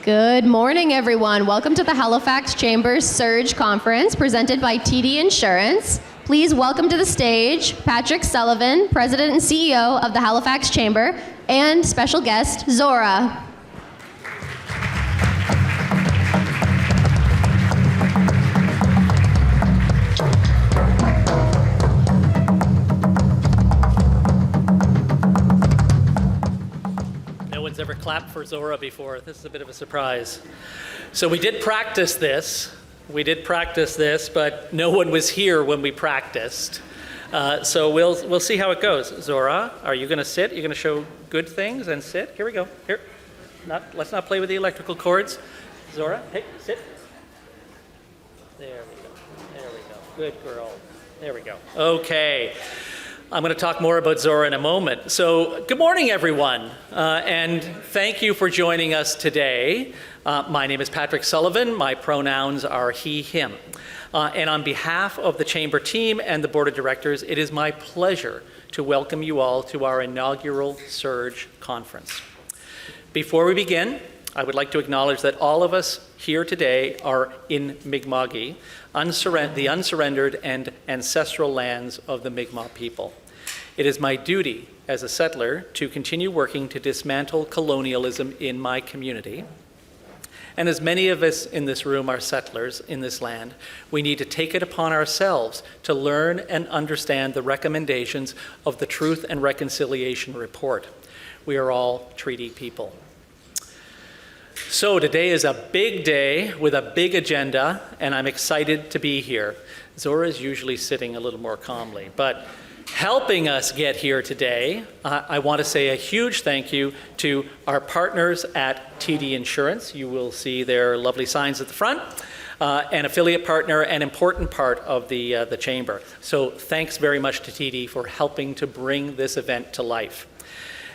Good morning, everyone. Welcome to the Halifax Chamber Surge Conference presented by TD Insurance. Please welcome to the stage Patrick Sullivan, President and CEO of the Halifax Chamber, and special guest Zora. Ever clapped for Zora before. This is a bit of a surprise. So we did practice this, but no one was here when we practiced. So we'll see how it goes. Zora, are you going to sit? You're going to show good things and sit? Here we go. Here. Let's not play with the electrical cords. Zora, hey, sit. There we go. Good girl. There we go. Okay. I'm going to talk more about Zora in a moment. So good morning, everyone, and thank you for joining us today. My name is Patrick Sullivan. My pronouns are he, him. And on behalf of the Chamber team and the Board of Directors, it is my pleasure to welcome you all to our inaugural Surge Conference. Before we begin, I would like to acknowledge that all of us here today are in Mi'kma'ki, the unsurrendered and ancestral lands of the Mi'kmaq people. It is my duty as a settler to continue working to dismantle colonialism in my community. And as many of us in this room are settlers in this land, we need to take it upon ourselves to learn and understand the recommendations of the Truth and Reconciliation Report. We are all treaty people. So today is a big day with a big agenda, and I'm excited to be here. Zora is usually sitting a little more calmly, but helping us get here today, I want to say a huge thank you to our partners at TD Insurance. You will see their lovely signs at the front. An affiliate partner, an important part of the Chamber. So thanks very much to TD for helping to bring this event to life.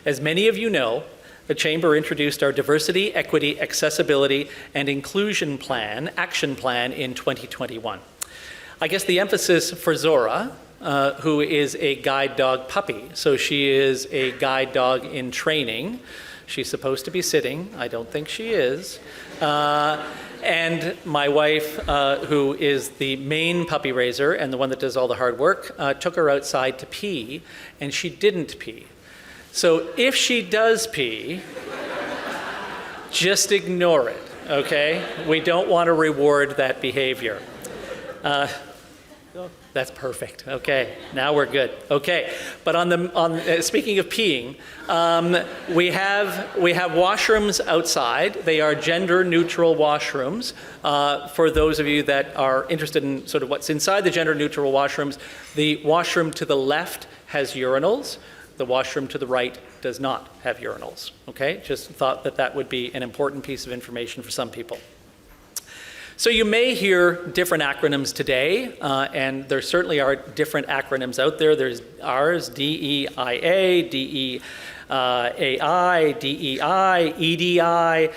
As many of you know, the Chamber introduced our Diversity, Equity, Accessibility, and Inclusion Action Plan in 2021. I guess the emphasis for Zora, who is a guide dog puppy, so she is a guide dog in training. She's supposed to be sitting. I don't think she is. And my wife, who is the main puppy raiser and the one that does all the hard work, took her outside to pee, and she didn't pee. So if she does pee, just ignore it, okay? We don't want to reward that behavior. That's perfect. Okay, now we're good. Okay, but speaking of peeing, we have washrooms outside. They are gender-neutral washrooms. For those of you that are interested in sort of what's inside the gender-neutral washrooms, the washroom to the left has urinals. The washroom to the right does not have urinals. Okay, just thought that would be an important piece of information for some people. So you may hear different acronyms today, and there certainly are different acronyms out there. There's ours, DEIA, DEAI, DEI, EDI,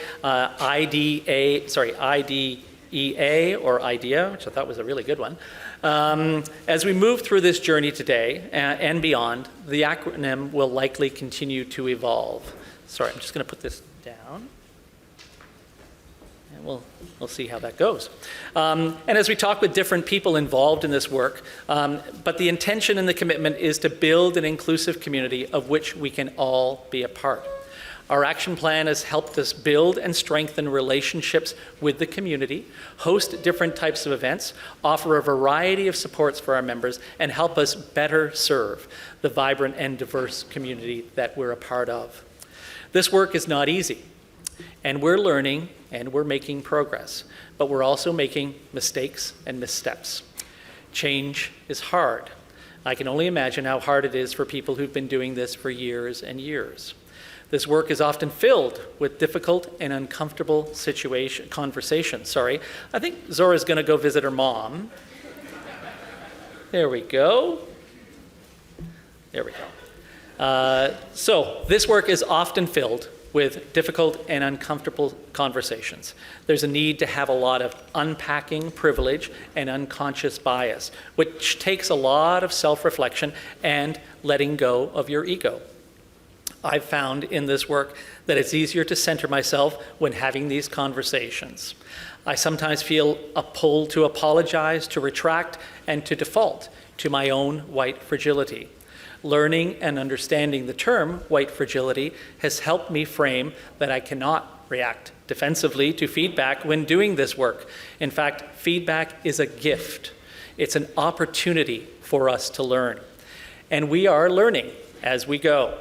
IDEA, or IDEA, which I thought was a really good one. As we move through this journey today and beyond, the acronym will likely continue to evolve. Sorry, I'm just going to put this down. We'll see how that goes. And as we talk with different people involved in this work, but the intention and the commitment is to build an inclusive community of which we can all be a part. Our action plan has helped us build and strengthen relationships with the community, host different types of events, offer a variety of supports for our members, and help us better serve the vibrant and diverse community that we're a part of. This work is not easy. And we're learning and we're making progress, but we're also making mistakes and missteps. Change is hard. I can only imagine how hard it is for people who've been doing this for years and years. This work is often filled with difficult and uncomfortable conversations. I think Zora's going to go visit her mom. There we go. There we go. So this work is often filled with difficult and uncomfortable conversations. There's a need to have a lot of unpacking privilege and unconscious bias, which takes a lot of self-reflection and letting go of your ego. I've found in this work that it's easier to center myself when having these conversations. I sometimes feel a pull to apologize, to retract, and to default to my own white fragility. Learning and understanding the term white fragility has helped me frame that I cannot react defensively to feedback when doing this work. In fact, feedback is a gift. It's an opportunity for us to learn. And we are learning as we go.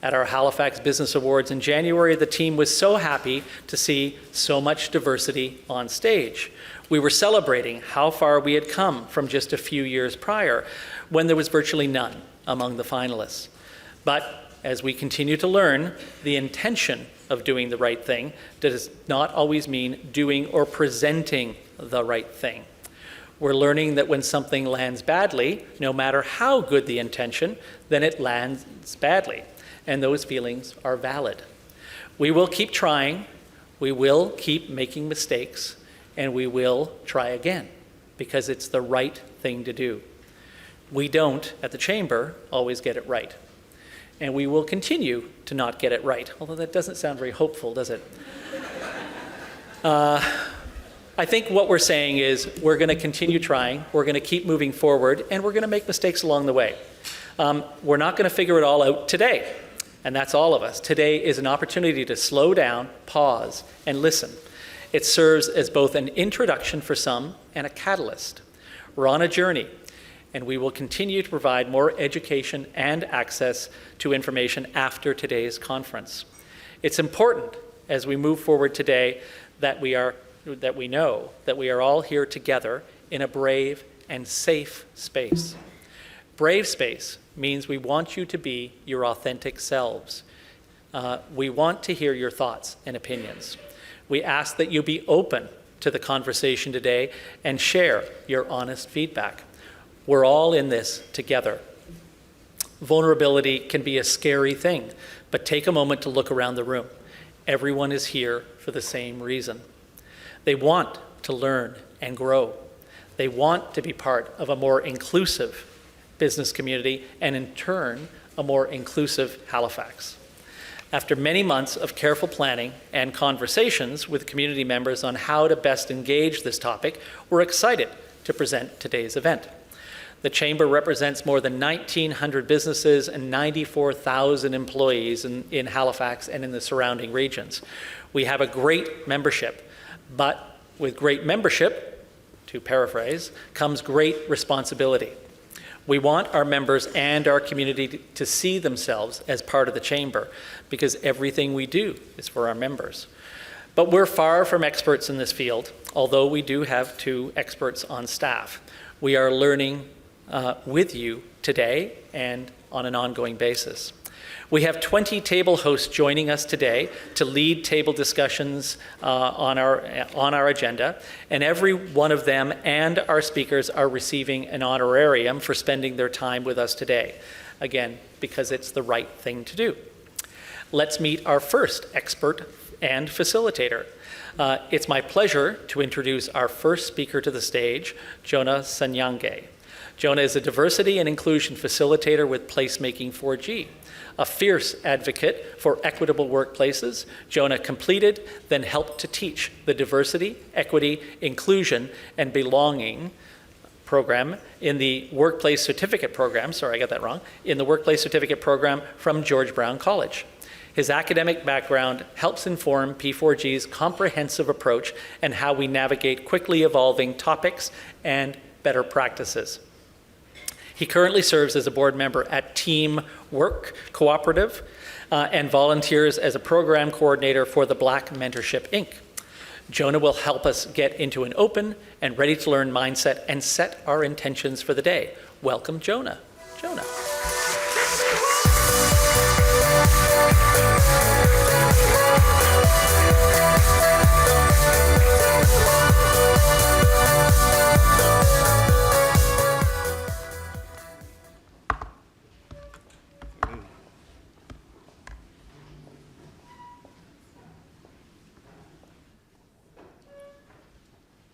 At our Halifax Business Awards in January, the team was so happy to see so much diversity on stage. We were celebrating how far we had come from just a few years prior, when there was virtually none among the finalists. But as we continue to learn, the intention of doing the right thing does not always mean doing or presenting the right thing. We're learning that when something lands badly, no matter how good the intention, then it lands badly. And those feelings are valid. We will keep trying, we will keep making mistakes, and we will try again, because it's the right thing to do. We don't, at the Chamber, always get it right. And we will continue to not get it right, although that doesn't sound very hopeful, does it? I think what we're saying is we're going to continue trying, we're going to keep moving forward, and we're going to make mistakes along the way. We're not going to figure it all out today. And that's all of us. Today is an opportunity to slow down, pause, and listen. It serves as both an introduction for some and a catalyst. We're on a journey, and we will continue to provide more education and access to information after today's conference. It's important as we move forward today that we know that we are all here together in a brave and safe space. Brave space means we want you to be your authentic selves. We want to hear your thoughts and opinions. We ask that you be open to the conversation today and share your honest feedback. We're all in this together. Vulnerability can be a scary thing, but take a moment to look around the room. Everyone is here for the same reason. They want to learn and grow. They want to be part of a more inclusive business community, and in turn, a more inclusive Halifax. After many months of careful planning and conversations with community members on how to best engage this topic, we're excited to present today's event. The Chamber represents more than 1,900 businesses and 94,000 employees in Halifax and in the surrounding regions. We have a great membership, but with great membership, to paraphrase, comes great responsibility. We want our members and our community to see themselves as part of the Chamber, because everything we do is for our members. But we're far from experts in this field, although we do have 2 experts on staff. We are learning with you today and on an ongoing basis. We have 20 table hosts joining us today to lead table discussions on our agenda, and every one of them and our speakers are receiving an honorarium for spending their time with us today. Again, because it's the right thing to do. Let's meet our first expert and facilitator. It's my pleasure to introduce our first speaker to the stage, Jonah Ssenyange. Jonah is a diversity and inclusion facilitator with Placemaking 4G. A fierce advocate for equitable workplaces, Jonah completed, then helped to teach the Diversity, Equity, Inclusion, and Belonging program in the Workplace Certificate program, in the Workplace Certificate program from George Brown College. His academic background helps inform P4G's comprehensive approach and how we navigate quickly evolving topics and better practices. He currently serves as a board member at Team Work Cooperative and volunteers as a program coordinator for the Black Mentorship, Inc. Jonah will help us get into an open and ready-to-learn mindset and set our intentions for the day. Welcome, Jonah. Jonah.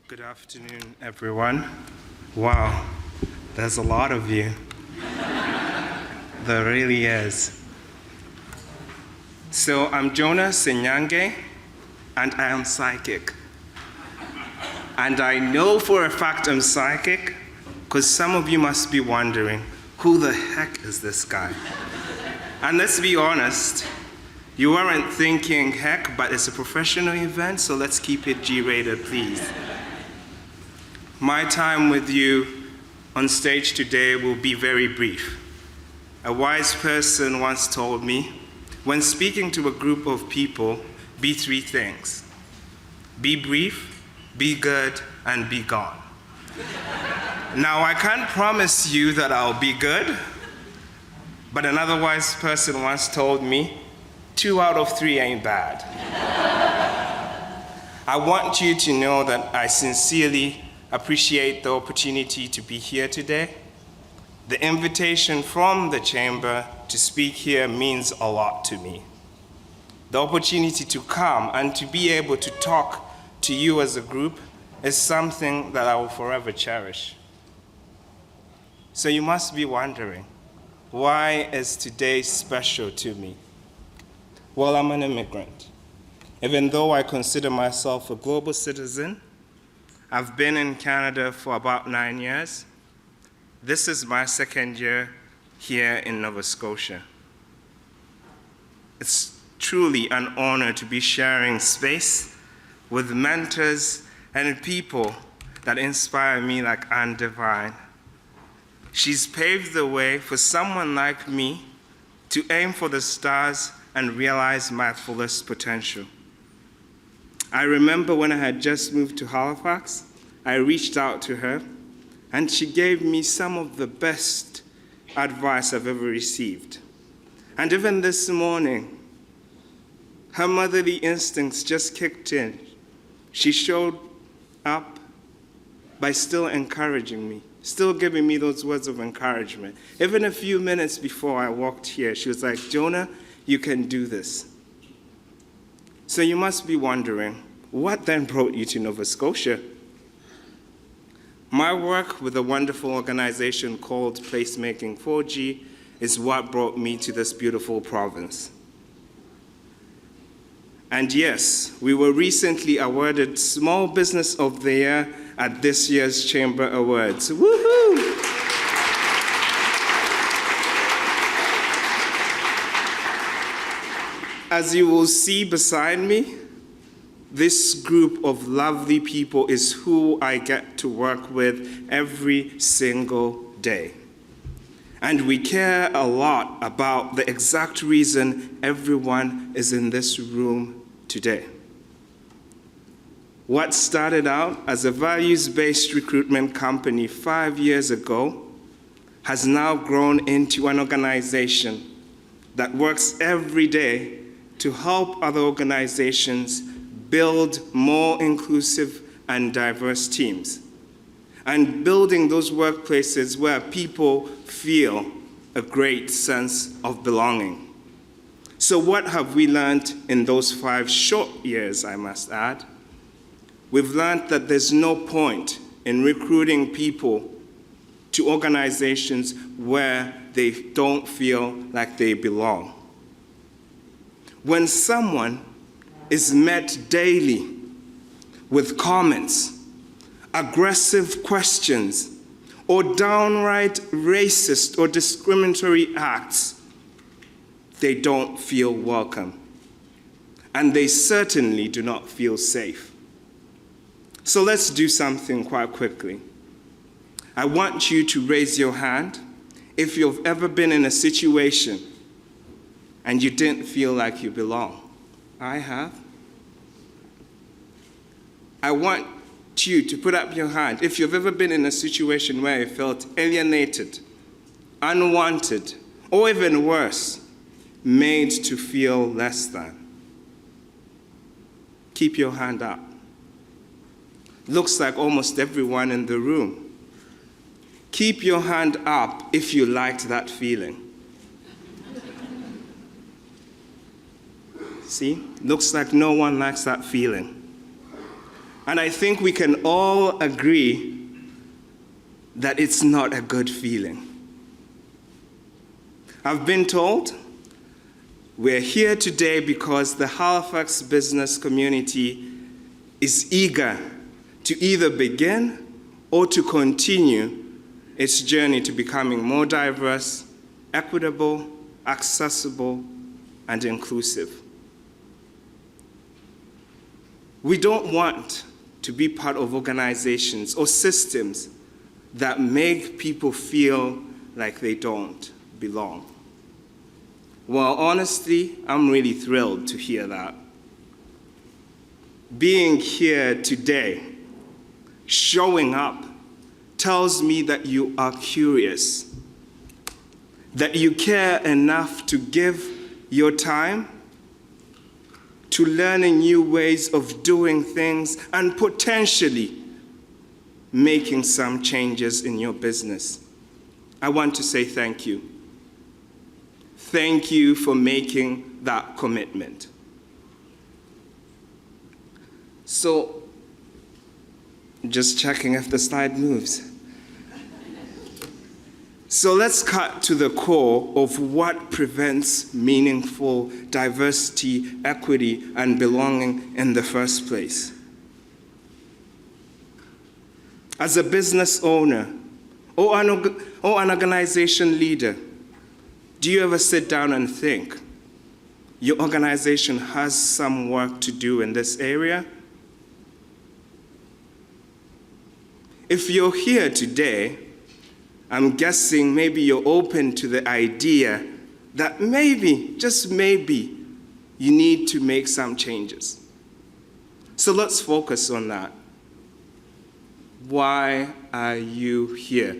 Good afternoon, everyone. Wow, there's a lot of you. There really is. So I'm Jonah Ssenyange, and I am psychic. And I know for a fact I'm psychic, because some of you must be wondering, who the heck is this guy? And let's be honest, you weren't thinking, heck, but it's a professional event, so let's keep it G-rated, please. My time with you on stage today will be very brief. A wise person once told me, when speaking to a group of people, be three things. Be brief, be good, and be gone. Now, I can't promise you that I'll be good, but another wise person once told me, 2 out of 3 ain't bad. I want you to know that I sincerely appreciate the opportunity to be here today. The invitation from the chamber to speak here means a lot to me. The opportunity to come and to be able to talk to you as a group is something that I will forever cherish. So you must be wondering, why is today special to me? Well, I'm an immigrant. Even though I consider myself a global citizen, I've been in Canada for about 9 years. This is my 2nd year here in Nova Scotia. It's truly an honor to be sharing space with mentors and people that inspire me like Anne Divine. She's paved the way for someone like me to aim for the stars and realize my fullest potential. I remember when I had just moved to Halifax, I reached out to her, and she gave me some of the best advice I've ever received. And even this morning, her motherly instincts just kicked in. She showed up by still encouraging me, still giving me those words of encouragement. Even a few minutes before I walked here, she was like, Jonah, you can do this. So you must be wondering, what then brought you to Nova Scotia? My work with a wonderful organization called Placemaking 4G is what brought me to this beautiful province. And yes, we were recently awarded Small Business of the Year at this year's Chamber Awards. Woohoo! As you will see beside me, this group of lovely people is who I get to work with every single day. And we care a lot about the exact reason everyone is in this room today. What started out as a values-based recruitment company 5 years ago has now grown into an organization that works every day to help other organizations build more inclusive and diverse teams, and building those workplaces where people feel a great sense of belonging. So what have we learned in those 5 short years, I must add? We've learned that there's no point in recruiting people to organizations where they don't feel like they belong. When someone is met daily with comments, aggressive questions, or downright racist or discriminatory acts, they don't feel welcome. And they certainly do not feel safe. So let's do something quite quickly. I want you to raise your hand if you've ever been in a situation and you didn't feel like you belong. I have. I want you to put up your hand if you've ever been in a situation where you felt alienated, unwanted, or even worse, made to feel less than. Keep your hand up. Looks like almost everyone in the room. Keep your hand up if you liked that feeling. See, looks like no one likes that feeling. And I think we can all agree that it's not a good feeling. I've been told We're here today because the Halifax business community is eager to either begin or to continue its journey to becoming more diverse, equitable, accessible, and inclusive. We don't want to be part of organizations or systems that make people feel like they don't belong. Well, honestly, I'm really thrilled to hear that. Being here today, showing up, tells me that you are curious, that you care enough to give your time to learning new ways of doing things and potentially making some changes in your business. I want to say thank you. Thank you for making that commitment. So, just checking if the slide moves. So let's cut to the core of what prevents meaningful diversity, equity, and belonging in the first place. As a business owner or an organization leader, do you ever sit down and think, your organization has some work to do in this area? If you're here today, I'm guessing maybe you're open to the idea that maybe, just maybe, you need to make some changes. So let's focus on that. Why are you here?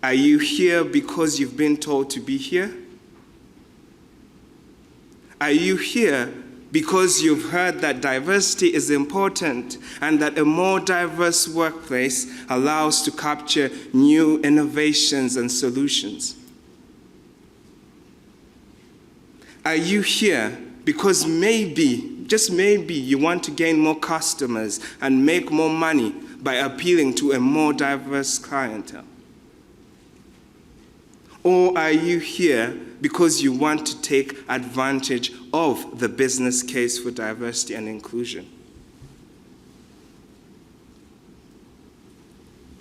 Are you here because you've been told to be here? Are you here because you've heard that diversity is important and that a more diverse workplace allows to capture new innovations and solutions? Are you here because maybe, just maybe, you want to gain more customers and make more money by appealing to a more diverse clientele? Or are you here because you want to take advantage of the business case for diversity and inclusion?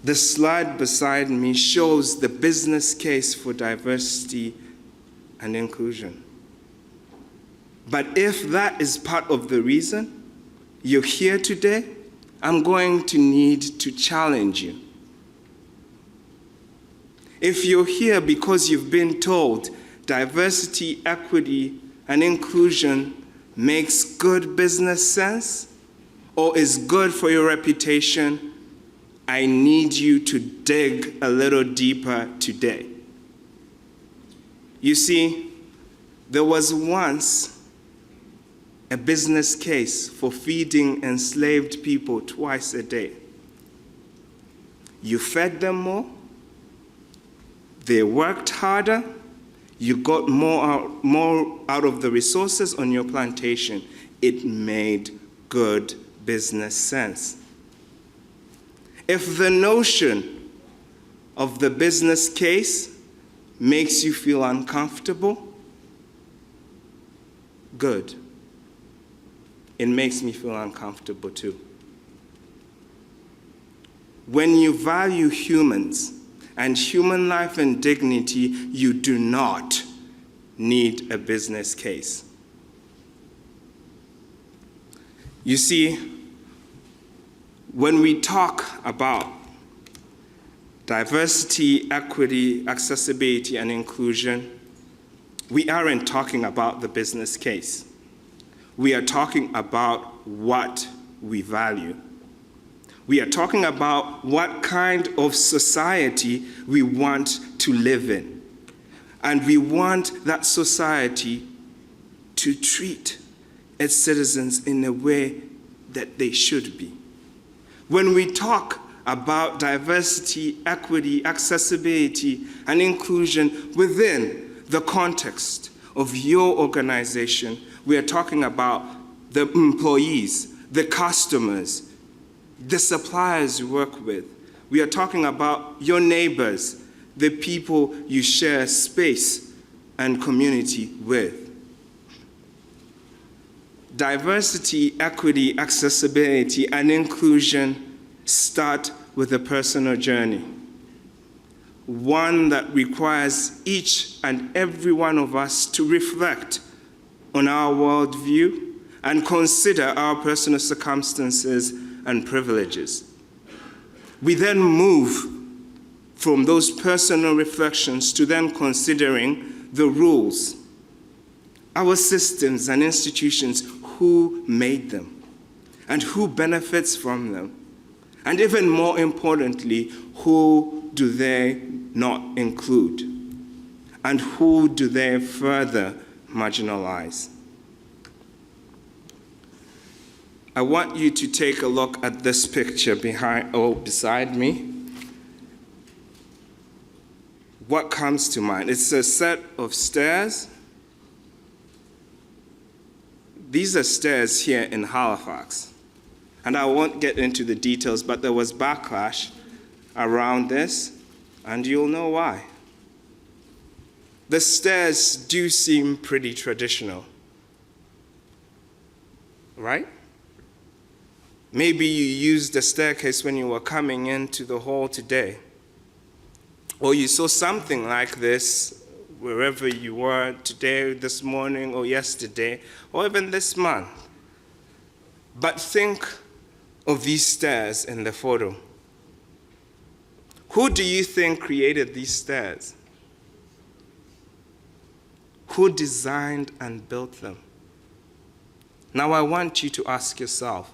The slide beside me shows the business case for diversity and inclusion. But if that is part of the reason you're here today, I'm going to need to challenge you. If you're here because you've been told diversity, equity, and inclusion makes good business sense or is good for your reputation, I need you to dig a little deeper today. You see, there was once a business case for feeding enslaved people twice a day. You fed them more, they worked harder, you got more out of the resources on your plantation. It made good business sense. If the notion of the business case makes you feel uncomfortable, good. It makes me feel uncomfortable too. When you value humans and human life and dignity, you do not need a business case. You see, when we talk about diversity, equity, accessibility, and inclusion, we aren't talking about the business case. We are talking about what we value. We are talking about what kind of society we want to live in. And we want that society to treat its citizens in a way that they should be. When we talk about diversity, equity, accessibility, and inclusion within the context of your organization, we are talking about the employees, the customers, the suppliers you work with. We are talking about your neighbors, the people you share space and community with. Diversity, equity, accessibility, and inclusion start with a personal journey, one that requires each and every one of us to reflect on our worldview and consider our personal circumstances and privileges. We then move from those personal reflections to then considering the rules, our systems and institutions, who made them, and who benefits from them, and even more importantly, who do they not include, and who do they further marginalize. I want you to take a look at this picture beside me. What comes to mind? It's a set of stairs. These are stairs here in Halifax. And I won't get into the details, but there was backlash around this, and you'll know why. The stairs do seem pretty traditional, right? Maybe you used the staircase when you were coming into the hall today, or you saw something like this wherever you were today, this morning, or yesterday, or even this month. But think of these stairs in the photo. Who do you think created these stairs? Who designed and built them? Now I want you to ask yourself,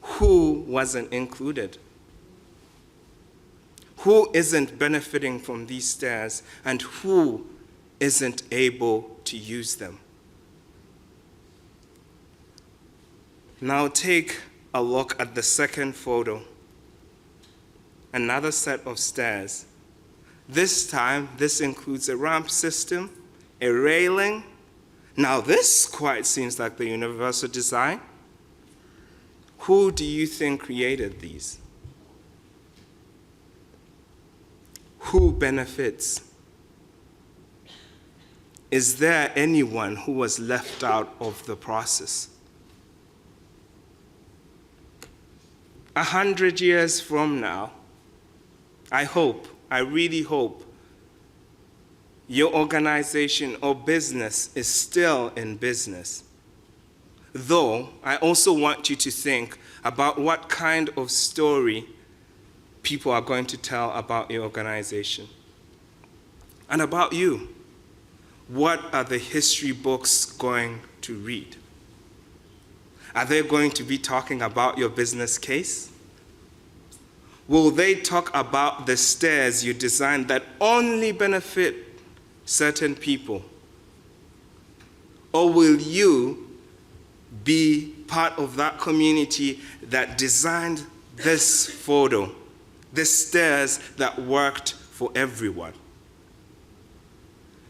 who wasn't included? Who isn't benefiting from these stairs, and who isn't able to use them? Now take a look at the second photo. Another set of stairs. This time, this includes a ramp system, a railing. Now this quite seems like the universal design. Who do you think created these? Who benefits? Is there anyone who was left out of the process? 100 years from now, I really hope, your organization or business is still in business. Though, I also want you to think about what kind of story people are going to tell about your organization. And about you. What are the history books going to read? Are they going to be talking about your business case? Will they talk about the stairs you designed that only benefit certain people? Or will you be part of that community that designed this photo, the stairs that worked for everyone?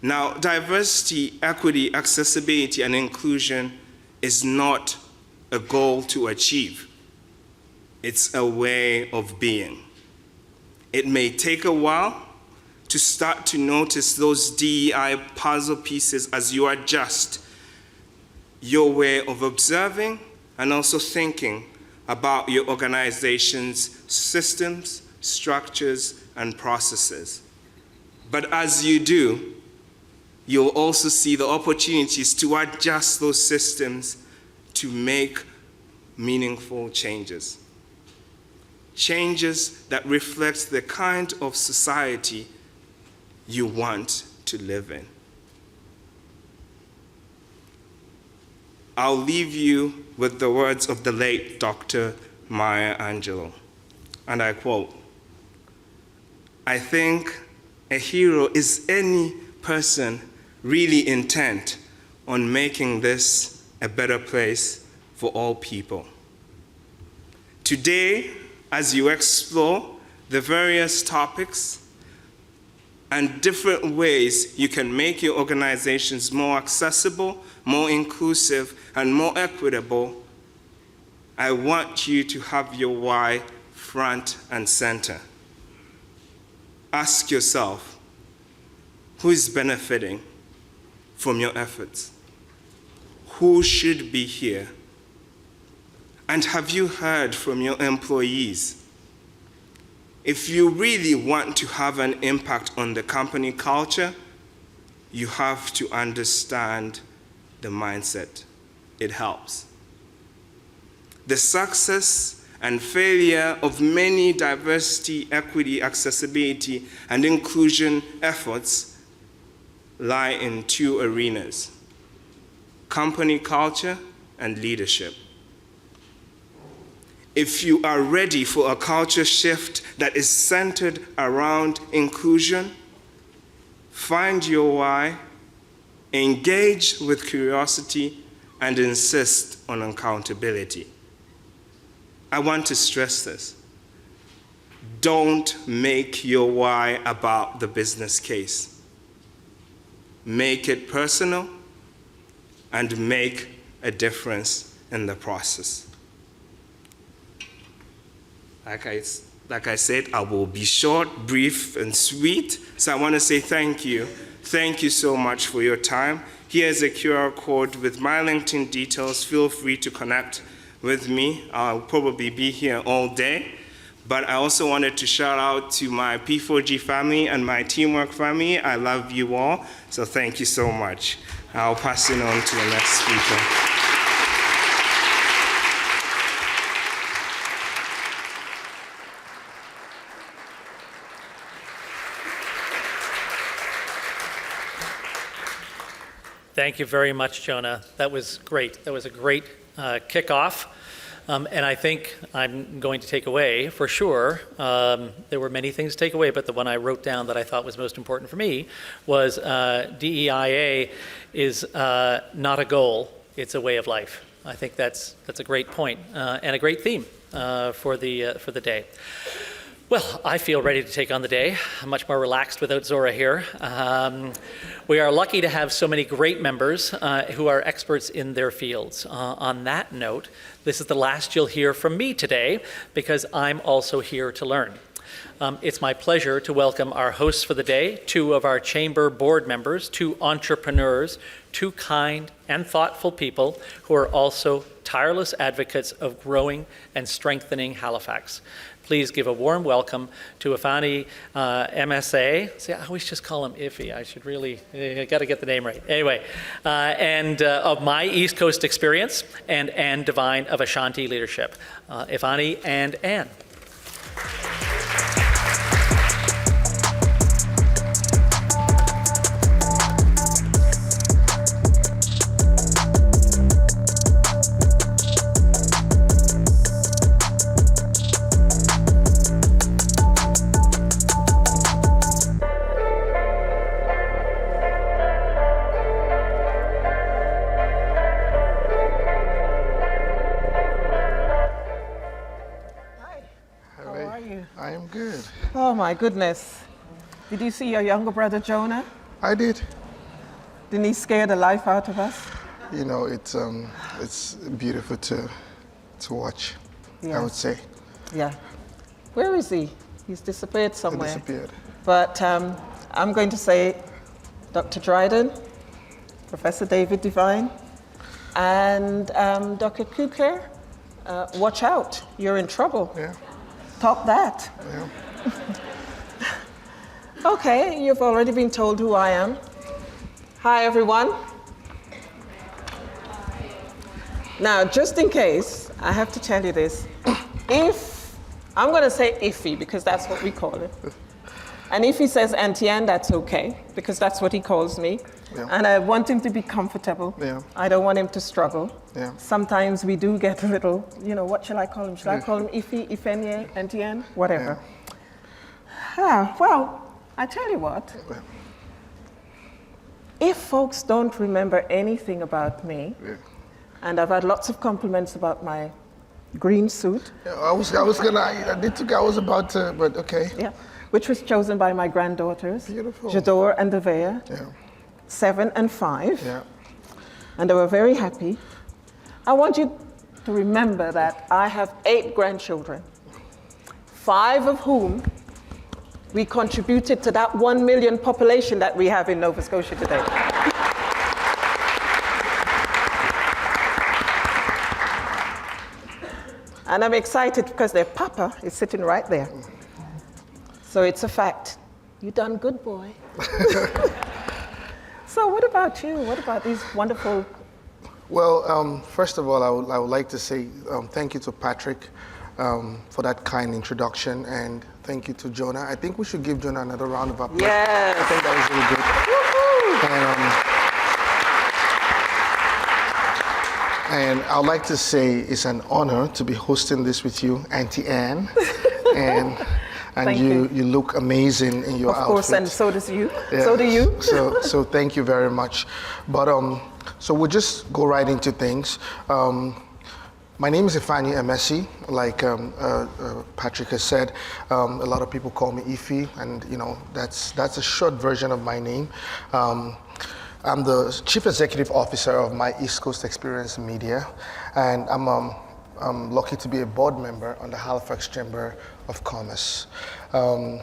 Now, diversity, equity, accessibility, and inclusion is not a goal to achieve. It's a way of being. It may take a while to start to notice those DEI puzzle pieces as you adjust your way of observing and also thinking about your organization's systems, structures, and processes. But as you do, you'll also see the opportunities to adjust those systems to make meaningful changes. Changes that reflect the kind of society you want to live in. I'll leave you with the words of the late Dr. Maya Angelou, and I quote, "I think a hero is any person really intent on making this a better place for all people." Today, as you explore the various topics and different ways you can make your organizations more accessible, more inclusive, and more equitable, I want you to have your why front and center. Ask yourself, Who is benefiting from your efforts? Who should be here? And have you heard from your employees? If you really want to have an impact on the company culture, you have to understand the mindset. It helps. The success and failure of many diversity, equity, accessibility, and inclusion efforts lie in two arenas: company culture and leadership. If you are ready for a culture shift that is centered around inclusion, find your why, engage with curiosity, and insist on accountability. I want to stress this. Don't make your why about the business case. Make it personal and make a difference in the process. Like I said, I will be short, brief, and sweet. So I want to say thank you. Thank you so much for your time. Here's a QR code with my LinkedIn details. Feel free to connect with me. I'll probably be here all day. But I also wanted to shout out to my P4G family and my Teamwork family. I love you all. So thank you so much. I'll pass it on to the next speaker. Thank you very much, Jonah. That was great. That was a great kickoff. And I think I'm going to take away, for sure, there were many things to take away, but the one I wrote down that I thought was most important for me was DEIA is not a goal, it's a way of life. I think that's a great point and a great theme for the day. Well, I feel ready to take on the day. I'm much more relaxed without Zora here. We are lucky to have so many great members who are experts in their fields. On that note, this is the last you'll hear from me today because I'm also here to learn. It's my pleasure to welcome our hosts for the day, two of our chamber board members, two entrepreneurs, two kind and thoughtful people who are also tireless advocates of growing and strengthening Halifax. Please give a warm welcome to Ifeanyi Emesih. See, I always just call him Iffy. I should really, got to get the name right. Anyway, and of my East Coast experience, and Anne Devine of Ashanti Leadership. Ifeanyi and Anne. Oh my goodness. Did you see your younger brother Jonah? I did. Didn't he scare the life out of us? You know, it's beautiful to watch, Yeah. I would say. Yeah. Where is he? He's disappeared somewhere. He disappeared. But I'm going to say Dr. Dryden, Professor David Devine, and Dr. Kukler, watch out, you're in trouble. Yeah. Top that. Yeah. Okay, you've already been told who I am. Hi, everyone. Now, just in case, I have to tell you this. I'm going to say Iffy, because that's what we call it. And if he says Auntie Anne, that's okay, because that's what he calls me. Yeah. And I want him to be comfortable. Yeah. I don't want him to struggle. Yeah. Sometimes we do get a little, what shall I call him? Should I call him Iffy, Ifeanyi, Auntie Anne? Whatever. Yeah. Well, I tell you what. If folks don't remember anything about me, and I've had lots of compliments about my green suit. Yeah, I was about to, but okay. Yeah, which was chosen by my granddaughters. Beautiful. Jador and Devea, Yeah. 7 and 5. Yeah. And they were very happy. I want you to remember that I have 8 grandchildren, 5 of whom we contributed to that 1 million population that we have in Nova Scotia today. And I'm excited because their papa is sitting right there. So it's a fact. You done good, boy. So what about you? What about these wonderful... Well, first of all, I would like to say thank you to Patrick for that kind introduction, and thank you to Jonah. I think we should give Jonah another round of applause. Yes. I think that was really good. And I would like to say it's an honor to be hosting this with you, Auntie Anne. And you look amazing in your outfit. Of course, and so does you. Yeah. So do you. So thank you very much. But so we'll just go right into things. My name is Ifeanyi Emesih. Like Patrick has said, a lot of people call me Ify, and that's a short version of my name. I'm the Chief Executive Officer of my East Coast Experience Media, and I'm lucky to be a board member on the Halifax Chamber of Commerce. Anne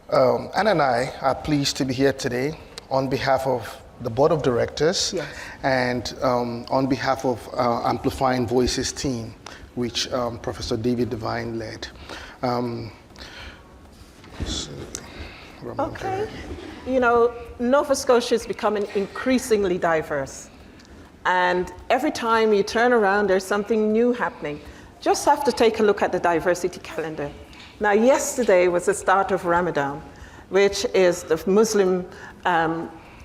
and I are pleased to be here today on behalf of the Board of Directors, yes, and on behalf of Amplifying Voices team, which Professor David Devine led. Okay. Nova Scotia is becoming increasingly diverse. And every time you turn around, there's something new happening. Just have to take a look at the diversity calendar. Now, yesterday was the start of Ramadan, which is the Muslim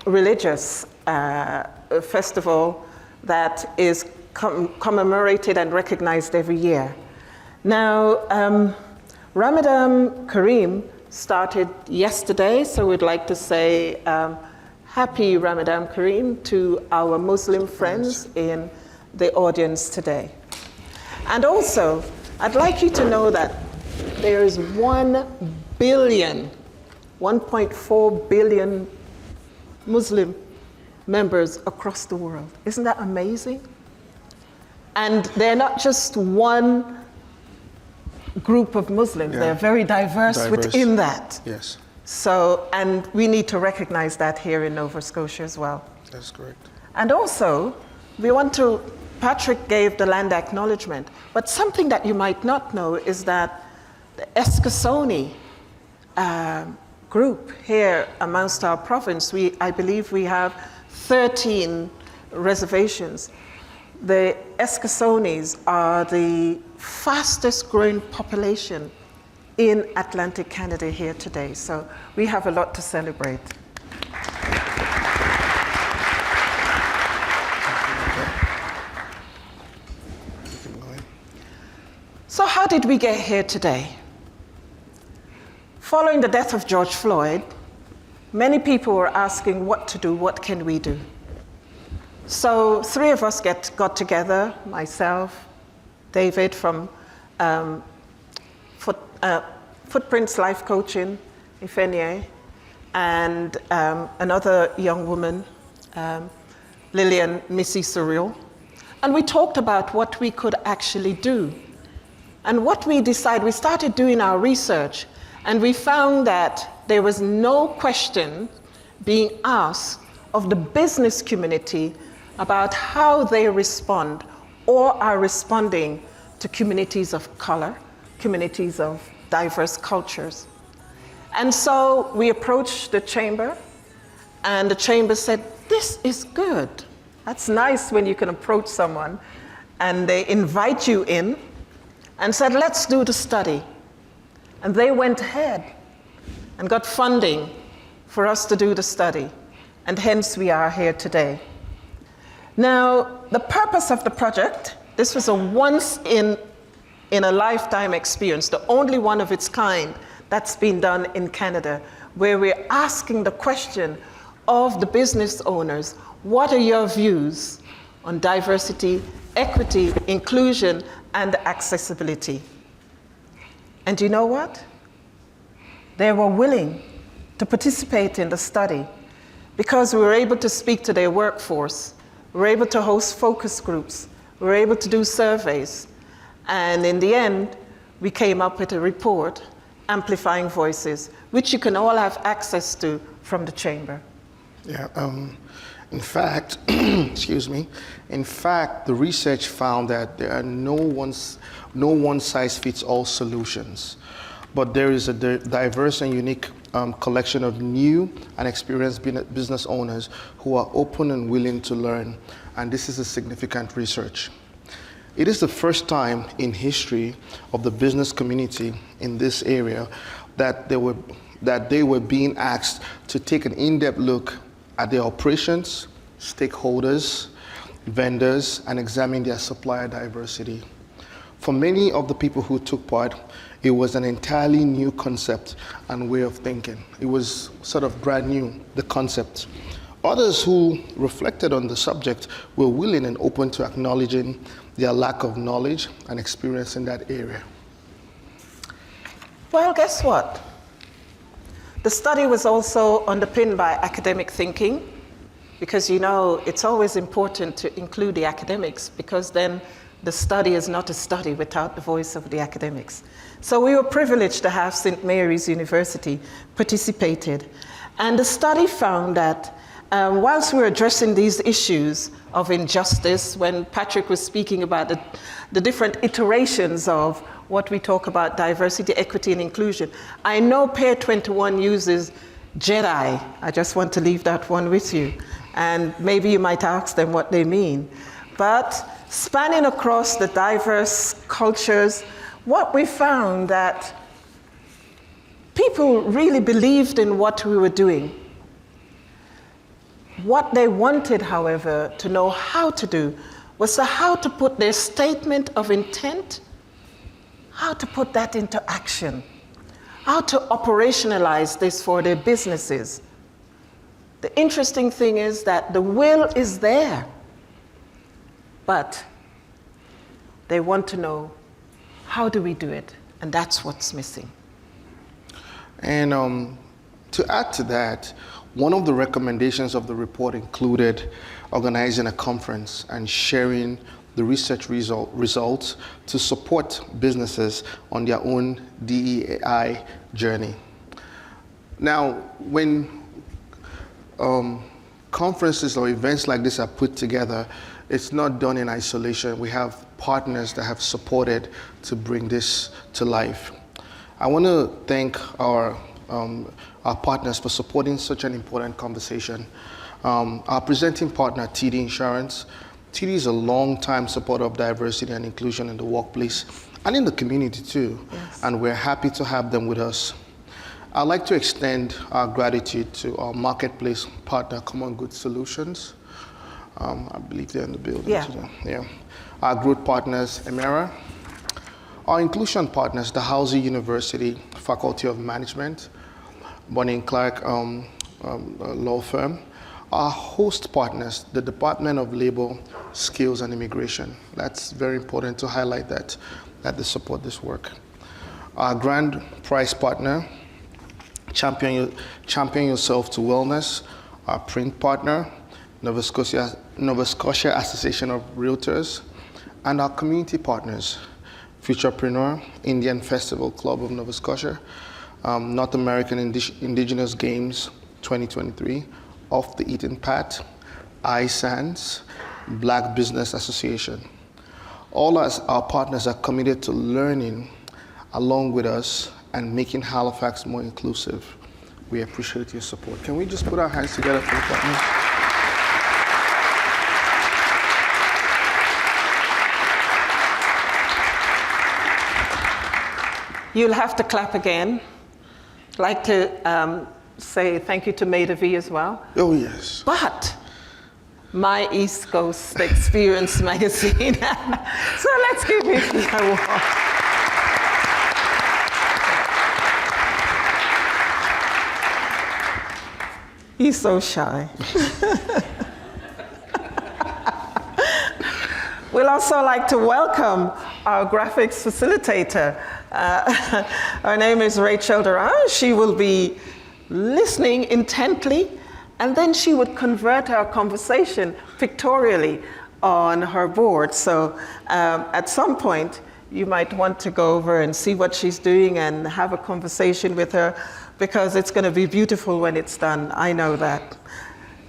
religious festival that is commemorated and recognized every year. Now, Ramadan Kareem started yesterday, so we'd like to say happy Ramadan Kareem to our Muslim friends in the audience today. And also, I'd like you to know that there is 1.4 billion Muslim members across the world. Isn't that amazing? And they're not just one group of Muslims, they're very diverse within that. Yes. So, and we need to recognize that here in Nova Scotia as well. That's correct. And also, Patrick gave the land acknowledgement, but something that you might not know is that the Eskasoni group here amongst our province, I believe we have 13 reservations. The Eskasonis are the fastest growing population in Atlantic Canada here today. So we have a lot to celebrate. So how did we get here today? Following the death of George Floyd, many people were asking what to do, what can we do? So 3 of us got together, myself, David from Footprints Life Coaching, Ifeanyi, and another young woman, Lillian Missy Surreal. And we talked about what we could actually do. And what we decided, we started doing our research, and we found that there was no question being asked of the business community about how they respond or are responding to communities of color, communities of diverse cultures. And so we approached the chamber, and the chamber said, this is good. That's nice when you can approach someone and they invite you in and said, let's do the study. And they went ahead and got funding for us to do the study. And hence we are here today. Now, the purpose of the project, this was a once in a lifetime experience, the only one of its kind that's been done in Canada, where we're asking the question of the business owners, what are your views on diversity, equity, inclusion, and accessibility? And you know what? They were willing to participate in the study because we were able to speak to their workforce, we were able to host focus groups, we were able to do surveys, and in the end, we came up with a report amplifying voices, which you can all have access to from the chamber. Yeah, in fact, excuse me, in fact, the research found that there are no one-size-fits-all solutions, but there is a diverse and unique collection of new and experienced business owners who are open and willing to learn, and this is a significant research. It is the first time in history of the business community in this area that they were being asked to take an in-depth look at their operations, stakeholders, vendors, and examine their supplier diversity. For many of the people who took part, it was an entirely new concept and way of thinking. It was sort of brand new, the concept. Others who reflected on the subject were willing and open to acknowledging their lack of knowledge and experience in that area. Well, guess what? The study was also underpinned by academic thinking, because it's always important to include the academics, because then the study is not a study without the voice of the academics. So we were privileged to have St. Mary's University participated. And the study found that whilst we were addressing these issues of injustice, when Patrick was speaking about the different iterations of what we talk about diversity, equity, and inclusion, I know Pair 21 uses JEDI. I just want to leave that one with you. And maybe you might ask them what they mean. But spanning across the diverse cultures, what we found that people really believed in what we were doing. What they wanted, however, to know how to do was how to put their statement of intent, how to put that into action, how to operationalize this for their businesses. The interesting thing is that the will is there, but they want to know, how do we do it? And that's what's missing. And to add to that, one of the recommendations of the report included organizing a conference and sharing the research results to support businesses on their own DEI journey. Now, when conferences or events like this are put together, it's not done in isolation. We have partners that have supported to bring this to life. I want to thank our partners for supporting such an important conversation. Our presenting partner, TD Insurance. TD is a long-time supporter of diversity and inclusion in the workplace and in the community too, yes. And we're happy to have them with us. I'd like to extend our gratitude to our marketplace partner, Common Good Solutions. I believe they're in the building today. Yeah. Our growth partners, Emera. Our inclusion partners, Dalhousie University Faculty of Management, Bonnie & Clark Law Firm. Our host partners, the Department of Labor, Skills and Immigration. That's very important to highlight that they support this work. Our grand prize partner, Champion Yourself to Wellness. Our print partner, Nova Scotia Association of Realtors. And our community partners, Futurepreneur, Indian Festival Club of Nova Scotia, North American Indigenous Games 2023, Off the Eaten Path, iSands, Black Business Association. All our partners are committed to learning along with us and making Halifax more inclusive. We appreciate your support. Can we just put our hands together for the partners? You'll have to clap again. I'd like to say thank you to Maida V as well. Oh, yes. But my East Coast Experience magazine. So let's give it a walk. He's so shy. We'd also like to welcome our graphics facilitator. Her name is Rachel Duran. She will be listening intently, and then she would convert our conversation pictorially on her board. So at some point, you might want to go over and see what she's doing and have a conversation with her, because it's going to be beautiful when it's done. I know that.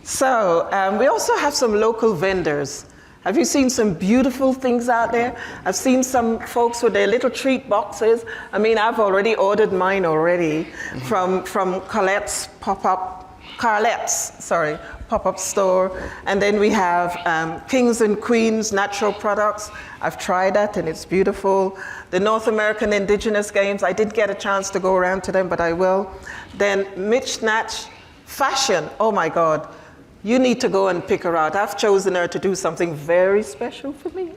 So we also have some local vendors. Have you seen some beautiful things out there? I've seen some folks with their little treat boxes. I mean, I've already ordered mine already from Carlette's pop-up store. And then we have Kings and Queens natural products. I've tried that and it's beautiful. The North American Indigenous Games, I didn't get a chance to go around to them, but I will. Then Mitch Natch Fashion, oh my God. You need to go and pick her out. I've chosen her to do something very special for me.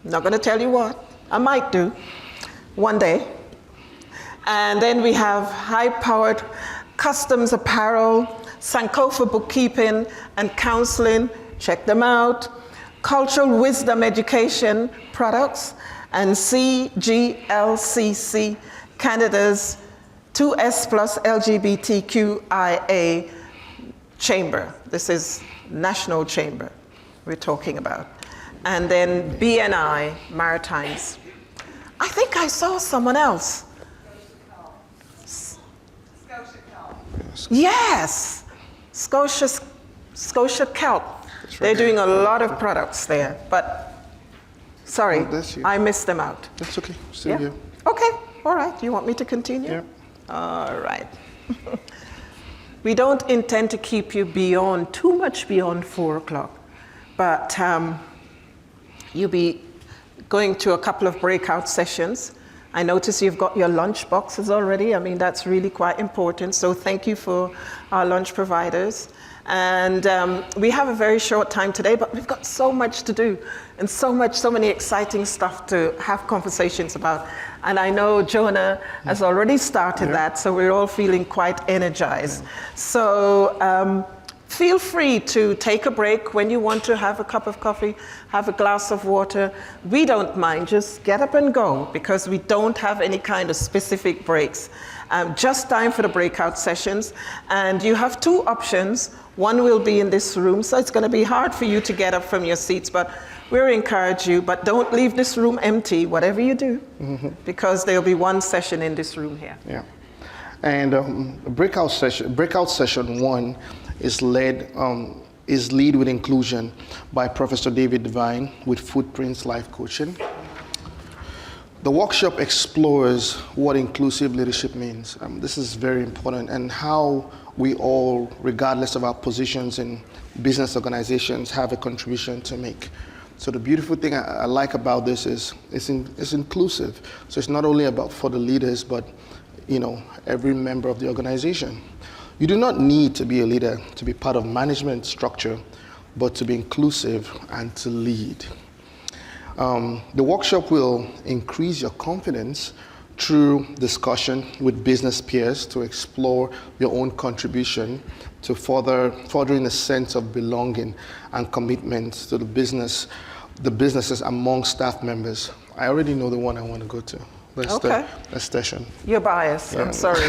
Not going to tell you what. I might do one day. And then we have high-powered customs apparel, Sankofa bookkeeping and counseling. Check them out. Cultural wisdom education products, and CGLCC, Canada's 2S plus LGBTQIA chamber. This is national chamber we're talking about. And then BNI, Maritimes. I think I saw someone else. Yes, Scotia Kelp. They're doing a lot of products there, but sorry, I missed them out. That's okay, still here. Okay, all right, you want me to continue? Yeah. All right. We don't intend to keep you too much beyond 4 o'clock, but you'll be going to a couple of breakout sessions. I notice you've got your lunch boxes already. I mean, that's really quite important. So thank you for our lunch providers. And we have a very short time today, but we've got so much to do and so many exciting stuff to have conversations about. And I know Jonah has already started that, so we're all feeling quite energized. So feel free to take a break when you want to have a cup of coffee, have a glass of water. We don't mind, just get up and go, because we don't have any kind of specific breaks. Just time for the breakout sessions. And you have 2 options. One will be in this room, so it's going to be hard for you to get up from your seats, but we'll encourage you. But don't leave this room empty, whatever you do, because there'll be 1 session in this room here. Yeah. And breakout session 1 is lead with inclusion by Professor David Devine with Footprints Life Coaching. The workshop explores what inclusive leadership means. This is very important, and how we all, regardless of our positions in business organizations, have a contribution to make. So the beautiful thing I like about this is it's inclusive. So it's not only about for the leaders, but every member of the organization. You do not need to be a leader to be part of management structure, but to be inclusive and to lead. The workshop will increase your confidence through discussion with business peers to explore your own contribution to furthering a sense of belonging and commitment to the businesses among staff members. I already know the one I want to go to. That's session. You're biased, I'm sorry.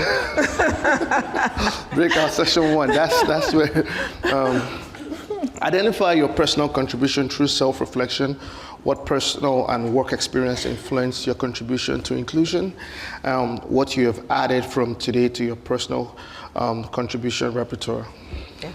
Breakout session 1, that's where identify your personal contribution through self-reflection. What personal and work experience influenced your contribution to inclusion? What you have added from today to your personal contribution repertoire? Yeah.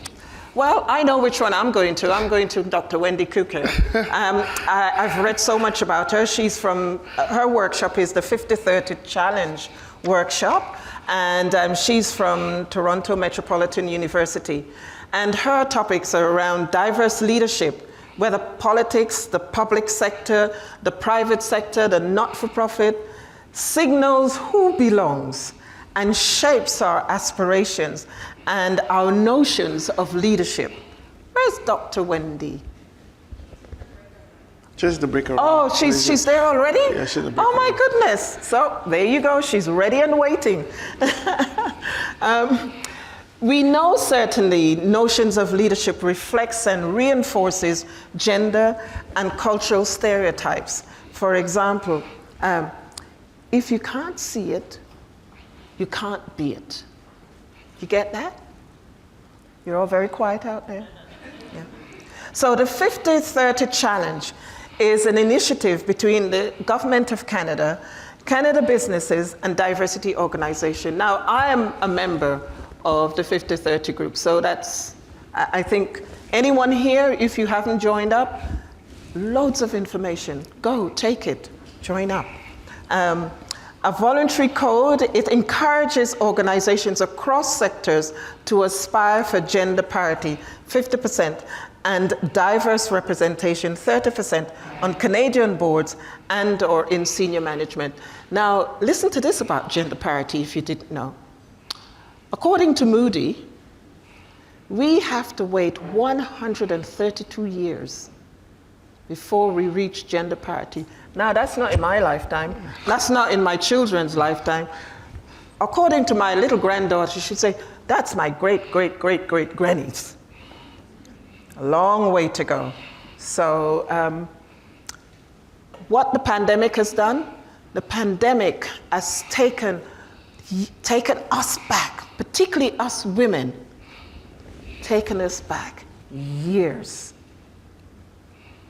Well, I know which one I'm going to. I'm going to Dr. Wendy Cooker. I've read so much about her. Her workshop is the 50-30 Challenge workshop, and she's from Toronto Metropolitan University. And her topics are around diverse leadership, whether politics, the public sector, the private sector, the not-for-profit, signals who belongs and shapes our aspirations and our notions of leadership. Where's Dr. Wendy? Just the breaker. Oh, she's there already? Yeah, she's the breaker. Oh my goodness. So there you go, she's ready and waiting. We know certainly notions of leadership reflects and reinforces gender and cultural stereotypes. For example, if you can't see it, you can't be it. You get that? You're all very quiet out there. Yeah. So the 50-30 Challenge is an initiative between the Government of Canada, Canada Businesses, and Diversity Organization. Now, I am a member of the 50-30 group, so that's, I think, anyone here, if you haven't joined up, loads of information. Go, take it, join up. A voluntary code, it encourages organizations across sectors to aspire for gender parity, 50%, and diverse representation, 30%, on Canadian boards and or in senior management. Now, listen to this about gender parity if you didn't know. According to Moody, we have to wait 132 years before we reach gender parity. Now, that's not in my lifetime. That's not in my children's lifetime. According to my little granddaughter, she'd say, that's my great-great-great-great-grannies. A long way to go. So what the pandemic has done, the pandemic has taken us back, particularly us women, taken us back years.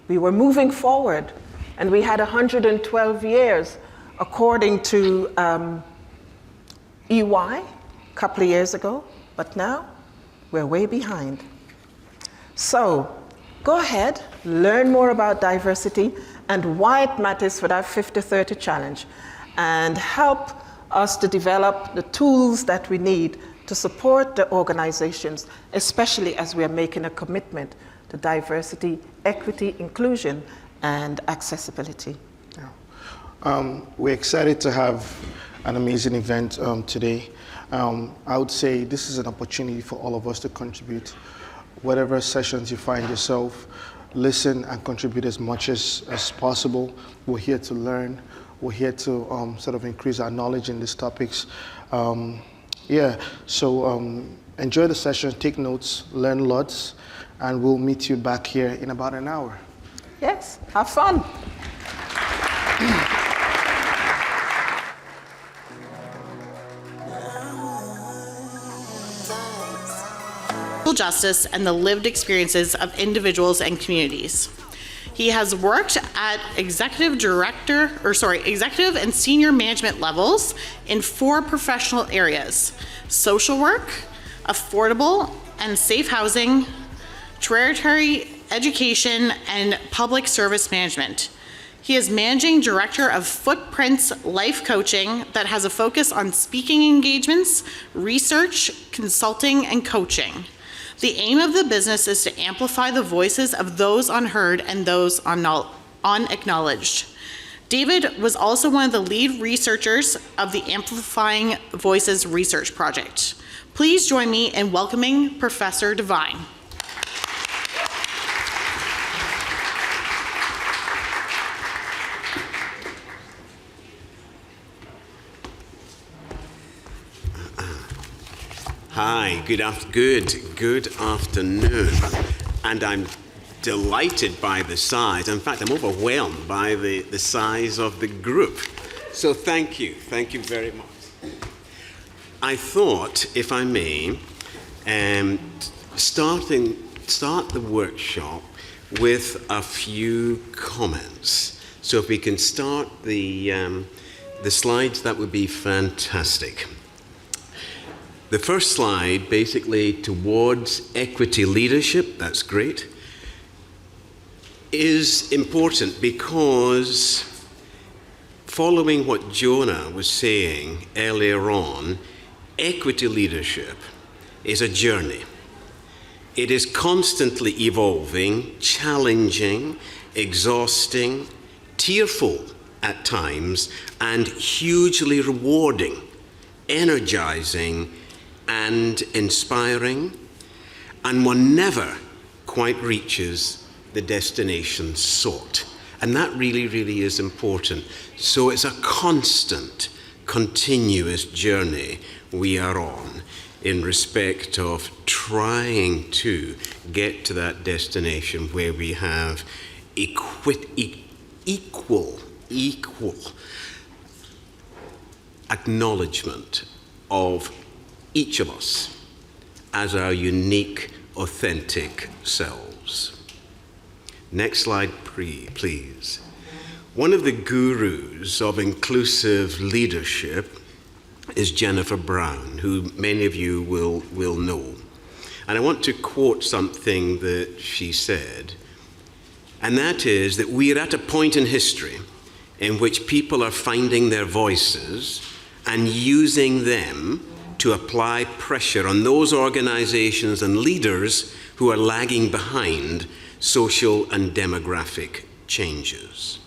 We were moving forward, and we had 112 years, according to EY a couple of years ago, but now we're way behind. So go ahead, learn more about diversity and why it matters for that 50-30 challenge, and help us to develop the tools that we need to support the organizations, especially as we are making a commitment to diversity, equity, inclusion, and accessibility. Yeah. We're excited to have an amazing event today. I would say this is an opportunity for all of us to contribute. Whatever sessions you find yourself, listen and contribute as much as possible. We're here to learn. We're here to sort of increase our knowledge in these topics. So enjoy the session, take notes, learn lots, and we'll meet you back here in about an hour. Yes, have fun. Justice and the lived experiences of individuals and communities. He has worked at executive and senior management levels in 4 professional areas: social work, affordable and safe housing, tertiary education, and public service management. He is managing director of Footprints Life Coaching that has a focus on speaking engagements, research, consulting, and coaching. The aim of the business is to amplify the voices of those unheard and those unacknowledged. David was also one of the lead researchers of the Amplifying Voices Research Project. Please join me in welcoming Professor Devine. Hi, good afternoon, and I'm delighted by the size. In fact, I'm overwhelmed by the size of the group. So thank you very much. I thought, if I may, start the workshop with a few comments. So if we can start the slides, that would be fantastic. The first slide, basically towards equity leadership, that's great, is important because following what Jonah was saying earlier on, equity leadership is a journey. It is constantly evolving, challenging, exhausting, tearful at times, and hugely rewarding, energizing, and inspiring, and one never quite reaches the destination sought. And that really, really is important. So it's a constant, continuous journey we are on in respect of trying to get to that destination where we have equal acknowledgement of each of us as our unique, authentic selves. Next slide, please. One of the gurus of inclusive leadership is Jennifer Brown, who many of you will know. And I want to quote something that she said, and that is that we are at a point in history in which people are finding their voices and using them to apply pressure on those organizations and leaders who are lagging behind social and demographic changes.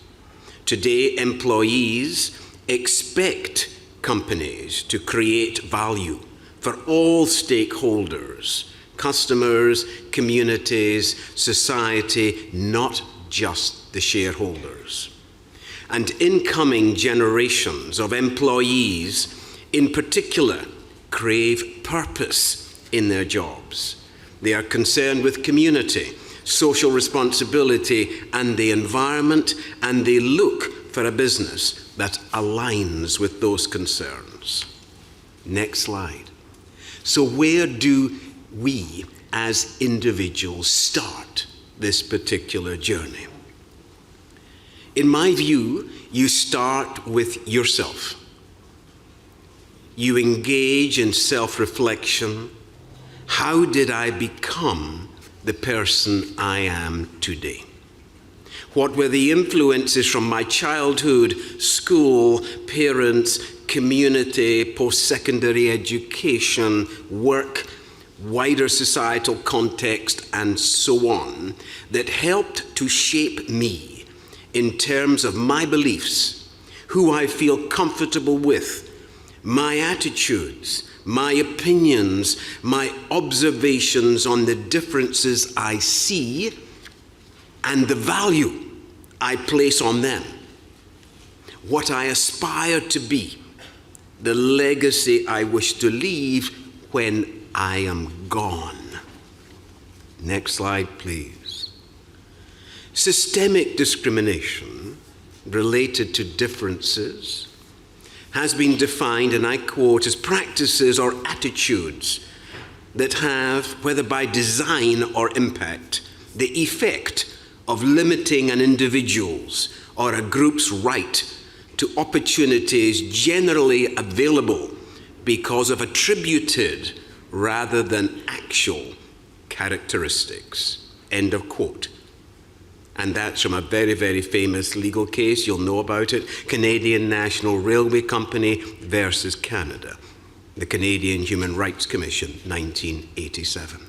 Today, employees expect companies to create value for all stakeholders, customers, communities, society, not just the shareholders. And incoming generations of employees, in particular, crave purpose in their jobs. They are concerned with community, social responsibility, and the environment, and they look for a business that aligns with those concerns. Next slide. So where do we as individuals start this particular journey? In my view, you start with yourself. You engage in self-reflection. How did I become the person I am today? What were the influences from my childhood, school, parents, community, post-secondary education, work, wider societal context, and so on, that helped to shape me in terms of my beliefs, who I feel comfortable with, my attitudes, my opinions, my observations on the differences I see, and the value I place on them, what I aspire to be, the legacy I wish to leave when I am gone. Next slide, please. Systemic discrimination related to differences has been defined, and I quote, as practices or attitudes that have, whether by design or impact, the effect of limiting an individual's or a group's right to opportunities generally available because of attributed rather than actual characteristics. End of quote. And that's from a very, very famous legal case. You'll know about it. Canadian National Railway Company versus Canada. The Canadian Human Rights Commission, 1987.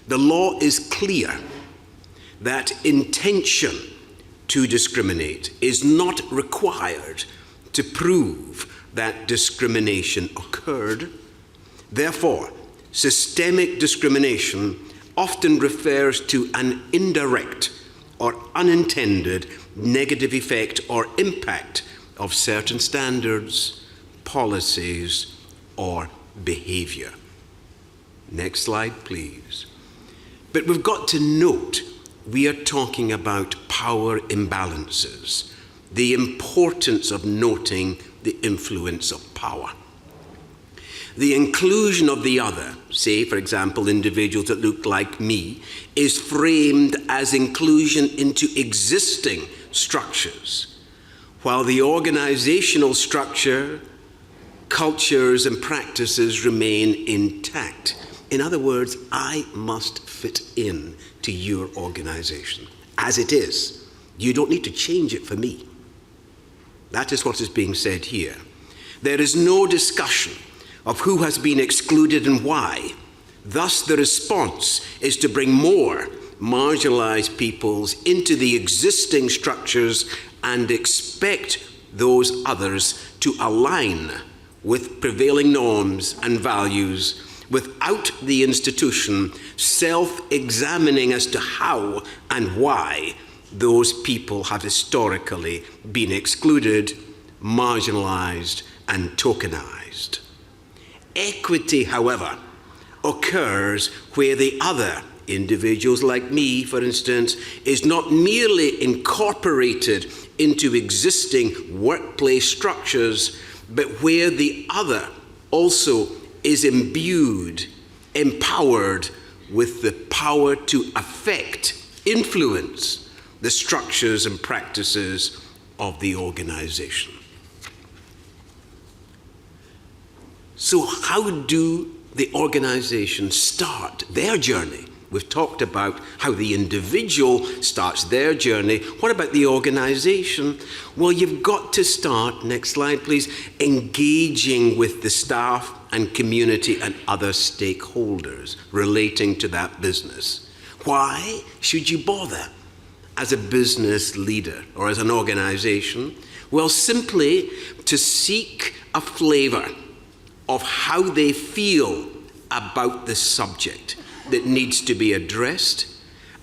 The law is clear that intention to discriminate is not required to prove that discrimination occurred. Therefore, systemic discrimination often refers to an indirect or unintended negative effect or impact of certain standards, policies, or behavior. Next slide, please. But we've got to note, we are talking about power imbalances, the importance of noting the influence of power. The inclusion of the other, say, for example, individuals that look like me, is framed as inclusion into existing structures, while the organizational structure, cultures, and practices remain intact. In other words, I must fit in to your organization as it is. You don't need to change it for me. That is what is being said here. There is no discussion of who has been excluded and why. Thus, the response is to bring more marginalized peoples into the existing structures and expect those others to align with prevailing norms and values without the institution self-examining as to how and why those people have historically been excluded, marginalized, and tokenized. Equity, however, occurs where the other, individuals like me, for instance, is not merely incorporated into existing workplace structures, but where the other also is imbued, empowered with the power to affect influence the structures and practices of the organization. So how do the organization start their journey? We've talked about how the individual starts their journey. What about the organization? Well, you've got to start, next slide please, engaging with the staff and community and other stakeholders relating to that business. Why should you bother as a business leader or as an organization? Well, simply to seek a flavor of how they feel about the subject that needs to be addressed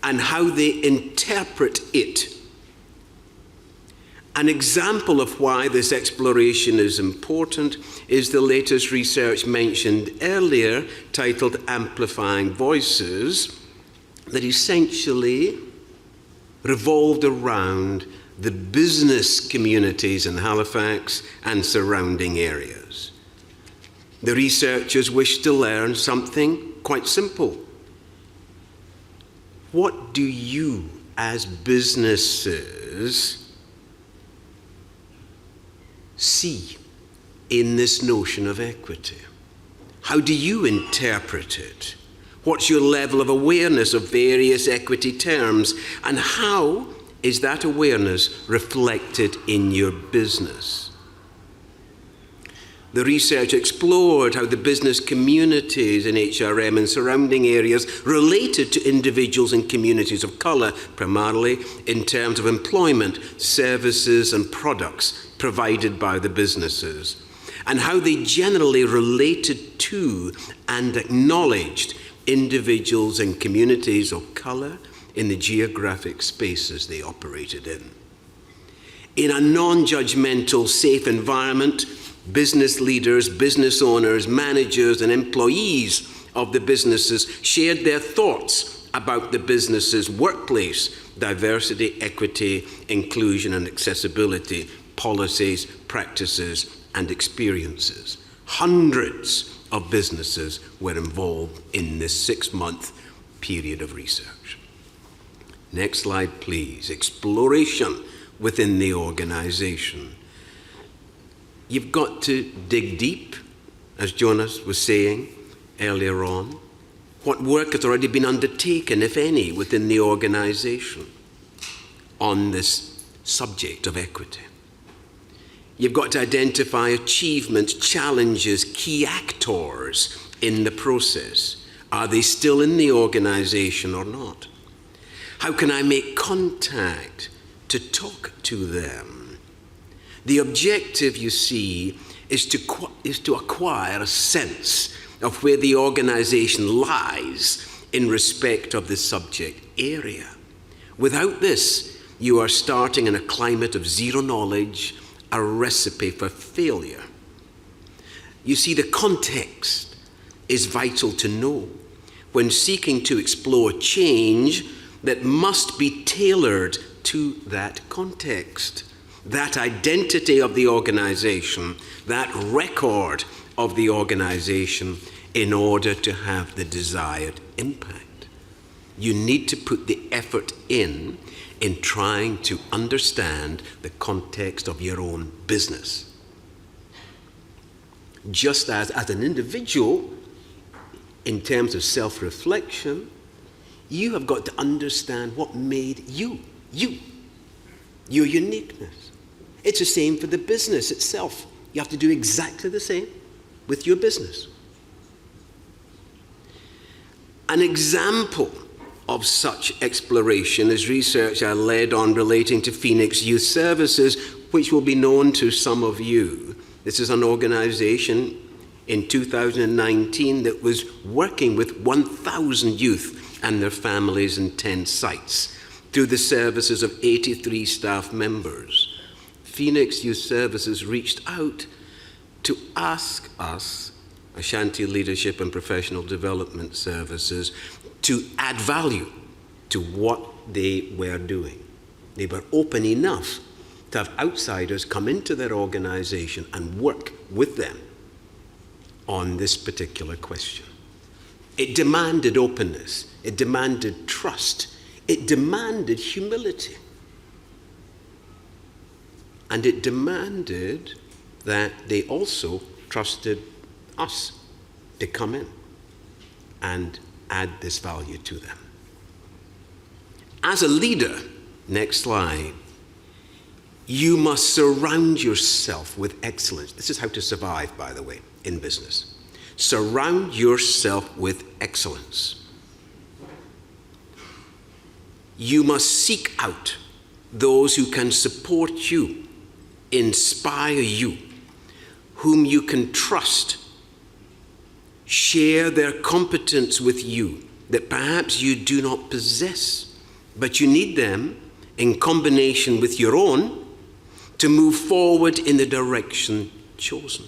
and how they interpret it. An example of why this exploration is important is the latest research mentioned earlier, titled Amplifying Voices, that essentially revolved around the business communities in Halifax and surrounding areas. The researchers wished to learn something quite simple. What do you, as businesses, see in this notion of equity? How do you interpret it? What's your level of awareness of various equity terms? And how is that awareness reflected in your business? The research explored how the business communities in HRM and surrounding areas related to individuals and communities of colour, primarily in terms of employment, services and products provided by the businesses, and how they generally related to and acknowledged individuals and communities of colour in the geographic spaces they operated in. In a non-judgmental, safe environment, business leaders, business owners, managers, and employees of the businesses shared their thoughts about the business's workplace, diversity, equity, inclusion, and accessibility, policies, practices, and experiences. Hundreds of businesses were involved in this 6-month period of research. Next slide, please. Exploration within the organization. You've got to dig deep, as Jonah was saying earlier on. What work has already been undertaken, if any, within the organization on this subject of equity? You've got to identify achievements, challenges, key actors in the process. Are they still in the organization or not? How can I make contact to talk to them? The objective, you see, is to acquire a sense of where the organization lies in respect of the subject area. Without this, you are starting in a climate of zero knowledge, a recipe for failure. You see, the context is vital to know when seeking to explore change that must be tailored to that context. That identity of the organization, that record of the organization, in order to have the desired impact. You need to put the effort in trying to understand the context of your own business. Just as an individual, in terms of self-reflection, you have got to understand what made you, your uniqueness. It's the same for the business itself. You have to do exactly the same with your business. An example of such exploration is research I led on relating to Phoenix Youth Services, which will be known to some of you. This is an organization in 2019 that was working with 1,000 youth and their families in 10 sites through the services of 83 staff members. Phoenix Youth Services reached out to ask us, Ashanti Leadership and Professional Development Services, to add value to what they were doing. They were open enough to have outsiders come into their organization and work with them on this particular question. It demanded openness. It demanded trust. it demanded humility. And it demanded that they also trusted us to come in and add this value to them. As a leader, next slide, you must surround yourself with excellence. This is how to survive, by the way, in business. Surround yourself with excellence. You must seek out those who can support you, inspire you, whom you can trust, share their competence with you that perhaps you do not possess, but you need them in combination with your own to move forward in the direction chosen.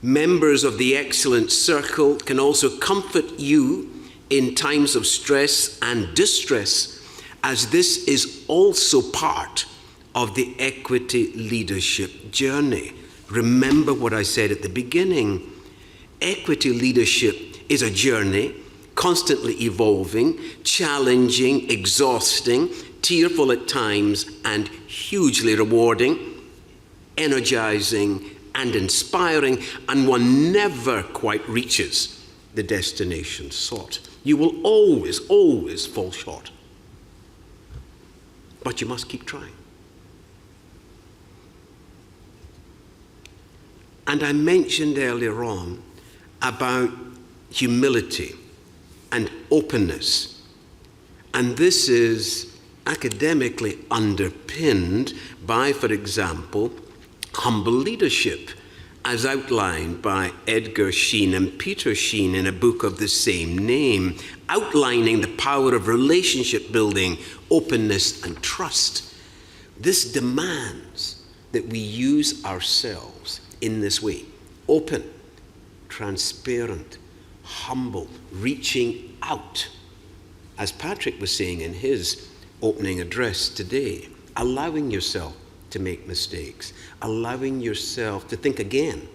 Members of the Excellence Circle can also comfort you in times of stress and distress, as this is also part of the equity leadership journey. Remember what I said at the beginning. Equity leadership is a journey, constantly evolving, challenging, exhausting, tearful at times, and hugely rewarding, energizing, and inspiring, and one never quite reaches the destination sought. You will always, always fall short. But you must keep trying. And I mentioned earlier on about humility and openness. And this is academically underpinned by, for example, humble leadership, as outlined by Edgar Sheen and Peter Sheen in a book of the same name, outlining the power of relationship building, openness, and trust. This demands that we use ourselves in this way: open, transparent, humble, reaching out. As Patrick was saying in his opening address today, allowing yourself to make mistakes, allowing yourself to think again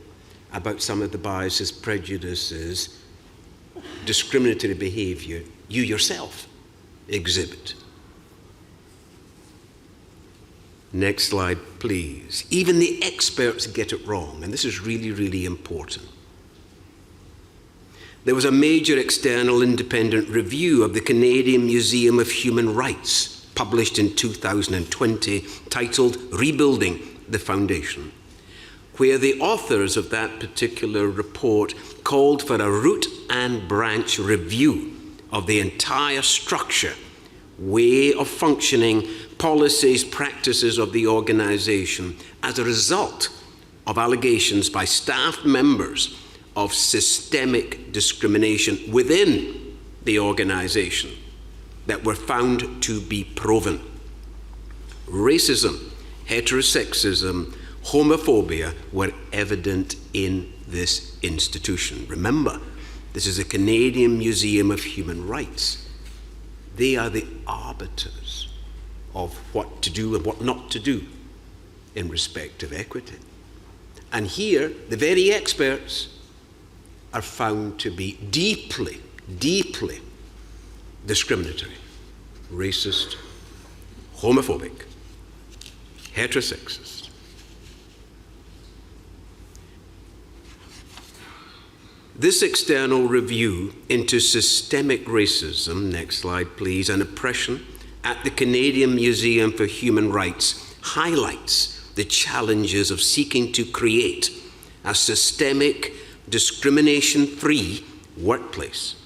about some of the biases, prejudices, discriminatory behavior you yourself exhibit. Next slide, please. Even the experts get it wrong, and this is really, really important. There was a major external independent review of the Canadian Museum of Human Rights, published in 2020, titled Rebuilding the Foundation, where the authors of that particular report called for a root and branch review of the entire structure, way of functioning, policies, practices of the organization as a result of allegations by staff members of systemic discrimination within the organization that were found to be proven. Racism, heterosexism, homophobia were evident in this institution. Remember, this is a Canadian Museum of Human Rights. They are the arbiters of what to do and what not to do in respect of equity. And here, the very experts are found to be deeply, deeply discriminatory, racist, homophobic, heterosexist. This external review into systemic racism, next slide please, and oppression at the Canadian Museum for Human Rights highlights the challenges of seeking to create a systemic, discrimination-free workplace,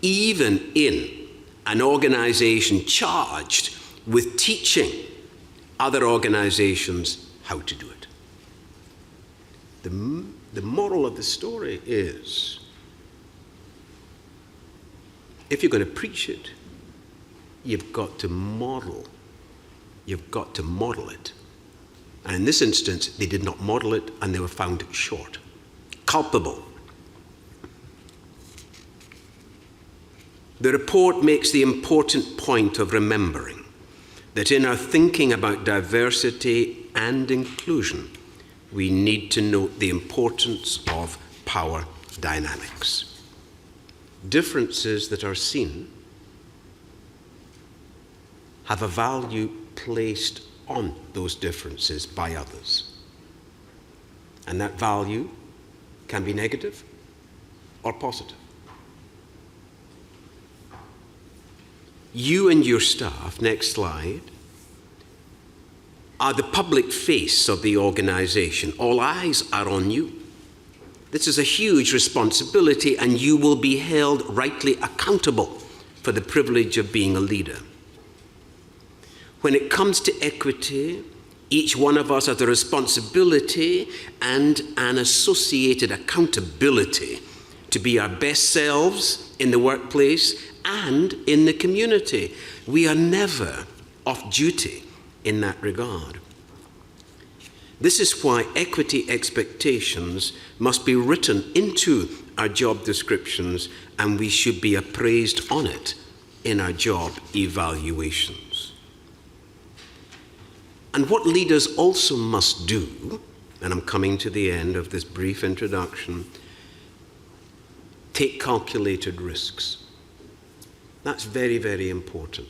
even in an organization charged with teaching other organizations how to do it. The moral of the story is, if you're going to preach it, you've got to model. You've got to model it. And in this instance, they did not model it, and they were found short. Culpable. The report makes the important point of remembering that in our thinking about diversity and inclusion, we need to note the importance of power dynamics. Differences that are seen have a value placed on those differences by others. And that value can be negative or positive. You and your staff, next slide, are the public face of the organization. All eyes are on you. This is a huge responsibility, and you will be held rightly accountable for the privilege of being a leader. When it comes to equity, each one of us has a responsibility and an associated accountability to be our best selves in the workplace and in the community. We are never off duty in that regard. This is why equity expectations must be written into our job descriptions, and we should be appraised on it in our job evaluations. And what leaders also must do, and I'm coming to the end of this brief introduction, take calculated risks. That's very, very important.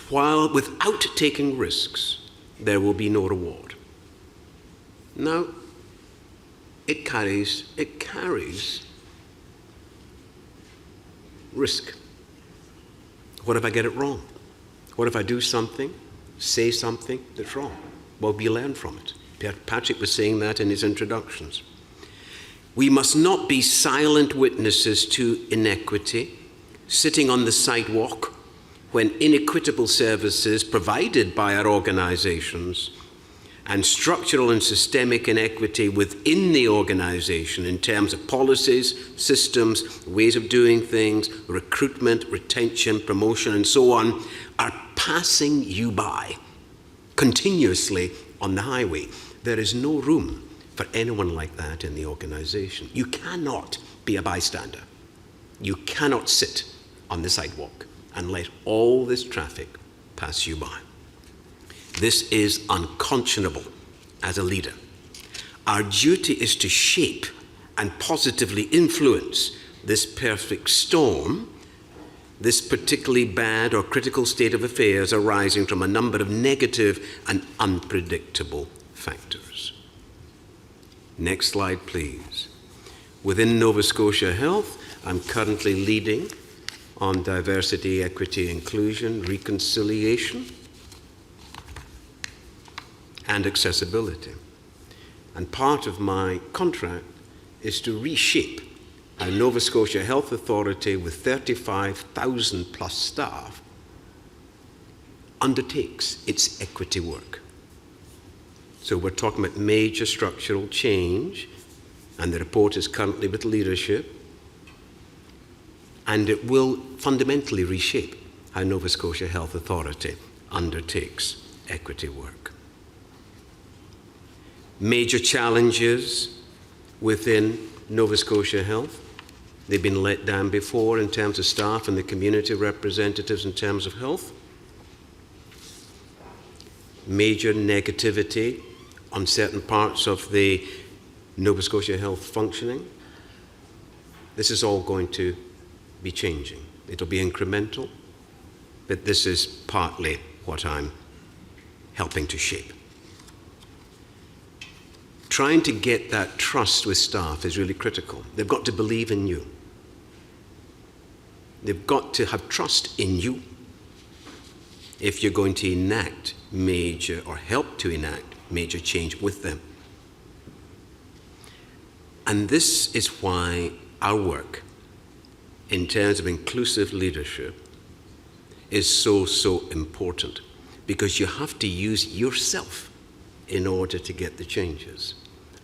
While without taking risks, there will be no reward. Now, it carries risk. What if I get it wrong? What if I do something, say something that's wrong? Well, we learn from it. Patrick was saying that in his introductions. We must not be silent witnesses to inequity, sitting on the sidewalk when inequitable services provided by our organizations and structural and systemic inequity within the organization in terms of policies, systems, ways of doing things, recruitment, retention, promotion, and so on, are passing you by continuously on the highway. There is no room for anyone like that in the organization. You cannot be a bystander. You cannot sit on the sidewalk and let all this traffic pass you by. This is unconscionable as a leader. Our duty is to shape and positively influence this perfect storm, this particularly bad or critical state of affairs arising from a number of negative and unpredictable factors. Next slide, please. Within Nova Scotia Health, I'm currently leading on diversity, equity, inclusion, reconciliation, and accessibility. And part of my contract is to reshape a Nova Scotia Health Authority with 35,000 plus staff undertakes its equity work. So we're talking about major structural change, and the report is currently with leadership, and it will fundamentally reshape how Nova Scotia Health Authority undertakes equity work. Major challenges within Nova Scotia Health. They've been let down before in terms of staff and the community representatives in terms of health. Major negativity on certain parts of the Nova Scotia Health functioning. This is all going to be changing. It'll be incremental, but this is partly what I'm helping to shape. Trying to get that trust with staff is really critical. They've got to believe in you. They've got to have trust in you if you're going to enact major or help to enact major change with them. And this is why our work in terms of inclusive leadership is so, so important, because you have to use yourself in order to get the changes.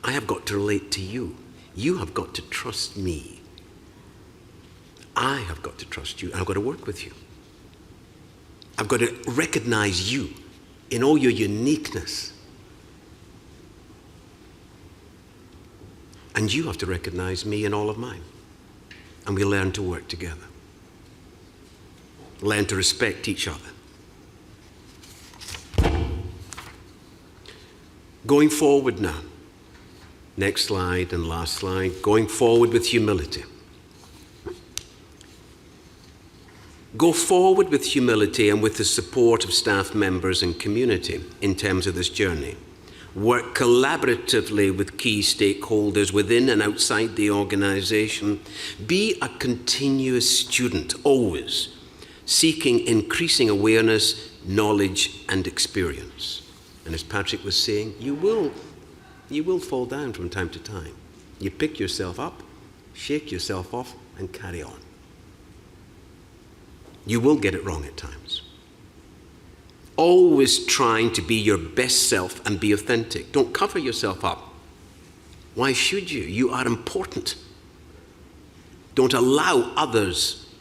I have got to relate to you. You have got to trust me. I have got to trust you, and I've got to work with you. I've got to recognize you in all your uniqueness. And you have to recognize me in all of mine. And we learn to work together. Learn to respect each other. Going forward now. Next slide and last slide. Going forward with humility. Go forward with humility and with the support of staff members and community in terms of this journey. Work collaboratively with key stakeholders within and outside the organization. Be a continuous student, always, seeking increasing awareness, knowledge, and experience. And as Patrick was saying, you will fall down from time to time. You pick yourself up, shake yourself off, and carry on. You will get it wrong at times. Always trying to be your best self and be authentic. Don't cover yourself up. Why should you? You are important. Don't allow others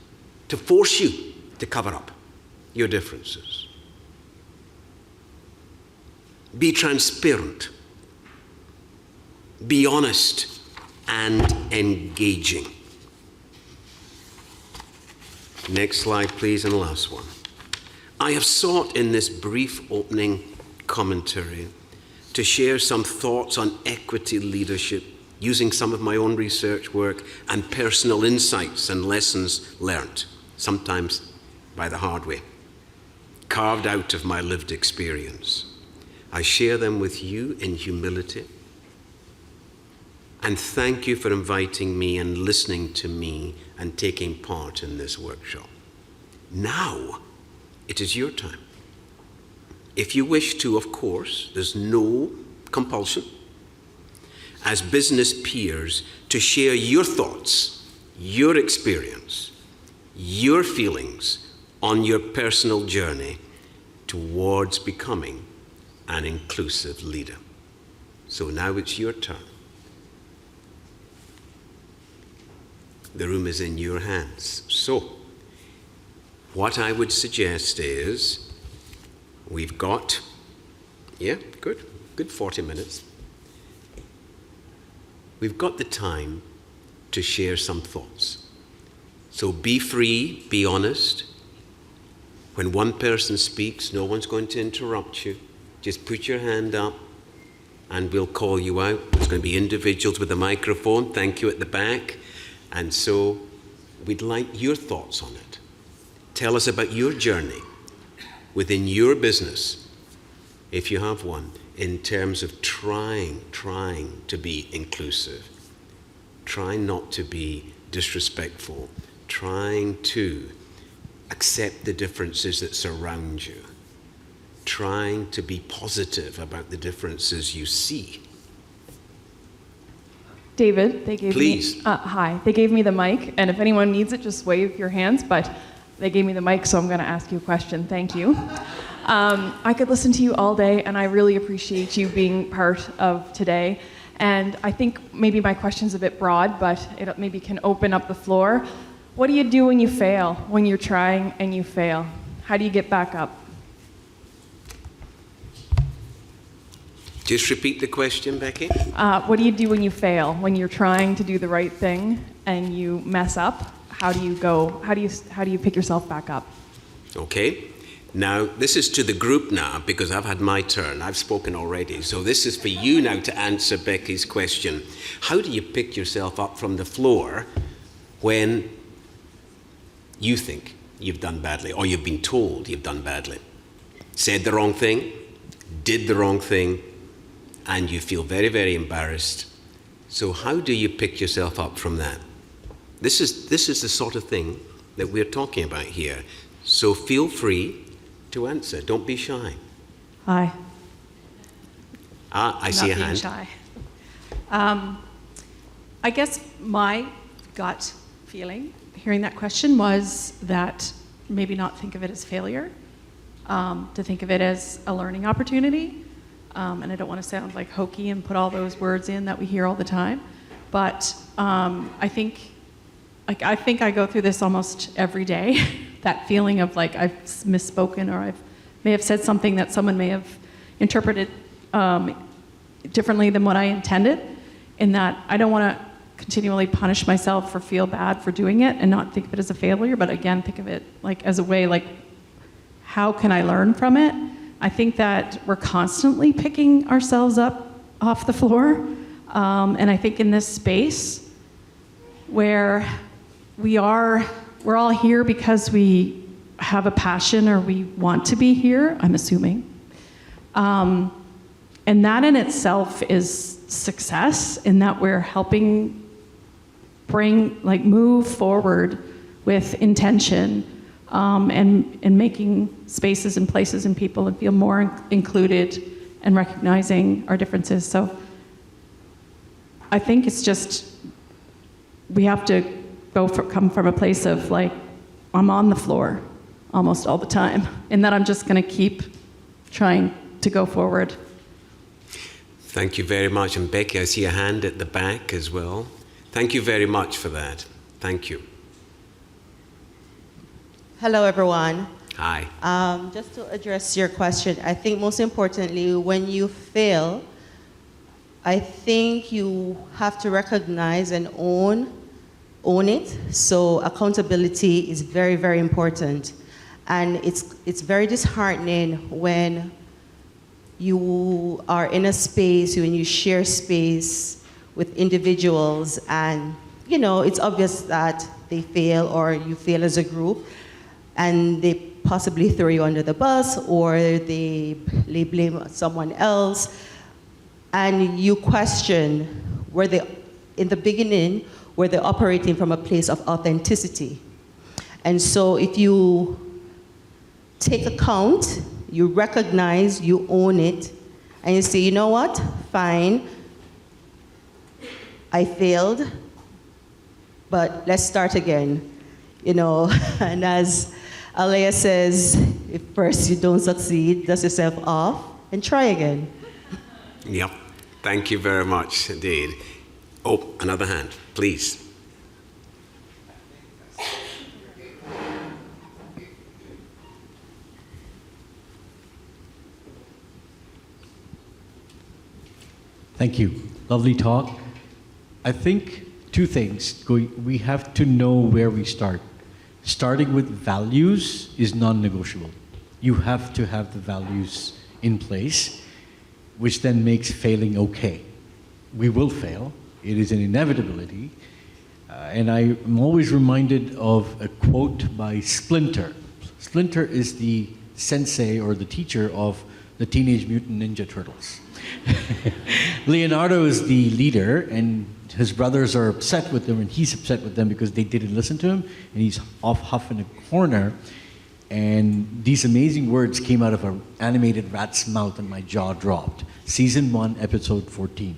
to force you to cover up your differences. Be transparent. Be honest and engaging. Next slide, please, and last one. I have sought in this brief opening commentary to share some thoughts on equity leadership using some of my own research work and personal insights and lessons learned, sometimes by the hard way, carved out of my lived experience. I share them with you in humility, and thank you for inviting me and listening to me and taking part in this workshop. Now, it is your time. If you wish to, of course, there's no compulsion, as business peers, to share your thoughts, your experience, your feelings on your personal journey towards becoming an inclusive leader. So now it's your turn. The room is in your hands. So, what I would suggest is, we've got, good 40 minutes. We've got the time to share some thoughts. So be free, be honest. When one person speaks, no one's going to interrupt you. Just put your hand up and we'll call you out. There's going to be individuals with a microphone. Thank you at the back. And so we'd like your thoughts on it. Tell us about your journey within your business, if you have one, in terms of trying to be inclusive, trying not to be disrespectful, trying to accept the differences that surround you, trying to be positive about the differences you see. David, they gave Please. me, hi, they gave me the mic, and if anyone needs it, just wave your hands, but they gave me the mic, so I'm going to ask you a question. Thank you. I could listen to you all day, and I really appreciate you being part of today. And I think maybe my question's a bit broad, but it maybe can open up the floor. What do you do when you fail, when you're trying and you fail? How do you get back up? Just repeat the question, Becky. What do you do when you fail, when you're trying to do the right thing and you mess up? How do you go? How do you pick yourself back up? Okay. Now, this is to the group now, because I've had my turn. I've spoken already. So this is for you now to answer Becky's question. How do you pick yourself up from the floor when you think you've done badly, or you've been told you've done badly? Said the wrong thing, did the wrong thing, and you feel very, very embarrassed. So how do you pick yourself up from that? This is the sort of thing that we're talking about here. So feel free to answer. Don't be shy. Hi. I see a hand. Not being shy. I guess my gut feeling, hearing that question, was that maybe not think of it as failure, to think of it as a learning opportunity. And I don't want to sound like hokey and put all those words in that we hear all the time, but I think I go through this almost every day. That feeling of like I've misspoken, or I may have said something that someone may have interpreted differently than what I intended, in that I don't want to continually punish myself or feel bad for doing it and not think of it as a failure, but again, think of it like as a way, like, how can I learn from it? I think that we're constantly picking ourselves up off the floor. And I think in this space where we're all here because we have a passion or we want to be here, I'm assuming. And that in itself is success, in that we're helping move forward with intention, and making spaces and places and people and feel more included and recognizing our differences. So I think it's just, we have to come from a place of like, I'm on the floor almost all the time, and that I'm just gonna keep trying to go forward. Thank you very much. And Becky, I see a hand at the back as well. Thank you very much for that. Thank you. Hello, everyone. Hi. Just to address your question, I think most importantly, when you fail, I think you have to recognize and own it. So accountability is very, very important. And it's very disheartening when you are in a space, when you share space with individuals and, you know, it's obvious that they fail or you fail as a group and they possibly throw you under the bus or they blame someone else and you question, in the beginning, were they operating from a place of authenticity? And so if you take account, you recognize, you own it, and you say, you know what, fine, I failed, but let's start again, you know. And as Alea says, if first you don't succeed, dust yourself off and try again. Yep. Thank you very much indeed. Oh, another hand, please. Thank you. Lovely talk. I think two things. We have to know where we start. Starting with values is non-negotiable. You have to have the values in place, which then makes failing okay. We will fail. It is an inevitability. And I'm always reminded of a quote by Splinter. Splinter is the sensei or the teacher of the Teenage Mutant Ninja Turtles. Leonardo is the leader, and his brothers are upset with him, and he's upset with them because they didn't listen to him, and he's off huffing a corner. And these amazing words came out of an animated rat's mouth, and my jaw dropped. Season 1, episode 14.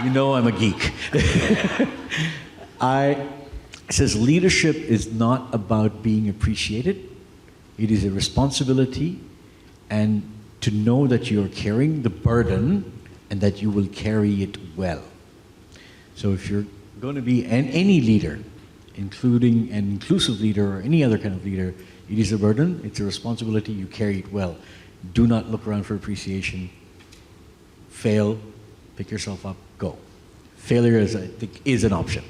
You know I'm a geek. It says leadership is not about being appreciated. It is a responsibility, and to know that you're carrying the burden and that you will carry it well. So if you're going to be any leader, including an inclusive leader or any other kind of leader, it is a burden, it's a responsibility, you carry it well. Do not look around for appreciation. Fail, pick yourself up, go. Failure, I think, is an option.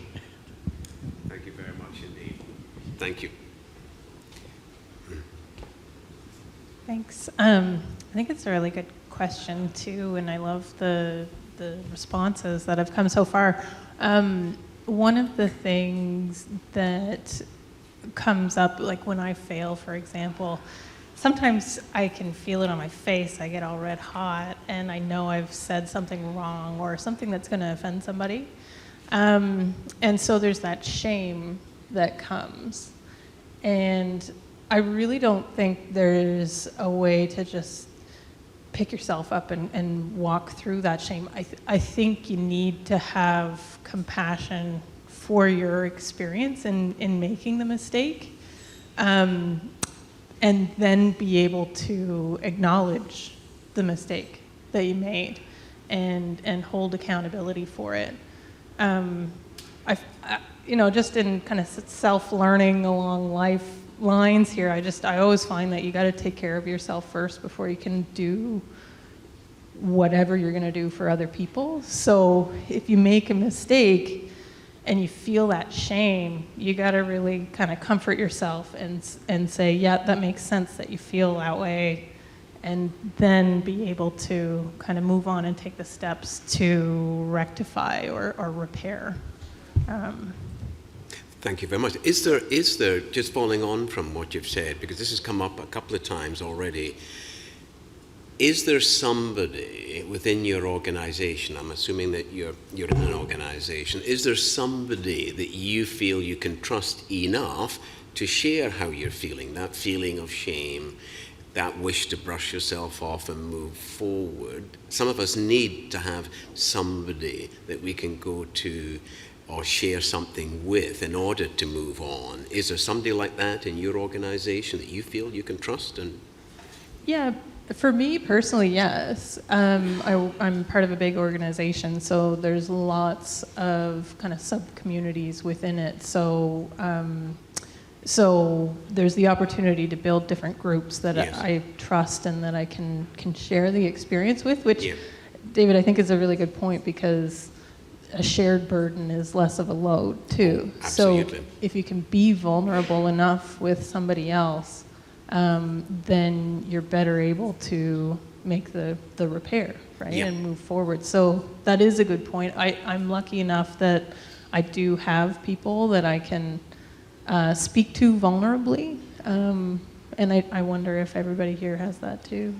Thank you very much indeed. Thank you. Thanks. I think it's a really good question too, and I love the responses that have come so far. One of the things that comes up, like when I fail, for example, sometimes I can feel it on my face. I get all red hot, and I know I've said something wrong or something that's going to offend somebody. And so there's that shame that comes. And I really don't think there's a way to just pick yourself up and walk through that shame. I think you need to have compassion for your experience in making the mistake, and then be able to acknowledge the mistake that you made and hold accountability for it. Just in kind of self-learning along life lines here, I always find that you got to take care of yourself first before you can do whatever you're going to do for other people. So if you make a mistake and you feel that shame, you got to really kind of comfort yourself and say, yeah, that makes sense that you feel that way, and then be able to kind of move on and take the steps to rectify or repair. Thank you very much. Is there, just following on from what you've said, because this has come up a couple of times already, is there somebody within your organization, I'm assuming that you're in an organization, is there somebody that you feel you can trust enough to share how you're feeling, that feeling of shame, that wish to brush yourself off and move forward? Some of us need to have somebody that we can go to or share something with in order to move on. Is there somebody like that in your organization that you feel you can trust? And Yeah, for me personally, yes. I'm part of a big organization, so there's lots of kind of sub-communities within it. So there's the opportunity to build different groups that Yes. I trust and that I can share the experience with, which, David, I think is a really good point, because a shared burden is less of a load too. Absolutely. So if you can be vulnerable enough with somebody else, then you're better able to make the repair, right? Yeah. And move forward. So that is a good point. I'm lucky enough that I do have people that I can speak to vulnerably. And I wonder if everybody here has that too.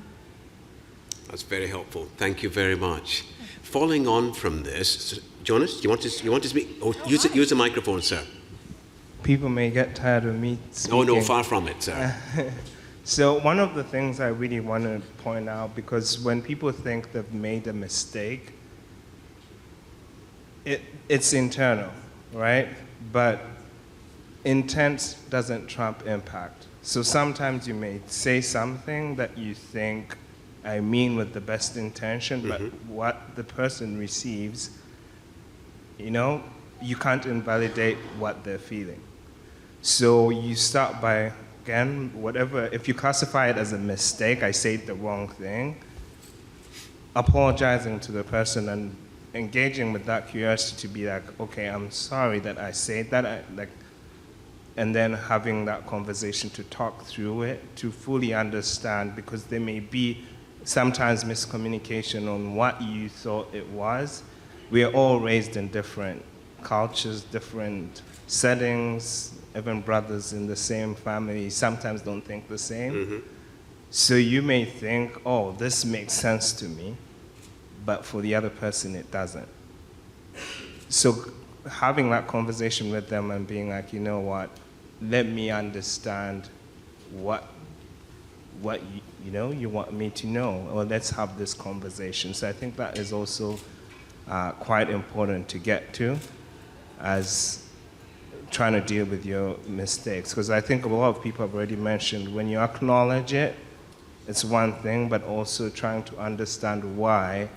that's very helpful. Thank you very much. Following on from this, Jonas, do you want to speak? Oh, use the microphone, sir. People may get tired of me speaking. Oh, no, far from it, sir. So one of the things I really want to point out, because when people think they've made a mistake, it's internal, right? But intent doesn't trump impact. So sometimes you may say something that you think I mean with the best intention, but what the person receives, you can't invalidate what they're feeling. So you start by, again, if you classify it as a mistake, I said the wrong thing, apologizing to the person and engaging with that curiosity to be like, okay, I'm sorry that I said that, and then having that conversation to talk through it, to fully understand, because there may be sometimes miscommunication on what you thought it was. We are all raised in different cultures, different settings. Even brothers in the same family sometimes don't think the same. So you may think, oh, this makes sense to me, but for the other person it doesn't. So having that conversation with them and being like, you know what, let me understand what you want me to know, or let's have this conversation. So I think that is also quite important to get to as trying to deal with your mistakes. Because I think a lot of people have already mentioned, when you acknowledge it, it's one thing, but also trying to understand why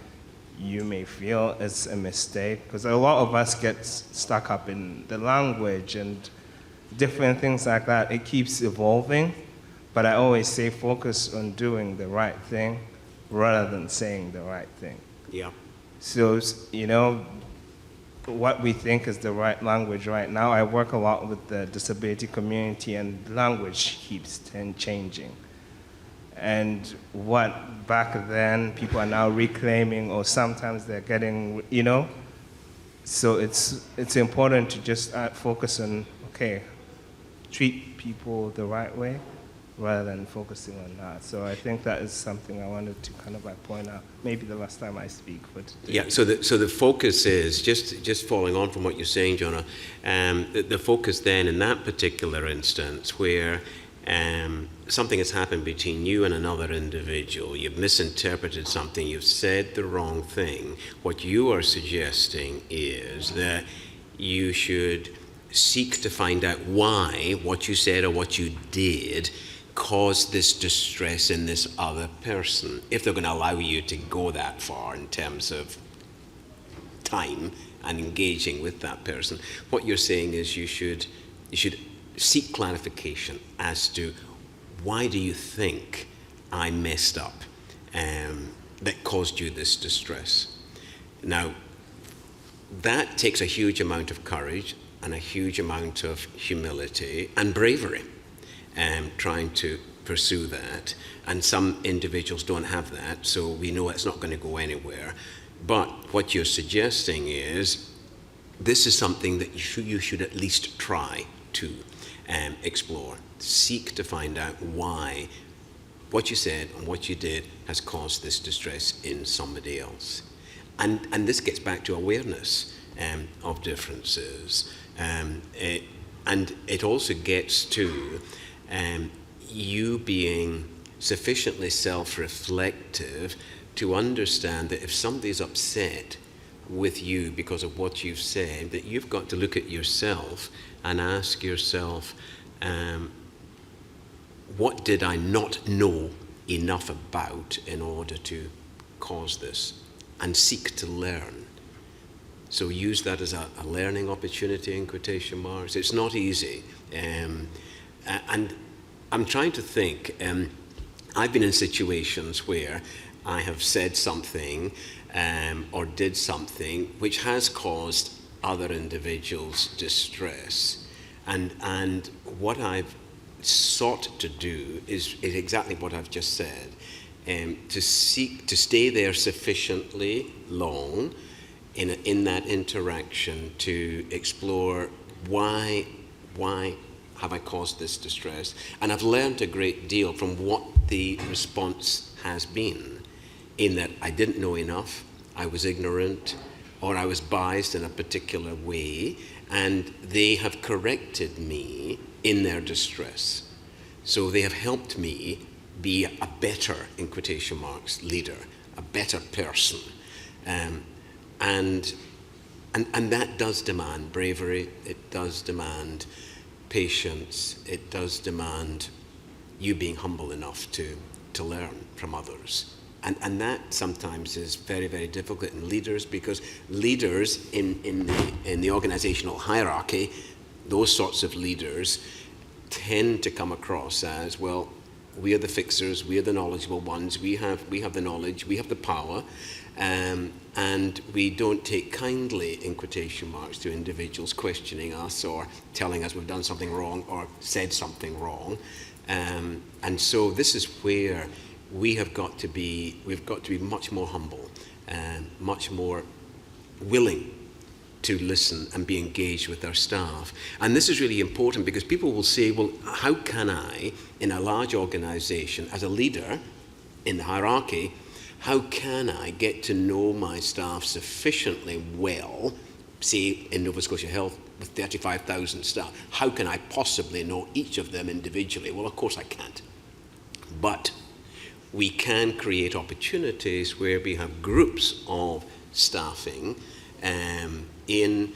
you may feel it's a mistake. Because a lot of us get stuck up in the language and different things like that. It keeps evolving. But I always say focus on doing the right thing rather than saying the right thing. Yeah. So, what we think is the right language right now, I work a lot with the disability community, and language keeps changing. And what back then people are now reclaiming, or sometimes they're getting, So it's important to just focus on, okay, treat people the right way, rather than focusing on that. So I think that is something I wanted to kind of point out. Maybe the last time I speak, but today. Yeah. So the focus is just following on from what you're saying, Jonah. The focus then in that particular instance, where something has happened between you and another individual, you've misinterpreted something, you've said the wrong thing. What you are suggesting is that you should seek to find out why what you said or what you did caused this distress in this other person, if they're going to allow you to go that far in terms of time and engaging with that person. What you're saying is you should seek clarification as to, why do you think I messed up that caused you this distress? Now, that takes a huge amount of courage and a huge amount of humility and bravery, trying to pursue that. And some individuals don't have that, so we know it's not going to go anywhere. But what you're suggesting is this is something that you should at least try to explore. Seek to find out why what you said and what you did has caused this distress in somebody else. And this gets back to awareness of differences. And it also gets to you being sufficiently self-reflective to understand that if somebody's upset with you because of what you've said, that you've got to look at yourself and ask yourself, what did I not know enough about in order to cause this? And seek to learn. So use that as a learning opportunity in quotation marks. It's not easy. And I'm trying to think, I've been in situations where I have said something or did something which has caused other individuals distress. And what I've sought to do is exactly what I've just said, to seek to stay there sufficiently long in that interaction to explore why have I caused this distress. And I've learned a great deal from what the response has been, in that I didn't know enough, I was ignorant, or I was biased in a particular way, and they have corrected me in their distress. So they have helped me be a better, in quotation marks, leader, a better person. And that does demand bravery, it does demand patience, it does demand you being humble enough to learn from others. And that sometimes is very, very difficult in leaders, because leaders in the organizational hierarchy, those sorts of leaders tend to come across as, well, we are the fixers, we are the knowledgeable ones, we have the knowledge, we have the power, and we don't take kindly, in quotation marks, to individuals questioning us or telling us we've done something wrong or said something wrong. And so this is where we've got to be much more humble and much more willing to listen and be engaged with our staff. And this is really important, because people will say, well, how can I, in a large organization, as a leader in the hierarchy, how can I get to know my staff sufficiently well, say in Nova Scotia Health with 35,000 staff, how can I possibly know each of them individually? Well, of course I can't. But we can create opportunities where we have groups of staffing in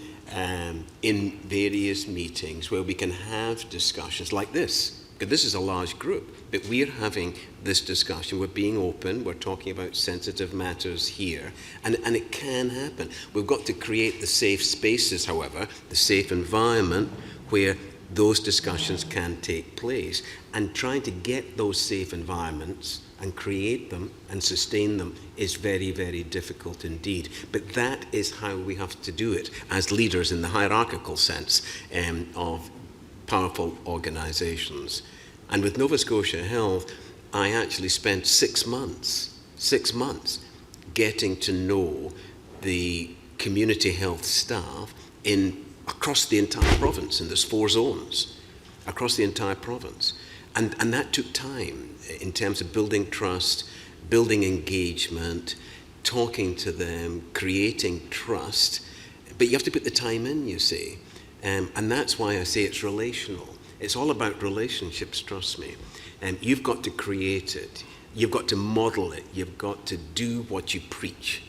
various meetings where we can have discussions like this. Because this is a large group, but we're having this discussion, we're being open, we're talking about sensitive matters here, and it can happen. We've got to create the safe spaces, however, the safe environment where those discussions can take place, and trying to get those safe environments and create them and sustain them is very, very difficult indeed. But that is how we have to do it as leaders in the hierarchical sense of powerful organizations. And with Nova Scotia Health, I actually spent 6 months getting to know the community health staff across the entire province, and there's 4 zones across the entire province. And that took time in terms of building trust, building engagement, talking to them, creating trust. But you have to put the time in, you see. And that's why I say it's relational. It's all about relationships, trust me. You've got to create it. You've got to model it. You've got to do what you preach.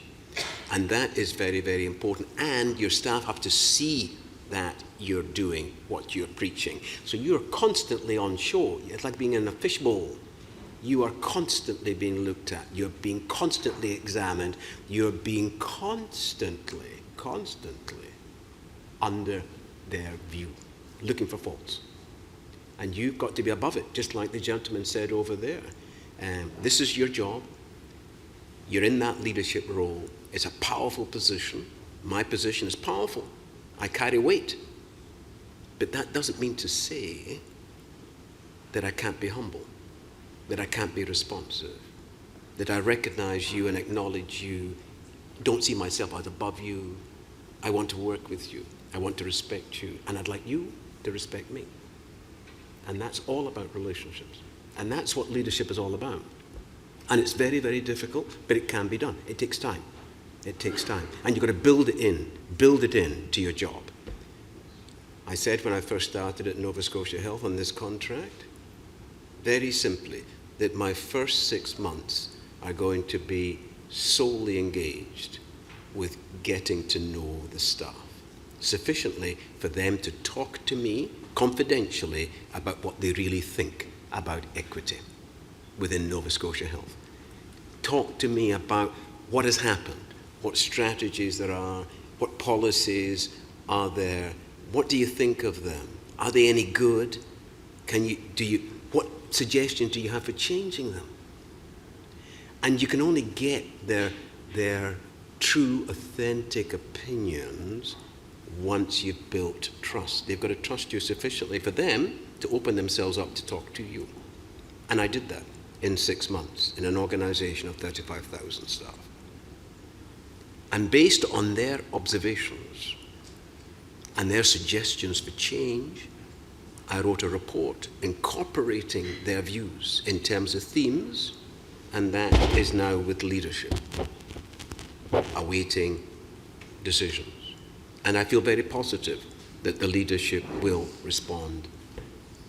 And that is very, very important. And your staff have to see that you're doing what you're preaching. So you're constantly on show. It's like being in a fishbowl. You are constantly being looked at. You're being constantly examined. You're being constantly under their view, looking for faults. And you've got to be above it, just like the gentleman said over there. This is your job. You're in that leadership role. It's a powerful position. My position is powerful. I carry weight. But that doesn't mean to say that I can't be humble, that I can't be responsive, that I recognize you and acknowledge you, don't see myself as above you, I want to work with you. I want to respect you. And I'd like you to respect me. And that's all about relationships. And that's what leadership is all about. And it's very, very difficult, but it can be done. It takes time. It takes time. And you've got to build it in to your job. I said when I first started at Nova Scotia Health on this contract, very simply, that my first 6 months are going to be solely engaged with getting to know the staff sufficiently for them to talk to me confidentially about what they really think about equity within Nova Scotia Health. Talk to me about what has happened, what strategies there are, what policies are there, what do you think of them? Are they any good? What suggestions do you have for changing them? And you can only get their true, authentic opinions once you've built trust. They've got to trust you sufficiently for them to open themselves up to talk to you. And I did that in 6 months in an organization of 35,000 staff. And based on their observations and their suggestions for change, I wrote a report incorporating their views in terms of themes, and that is now with leadership, awaiting decisions. And I feel very positive that the leadership will respond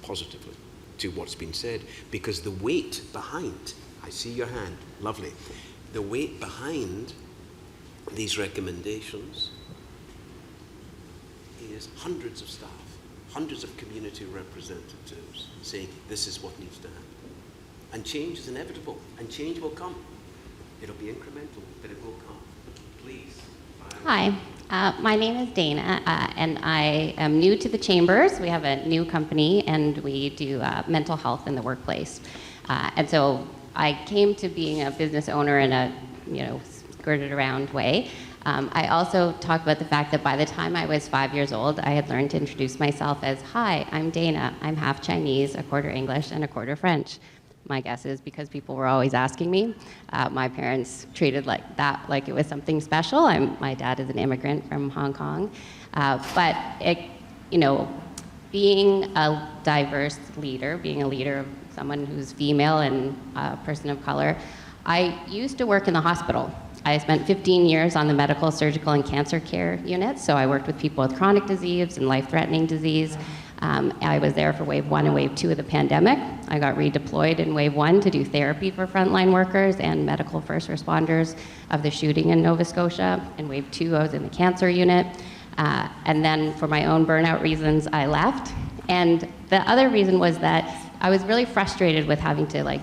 positively to what's been said, because the weight behind, I see your hand, lovely, the weight behind these recommendations is hundreds of staff, hundreds of community representatives saying this is what needs to happen. And change is inevitable, and change will come. It'll be incremental, but it will come. Please. Hi, my name is Dana, and I am new to the Chambers. We have a new company, and we do mental health in the workplace. And so I came to being a business owner in a, skirted around way. I also talk about the fact that by the time I was 5 years old, I had learned to introduce myself as, "Hi, I'm Dana. I'm half Chinese, a quarter English, and a quarter French." My guess is because people were always asking me. My parents treated that like it was something special. My dad is an immigrant from Hong Kong. But being a diverse leader, being a leader of someone who's female and a person of color, I used to work in the hospital. I spent 15 years on the medical, surgical, and cancer care units. So I worked with people with chronic disease and life-threatening disease. I was there for wave 1 and wave 2 of the pandemic. I got redeployed in wave 1 to do therapy for frontline workers and medical first responders of the shooting in Nova Scotia. In wave 2, I was in the cancer unit. And then for my own burnout reasons, I left. And the other reason was that I was really frustrated with having to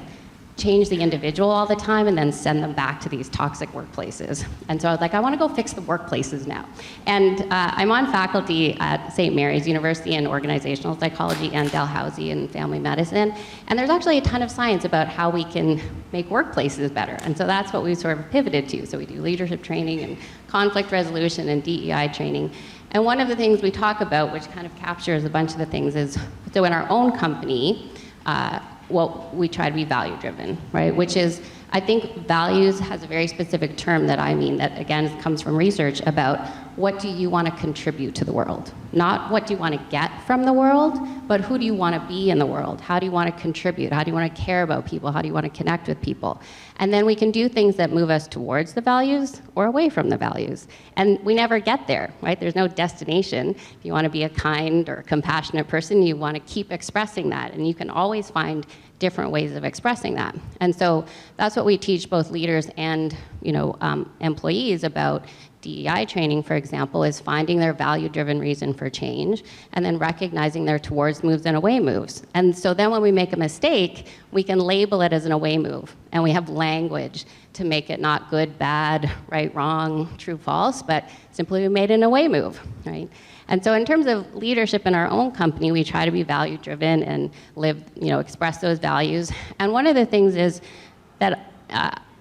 change the individual all the time and then send them back to these toxic workplaces. And so I was like, I want to go fix the workplaces now. And I'm on faculty at St. Mary's University in organizational psychology and Dalhousie in family medicine. And there's actually a ton of science about how we can make workplaces better. And so that's what we sort of pivoted to. So we do leadership training and conflict resolution and DEI training. And one of the things we talk about, which kind of captures a bunch of the things, is so in our own company, we try to be value-driven, right? Which is, I think values has a very specific term that I mean that, again, comes from research about what do you want to contribute to the world? Not what do you want to get from the world, but who do you want to be in the world? How do you want to contribute? How do you want to care about people? How do you want to connect with people? And then we can do things that move us towards the values or away from the values. And we never get there, right? There's no destination. If you want to be a kind or compassionate person, you want to keep expressing that. And you can always find different ways of expressing that. And so that's what we teach both leaders and employees about. DEI training, for example, is finding their value-driven reason for change and then recognizing their towards moves and away moves. And so then when we make a mistake, we can label it as an away move. And we have language to make it not good, bad, right, wrong, true, false, but simply we made an away move, right? And so in terms of leadership in our own company, we try to be value-driven and express those values. And one of the things is that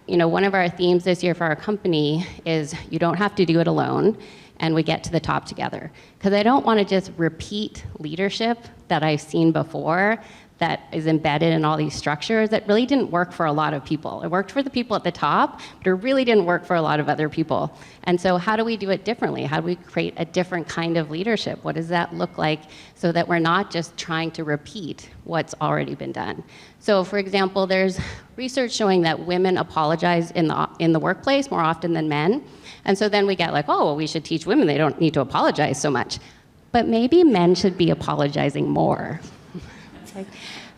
one of our themes this year for our company is you don't have to do it alone, and we get to the top together. Because I don't want to just repeat leadership that I've seen before that is embedded in all these structures that really didn't work for a lot of people. It worked for the people at the top, but it really didn't work for a lot of other people. And so how do we do it differently? How do we create a different kind of leadership? What does that look like so that we're not just trying to repeat what's already been done? So for example, there's research showing that women apologize in the workplace more often than men. And so then we get like, oh, well, we should teach women they don't need to apologize so much. But maybe men should be apologizing more. Like,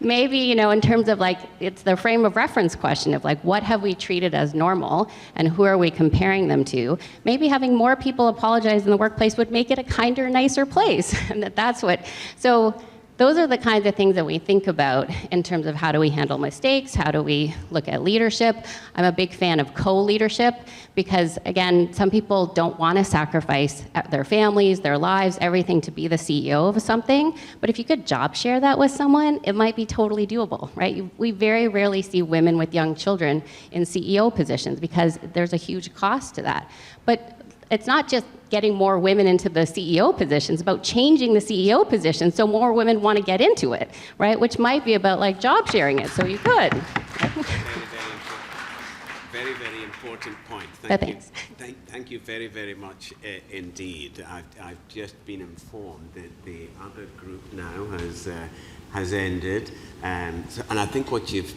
maybe, you know, in terms of like, it's the frame of reference question of like, what have we treated as normal and who are we comparing them to? Maybe having more people apologize in the workplace would make it a kinder, nicer place. And that's what, so those are the kinds of things that we think about in terms of how do we handle mistakes, how do we look at leadership. I'm a big fan of co-leadership because, again, some people don't want to sacrifice their families, their lives, everything to be the CEO of something. But if you could job share that with someone, it might be totally doable, right? We very rarely see women with young children in CEO positions because there's a huge cost to that. But it's not just getting more women into the CEO positions, about changing the CEO position so more women want to get into it, right? Which might be about like job sharing it, so you could. Very, very important point. Thank you very, very much indeed. I've just been informed that the other group now has ended, and I think what you've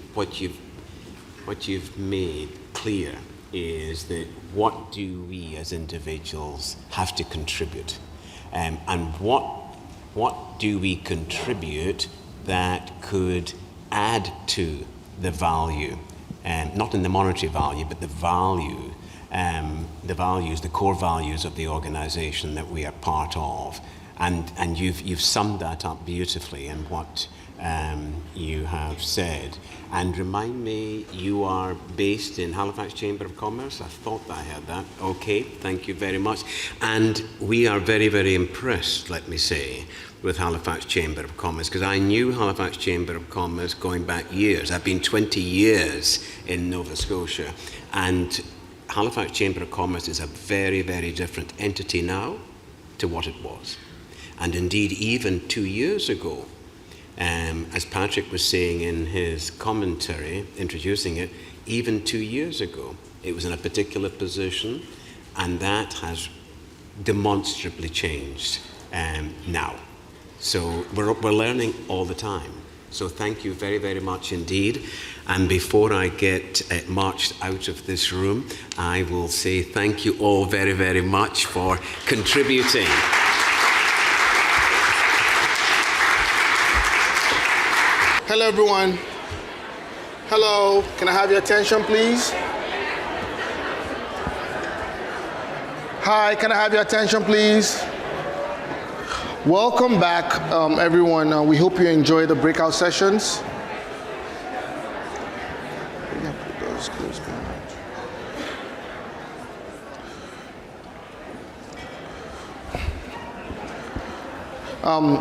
made clear is that what do we as individuals have to contribute, and what do we contribute that could add to the value, not in the monetary value, but the value, the core values of the organization that we are part of, and you've summed that up beautifully in what you have said. And remind me, you are based in Halifax Chamber of Commerce? I thought I had that. Okay, thank you very much. And we are very, very impressed, let me say, with Halifax Chamber of Commerce, because I knew Halifax Chamber of Commerce going back years. I've been 20 years in Nova Scotia, and Halifax Chamber of Commerce is a very, very different entity now to what it was. And indeed, even 2 years ago, as Patrick was saying in his commentary, introducing it, even 2 years ago, it was in a particular position, and that has demonstrably changed now. So we're learning all the time. So thank you very, very much indeed. And before I get marched out of this room, I will say thank you all very, very much for contributing. Hello, everyone. Hello, can I have your attention, please? Hi, can I have your attention, please? Welcome back, everyone. We hope you enjoy the breakout sessions.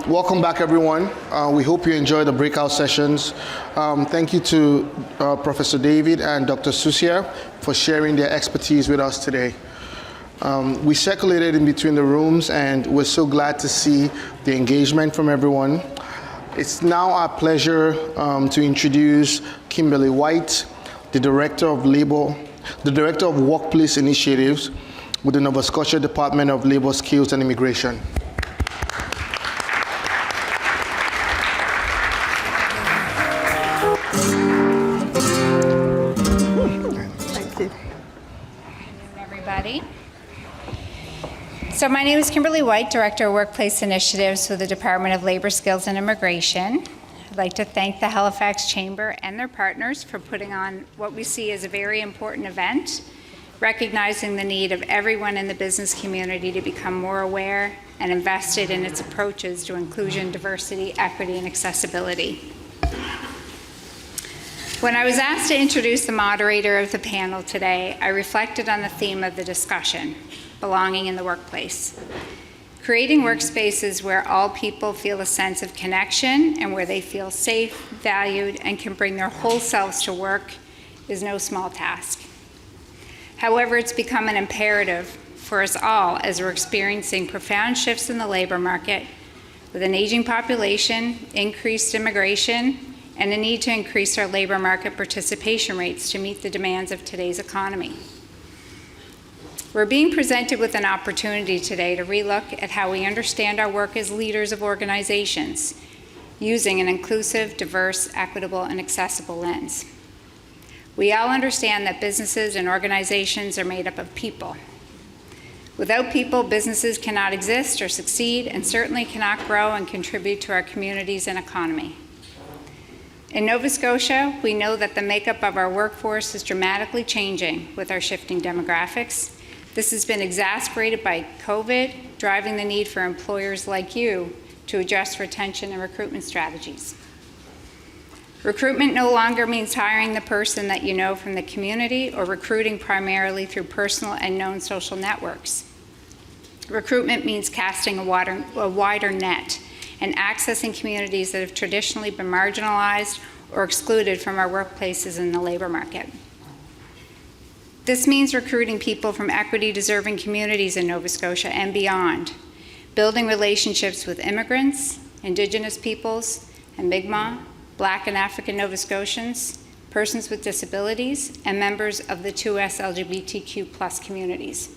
Welcome back, everyone. We hope you enjoy the breakout sessions. Thank you to Professor David and Dr. Susia for sharing their expertise with us today. We circulated in between the rooms, and we're so glad to see the engagement from everyone. It's now our pleasure to introduce Kimberly White, the Director of Workplace Initiatives with the Nova Scotia Department of Labour, Skills and Immigration. So my name is Kimberly White, Director of Workplace Initiatives with the Department of Labor, Skills and Immigration. I'd like to thank the Halifax Chamber and their partners for putting on what we see as a very important event, recognizing the need of everyone in the business community to become more aware and invested in its approaches to inclusion, diversity, equity, and accessibility. When I was asked to introduce the moderator of the panel today, I reflected on the theme of the discussion, belonging in the workplace. Creating workspaces where all people feel a sense of connection and where they feel safe, valued, and can bring their whole selves to work is no small task. However, it's become an imperative for us all as we're experiencing profound shifts in the labor market with an aging population, increased immigration, and a need to increase our labor market participation rates to meet the demands of today's economy. We're being presented with an opportunity today to relook at how we understand our work as leaders of organizations, using an inclusive, diverse, equitable, and accessible lens. We all understand that businesses and organizations are made up of people. Without people, businesses cannot exist or succeed, and certainly cannot grow and contribute to our communities and economy. In Nova Scotia, we know that the makeup of our workforce is dramatically changing with our shifting demographics. This has been exacerbated by COVID, driving the need for employers like you to adjust retention and recruitment strategies. Recruitment no longer means hiring the person that you know from the community or recruiting primarily through personal and known social networks. Recruitment means casting a wider net and accessing communities that have traditionally been marginalized or excluded from our workplaces in the labor market. This means recruiting people from equity-deserving communities in Nova Scotia and beyond, building relationships with immigrants, Indigenous peoples, and Mi'kmaq, Black and African Nova Scotians, persons with disabilities, and members of the 2S LGBTQ+ communities.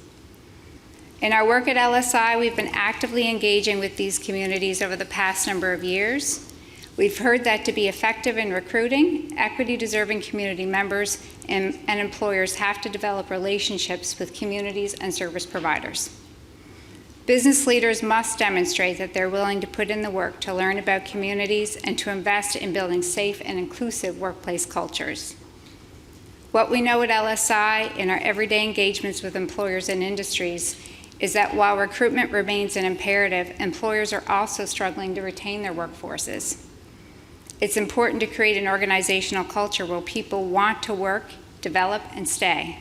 In our work at LSI, we've been actively engaging with these communities over the past number of years. We've heard that to be effective in recruiting, equity-deserving community members and employers have to develop relationships with communities and service providers. Business leaders must demonstrate that they're willing to put in the work to learn about communities and to invest in building safe and inclusive workplace cultures. What we know at LSI in our everyday engagements with employers and industries is that while recruitment remains an imperative, employers are also struggling to retain their workforces. It's important to create an organizational culture where people want to work, develop, and stay.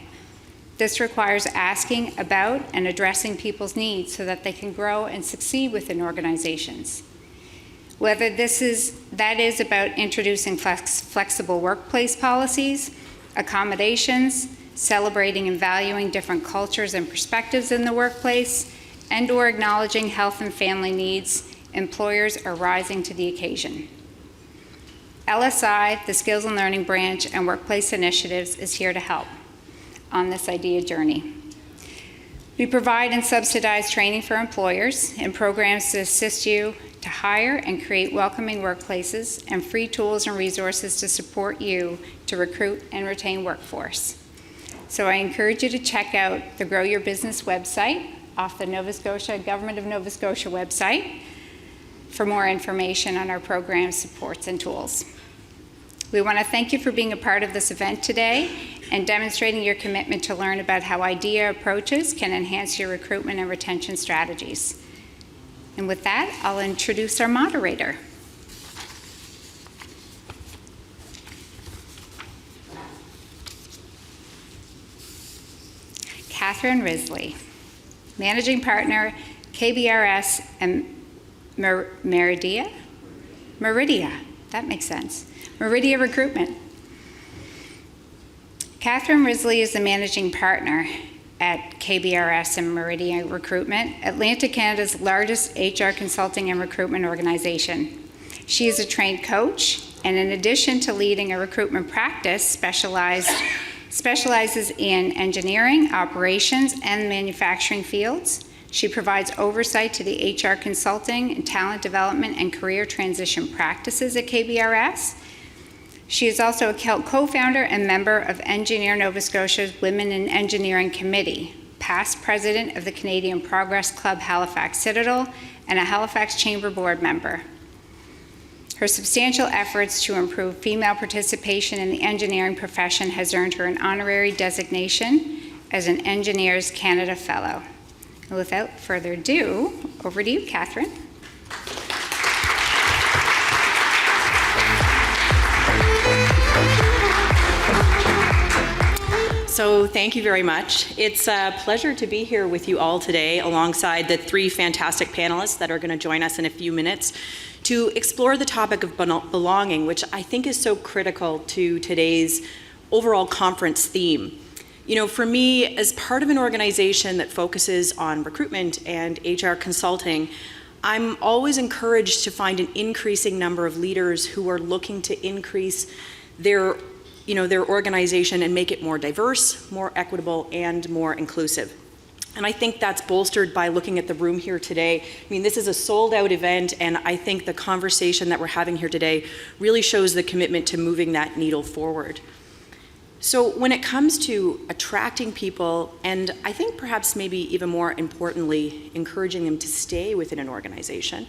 This requires asking about and addressing people's needs so that they can grow and succeed within organizations. Whether that is about introducing flexible workplace policies, accommodations, celebrating and valuing different cultures and perspectives in the workplace, and/or acknowledging health and family needs, employers are rising to the occasion. LSI, the Skills and Learning Branch, and Workplace Initiatives is here to help on this idea journey. We provide and subsidize training for employers and programs to assist you to hire and create welcoming workplaces, and free tools and resources to support you to recruit and retain workforce. So I encourage you to check out the Grow Your Business website off the Nova Scotia Government of Nova Scotia website for more information on our programs, supports, and tools. We want to thank you for being a part of this event today and demonstrating your commitment to learn about how IDEA approaches can enhance your recruitment and retention strategies. And with that, I'll introduce our moderator. Katherine Risley, Managing Partner, KBRS and Meridia, that makes sense. Meridia Recruitment. Katherine Risley is the Managing Partner at KBRS and Meridia Recruitment, Atlantic Canada's largest HR consulting and recruitment organization. She is a trained coach, and in addition to leading a recruitment practice, specializes in engineering, operations, and manufacturing fields. She provides oversight to the HR consulting and talent development and career transition practices at KBRS. She is also a co-founder and member of Engineer Nova Scotia's Women in Engineering Committee, past president of the Canadian Progress Club Halifax Citadel, and a Halifax Chamber board member. Her substantial efforts to improve female participation in the engineering profession has earned her an honorary designation as an Engineers Canada Fellow. And without further ado, over to you, Katherine. So thank you very much. It's a pleasure to be here with you all today alongside the three fantastic panelists that are going to join us in a few minutes to explore the topic of belonging, which I think is so critical to today's overall conference theme. You know, for me, as part of an organization that focuses on recruitment and HR consulting, I'm always encouraged to find an increasing number of leaders who are looking to increase their organization and make it more diverse, more equitable, and more inclusive. And I think that's bolstered by looking at the room here today. I mean, this is a sold-out event, and I think the conversation that we're having here today really shows the commitment to moving that needle forward. So when it comes to attracting people, and I think perhaps maybe even more importantly, encouraging them to stay within an organization,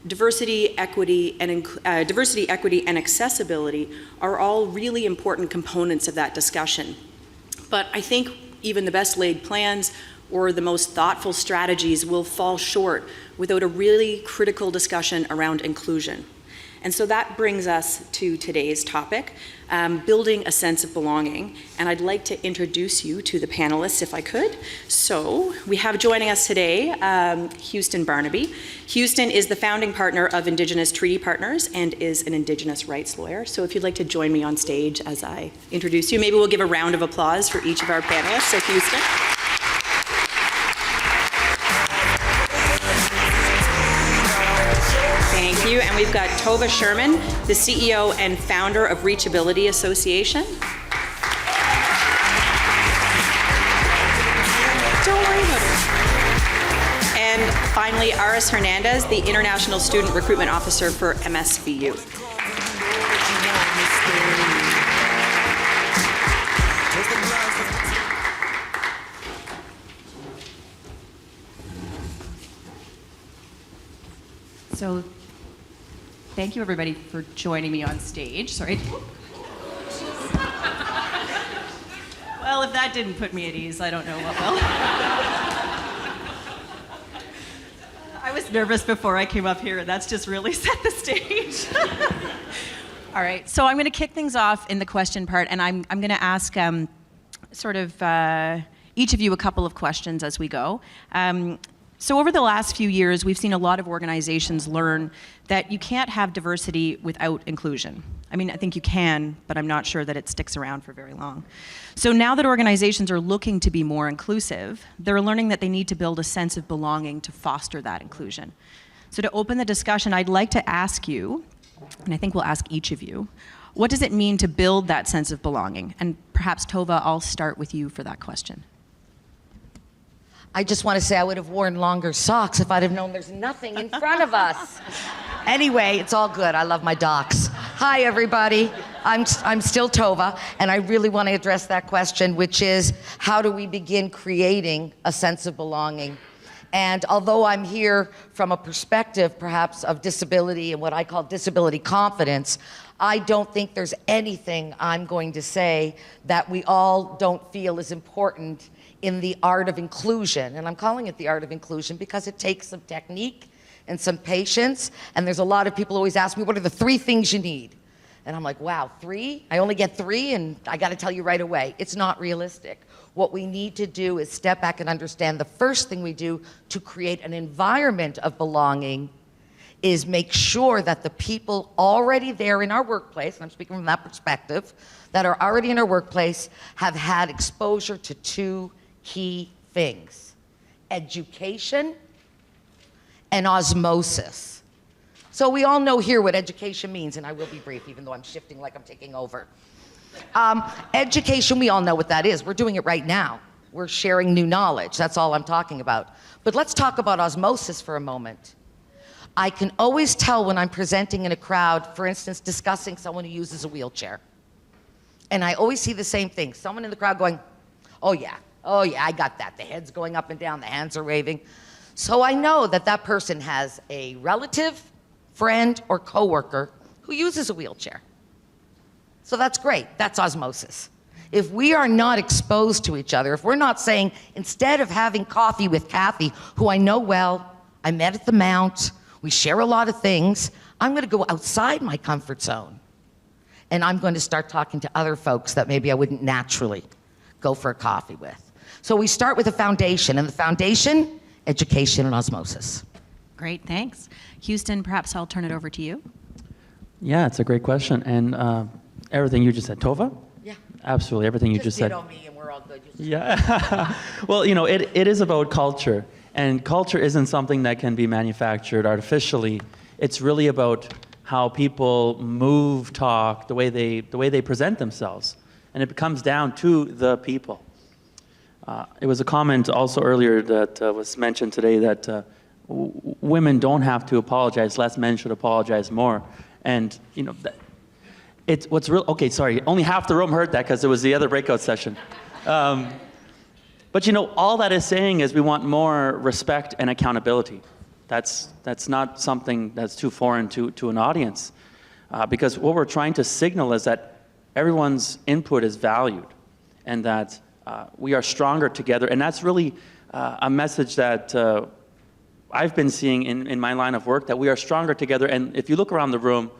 diversity, equity, and accessibility are all really important components of that discussion. But I think even the best laid plans or the most thoughtful strategies will fall short without a really critical discussion around inclusion. And so that brings us to today's topic, building a sense of belonging. And I'd like to introduce you to the panelists if I could. So we have joining us today, Houston Barnaby. Houston is the founding partner of Indigenous Treaty Partners and is an Indigenous rights lawyer. So if you'd like to join me on stage as I introduce you, maybe we'll give a round of applause for each of our panelists. So Houston. Thank you. And we've got Tova Sherman, the CEO and founder of reachAbility Association. Don't worry about it. And finally, Aris Hernandez, the International Student Recruitment Officer for MSVU. So, thank you everybody for joining me on stage. Sorry. Well, if that didn't put me at ease, I don't know what will. I was nervous before I came up here, and that's just really set the stage. All right, so I'm going to kick things off in the question part, and I'm going to ask each of you a couple of questions as we go. So over the last few years, we've seen a lot of organizations learn that you can't have diversity without inclusion. I mean, I think you can, but I'm not sure that it sticks around for very long. So now that organizations are looking to be more inclusive, they're learning that they need to build a sense of belonging to foster that inclusion. So to open the discussion, I'd like to ask you, and I think we'll ask each of you, what does it mean to build that sense of belonging? And perhaps, Tova, I'll start with you for that question. I just want to say I would have worn longer socks if I'd have known there's nothing in front of us. Anyway, it's all good. I love my docs. Hi, everybody. I'm still Tova, and I really want to address that question, which is, how do we begin creating a sense of belonging? And although I'm here from a perspective, perhaps, of disability and what I call disability confidence, I don't think there's anything I'm going to say that we all don't feel is important in the art of inclusion. And I'm calling it the art of inclusion because it takes some technique and some patience. And there's a lot of people who always ask me, what are the 3 things you need? And I'm like, wow, 3? I only get 3, and I gotta tell you right away, it's not realistic. What we need to do is step back and understand the first thing we do to create an environment of belonging is make sure that the people already there in our workplace, and I'm speaking from that perspective, that are already in our workplace have had exposure to 2 key things: education and osmosis. So we all know here what education means, and I will be brief, even though I'm shifting like I'm taking over. Education, we all know what that is. We're doing it right now. We're sharing new knowledge. That's all I'm talking about. But let's talk about osmosis for a moment. I can always tell when I'm presenting in a crowd, for instance, discussing someone who uses a wheelchair. And I always see the same thing. Someone in the crowd going, oh yeah, I got that. The head's going up and down, the hands are waving. So I know that that person has a relative, friend, or coworker who uses a wheelchair. So that's great. That's osmosis. If we are not exposed to each other, if we're not saying, instead of having coffee with Kathy, who I know well, I met at the Mount, we share a lot of things, I'm going to go outside my comfort zone. And I'm going to start talking to other folks that maybe I wouldn't naturally go for a coffee with. So we start with a foundation, and the foundation, education and osmosis. Great, thanks. Houston, perhaps I'll turn it over to you. Yeah, it's a great question. And everything you just said, Tova? Yeah. Absolutely, everything you just said. Just me and we're all good. Yeah. Well, you know, it is about culture. And culture isn't something that can be manufactured artificially. It's really about how people move, talk, the way they present themselves. And it comes down to the people. It was a comment also earlier that was mentioned today that women don't have to apologize, less men should apologize more. And you know, it's what's real. Okay, sorry, only half the room heard that because it was the other breakout session. But you know, all that is saying is we want more respect and accountability. That's not something that's too foreign to an audience, because what we're trying to signal is that everyone's input is valued, and that we are stronger together. And that's really a message that I've been seeing in my line of work, that we are stronger together. And if you look around the room,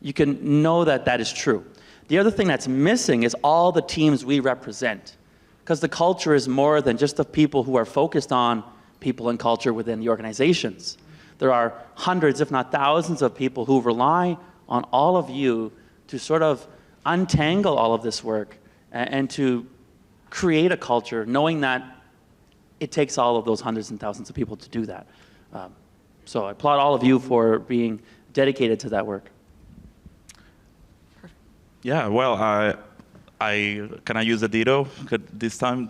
you can know that that is true. The other thing that's missing is all the teams we represent, because the culture is more than just the people who are focused on people and culture within the organizations. There are hundreds, if not thousands, of people who rely on all of you to sort of untangle all of this work and to create a culture, knowing that it takes all of those hundreds and thousands of people to do that. So I applaud all of you for being dedicated to that work. Yeah, well, can I use the ditto this time?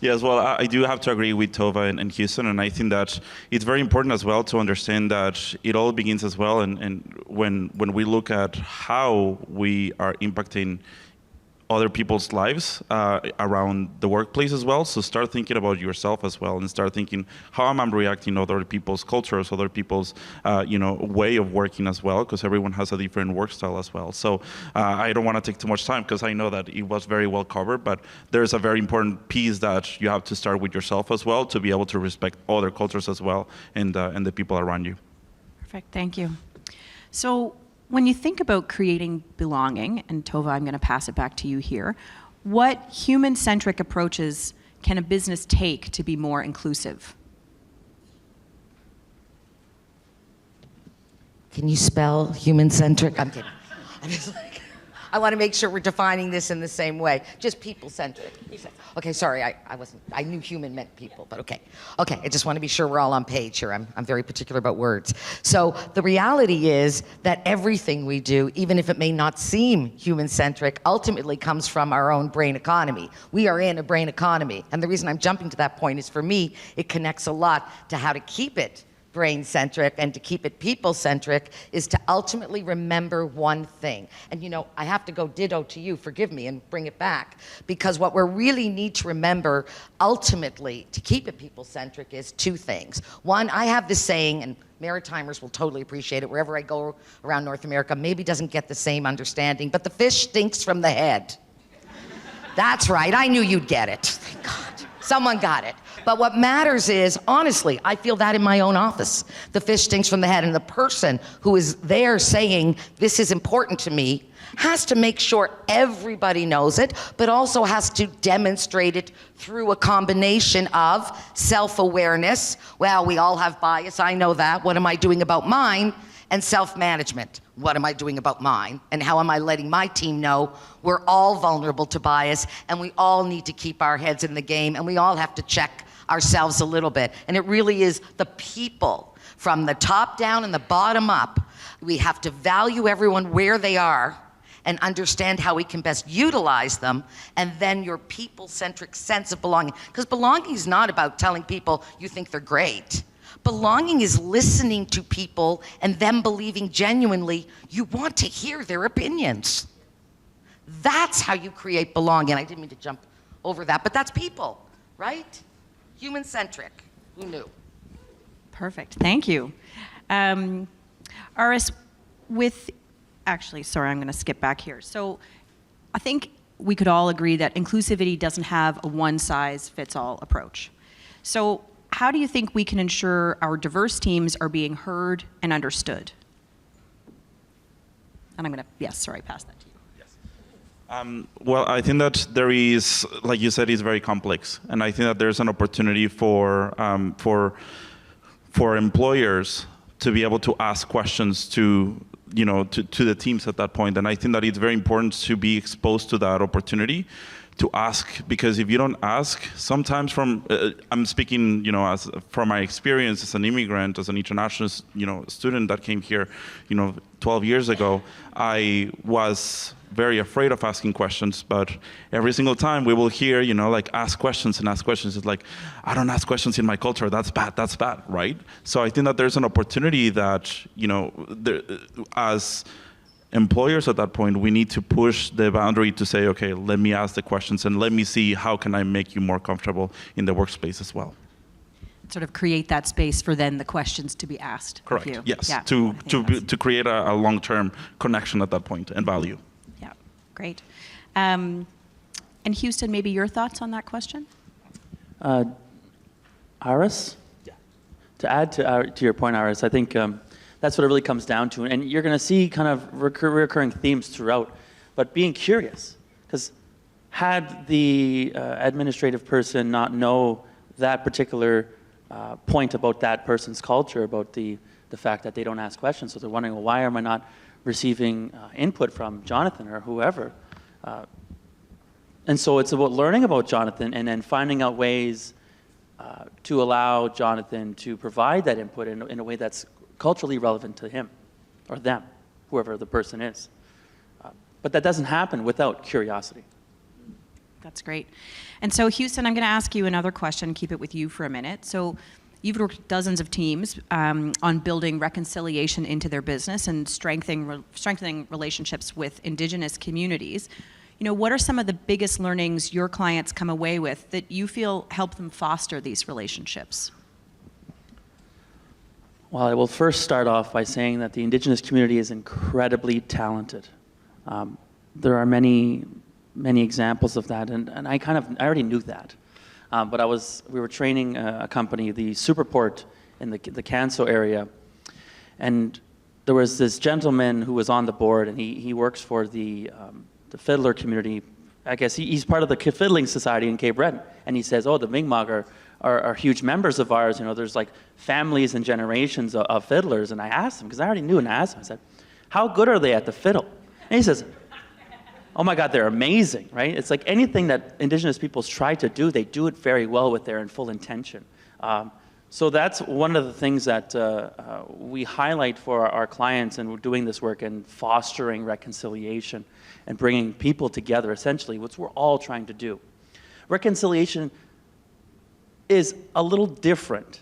Yes, well, I do have to agree with Tova in Houston, and I think that it's very important as well to understand that it all begins as well, and when we look at how we are impacting other people's lives around the workplace as well. So start thinking about yourself as well, and start thinking, how am I reacting to other people's cultures, other people's way of working as well, because everyone has a different work style as well. So I don't want to take too much time, because I know that it was very well covered, but there's a very important piece that you have to start with yourself as well to be able to respect other cultures as well, and the people around you. Perfect, thank you. So when you think about creating belonging, and Tova, I'm going to pass it back to you here, what human-centric approaches can a business take to be more inclusive? Can you spell human-centric? I'm kidding. I'm just like, I want to make sure we're defining this in the same way. Just people-centric. Okay, sorry, I knew human meant people, but okay. Okay, I just want to be sure we're all on page here. I'm very particular about words. So the reality is that everything we do, even if it may not seem human-centric, ultimately comes from our own brain economy. We are in a brain economy. And the reason I'm jumping to that point is, for me, it connects a lot to how to keep it brain-centric and to keep it people-centric, is to ultimately remember one thing. And you know, I have to go ditto to you, forgive me, and bring it back, because what we really need to remember ultimately to keep it people-centric is two things. One, I have this saying, and Maritimers will totally appreciate it wherever I go around North America, maybe doesn't get the same understanding, but the fish stinks from the head. That's right, I knew you'd get it. Thank God, someone got it. But what matters is, honestly, I feel that in my own office. The fish stinks from the head, and the person who is there saying, this is important to me, has to make sure everybody knows it, but also has to demonstrate it through a combination of self-awareness. Well, we all have bias, I know that. What am I doing about mine? And self-management. What am I doing about mine? And how am I letting my team know we're all vulnerable to bias, and we all need to keep our heads in the game, and we all have to check ourselves a little bit. And it really is the people, from the top down and the bottom up. We have to value everyone where they are and understand how we can best utilize them, and then your people-centric sense of belonging. Because belonging is not about telling people you think they're great. Belonging is listening to people and them believing genuinely you want to hear their opinions. That's how you create belonging. I didn't mean to jump over that, but that's people, right? Human-centric. Who knew? Perfect, thank you. Aris, actually, sorry, I'm going to skip back here. So I think we could all agree that inclusivity doesn't have a one-size-fits-all approach. So how do you think we can ensure our diverse teams are being heard and understood? And I'm going to, pass that to you. Well, I think that there is, like you said, it's very complex, and I think that there's an opportunity for employers to be able to ask questions to the teams at that point, and I think that it's very important to be exposed to that opportunity, to ask, because if you don't ask, sometimes I'm speaking, from my experience as an immigrant, as an international, student that came here, 12 years ago, I was very afraid of asking questions, but every single time we will hear, ask questions and ask questions. It's like, I don't ask questions in my culture, that's bad, right? So I think that there's an opportunity that, as employers at that point, we need to push the boundary to say, okay, let me ask the questions and let me see how can I make you more comfortable in the workspace as well. Sort of create that space for then the questions to be asked. Correct. Of you. Yes. Yeah, To create a long-term connection at that point and value. Yeah. Great. And Houston, maybe your thoughts on that question? Aris? Yeah. To add to your point, Aris, I think that's what it really comes down to. And you're going to see kind of recurring themes throughout. But being curious, because had the administrative person not know that particular point about that person's culture, about the fact that they don't ask questions, so they're wondering, well, why am I not receiving input from Jonathan or whoever? And so it's about learning about Jonathan and then finding out ways to allow Jonathan to provide that input in a way that's culturally relevant to him or them, whoever the person is. But that doesn't happen without curiosity. That's great. And so, Houston, I'm going to ask you another question, keep it with you for a minute. So you've worked with dozens of teams on building reconciliation into their business and strengthening relationships with Indigenous communities. What are some of the biggest learnings your clients come away with that you feel help them foster these relationships? Well, I will first start off by saying that the Indigenous community is incredibly talented. There are many examples of that, and I already knew that. But we were training a company, the Superport in the Canso area, and there was this gentleman who was on the board, and he works for the fiddler community. I guess he's part of the fiddling society in Cape Breton, and he says, oh, the Mi'kmaq are huge members of ours. There's like families and generations of fiddlers. And I asked him, because I already knew, and I asked him, I said, how good are they at the fiddle? And he says, oh my God, they're amazing, right? It's like anything that Indigenous peoples try to do, they do it very well with their full intention. So that's one of the things that we highlight for our clients, and we're doing this work in fostering reconciliation and bringing people together, essentially, what we're all trying to do. Reconciliation is a little different.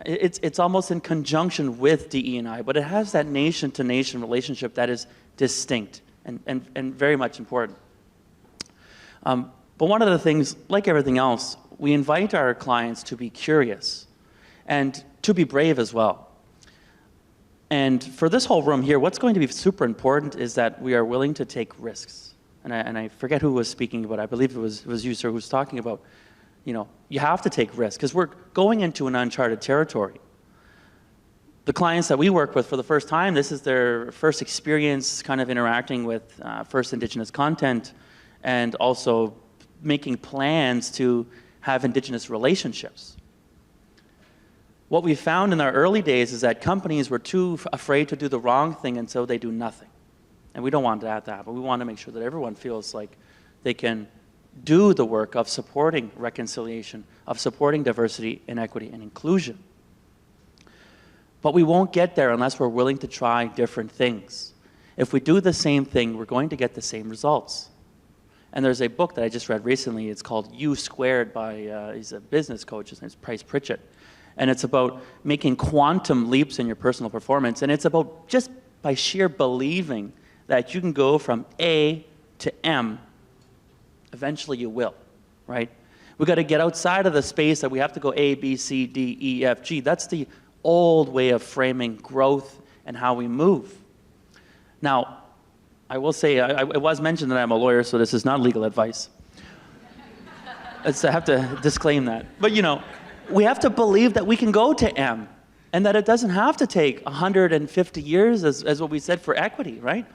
It's almost in conjunction with DE&I, but it has that nation-to-nation relationship that is distinct and very much important. But one of the things, like everything else, we invite our clients to be curious and to be brave as well. And for this whole room here, what's going to be super important is that we are willing to take risks. And I forget who was speaking, but I believe it was you, sir, who was talking about, you have to take risks because we're going into an uncharted territory. The clients that we work with for the first time, this is their first experience kind of interacting with first Indigenous content and also making plans to have Indigenous relationships. What we found in our early days is that companies were too afraid to do the wrong thing, and so they do nothing. And we don't want that to happen. We want to make sure that everyone feels like they can do the work of supporting reconciliation, of supporting diversity and equity and inclusion. But we won't get there unless we're willing to try different things. If we do the same thing, we're going to get the same results. And there's a book that I just read recently. It's called U Squared by, he's a business coach, his name's Price Pritchett. And it's about making quantum leaps in your personal performance. And it's about just by sheer believing that you can go from A to M, eventually you will, right? We've got to get outside of the space that we have to go A, B, C, D, E, F, G. That's the old way of framing growth and how we move. Now, I will say, it was mentioned that I'm a lawyer, so this is not legal advice. I have to disclaim that. But we have to believe that we can go to M and that it doesn't have to take 150 years as what we said for equity, right?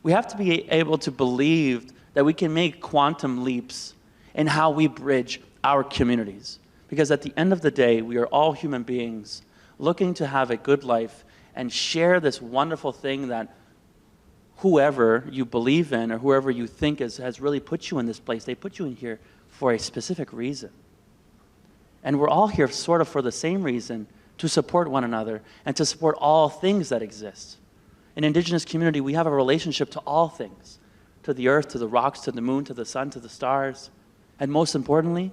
We have to be able to believe that we can make quantum leaps in how we bridge our communities. Because at the end of the day, we are all human beings looking to have a good life and share this wonderful thing that whoever you believe in or whoever you think has really put you in this place. They put you in here for a specific reason. And we're all here sort of for the same reason, to support one another and to support all things that exist. In Indigenous community, we have a relationship to all things, to the earth, to the rocks, to the moon, to the sun, to the stars, and most importantly,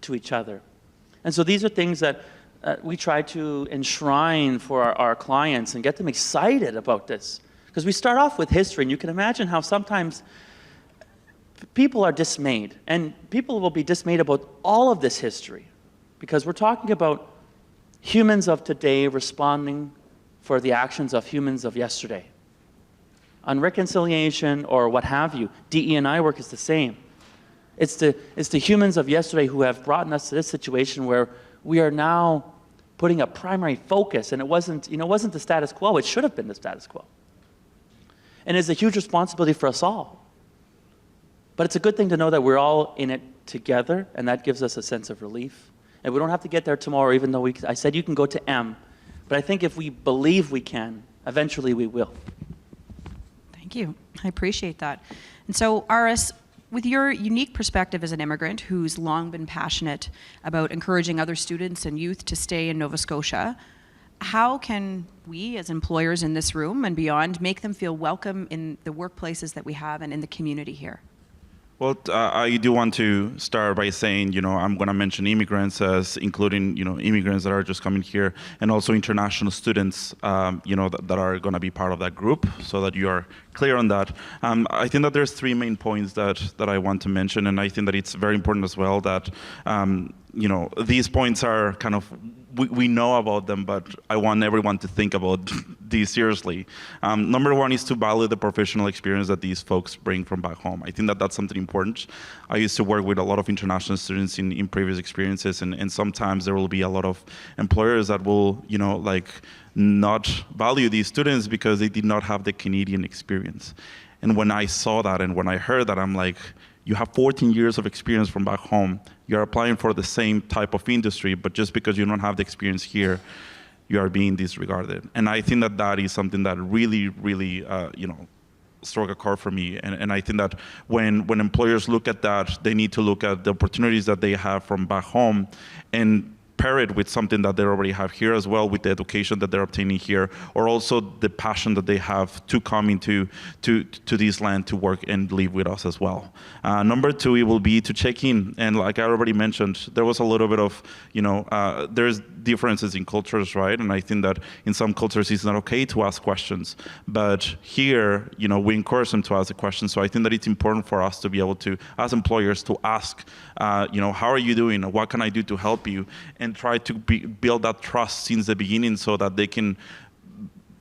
to each other. And so these are things that we try to enshrine for our clients and get them excited about this. Because we start off with history, and you can imagine how sometimes people are dismayed, and people will be dismayed about all of this history, because we're talking about humans of today responding for the actions of humans of yesterday. On reconciliation or what have you, DE&I work is the same. It's the humans of yesterday who have brought us to this situation where we are now putting a primary focus, and it wasn't the status quo. It should have been the status quo. And it's a huge responsibility for us all. But it's a good thing to know that we're all in it together, and that gives us a sense of relief. And we don't have to get there tomorrow, even though I said you can go to M. But I think if we believe we can, eventually we will. Thank you. I appreciate that. And so, Aris, with your unique perspective as an immigrant who's long been passionate about encouraging other students and youth to stay in Nova Scotia, how can we as employers in this room and beyond make them feel welcome in the workplaces that we have and in the community here? Well, I do want to start by saying, I'm going to mention immigrants as including, immigrants that are just coming here, and also international students, that are going to be part of that group, so that you are clear on that. I think that there's three main points that I want to mention, and I think that it's very important as well that, these points are kind of, we know about them, but I want everyone to think about these seriously. Number one is to value the professional experience that these folks bring from back home. I think that that's something important. I used to work with a lot of international students in previous experiences, and sometimes there will be a lot of employers that will, not value these students because they did not have the Canadian experience. And when I saw that and when I heard that, I'm like, you have 14 years of experience from back home. You're applying for the same type of industry, but just because you don't have the experience here, you are being disregarded. And I think that that is something that really, really, struck a chord for me. And I think that when employers look at that, they need to look at the opportunities that they have from back home and pair it with something that they already have here as well, with the education that they're obtaining here, or also the passion that they have to come into to this land to work and live with us as well. Number two, it will be to check in. And like I already mentioned, there was a little bit of, there's differences in cultures, right? And I think that in some cultures it's not okay to ask questions. But here, we encourage them to ask the questions. So I think that it's important for us to be able to, as employers, to ask, how are you doing? What can I do to help you? And try to build that trust since the beginning so that they can,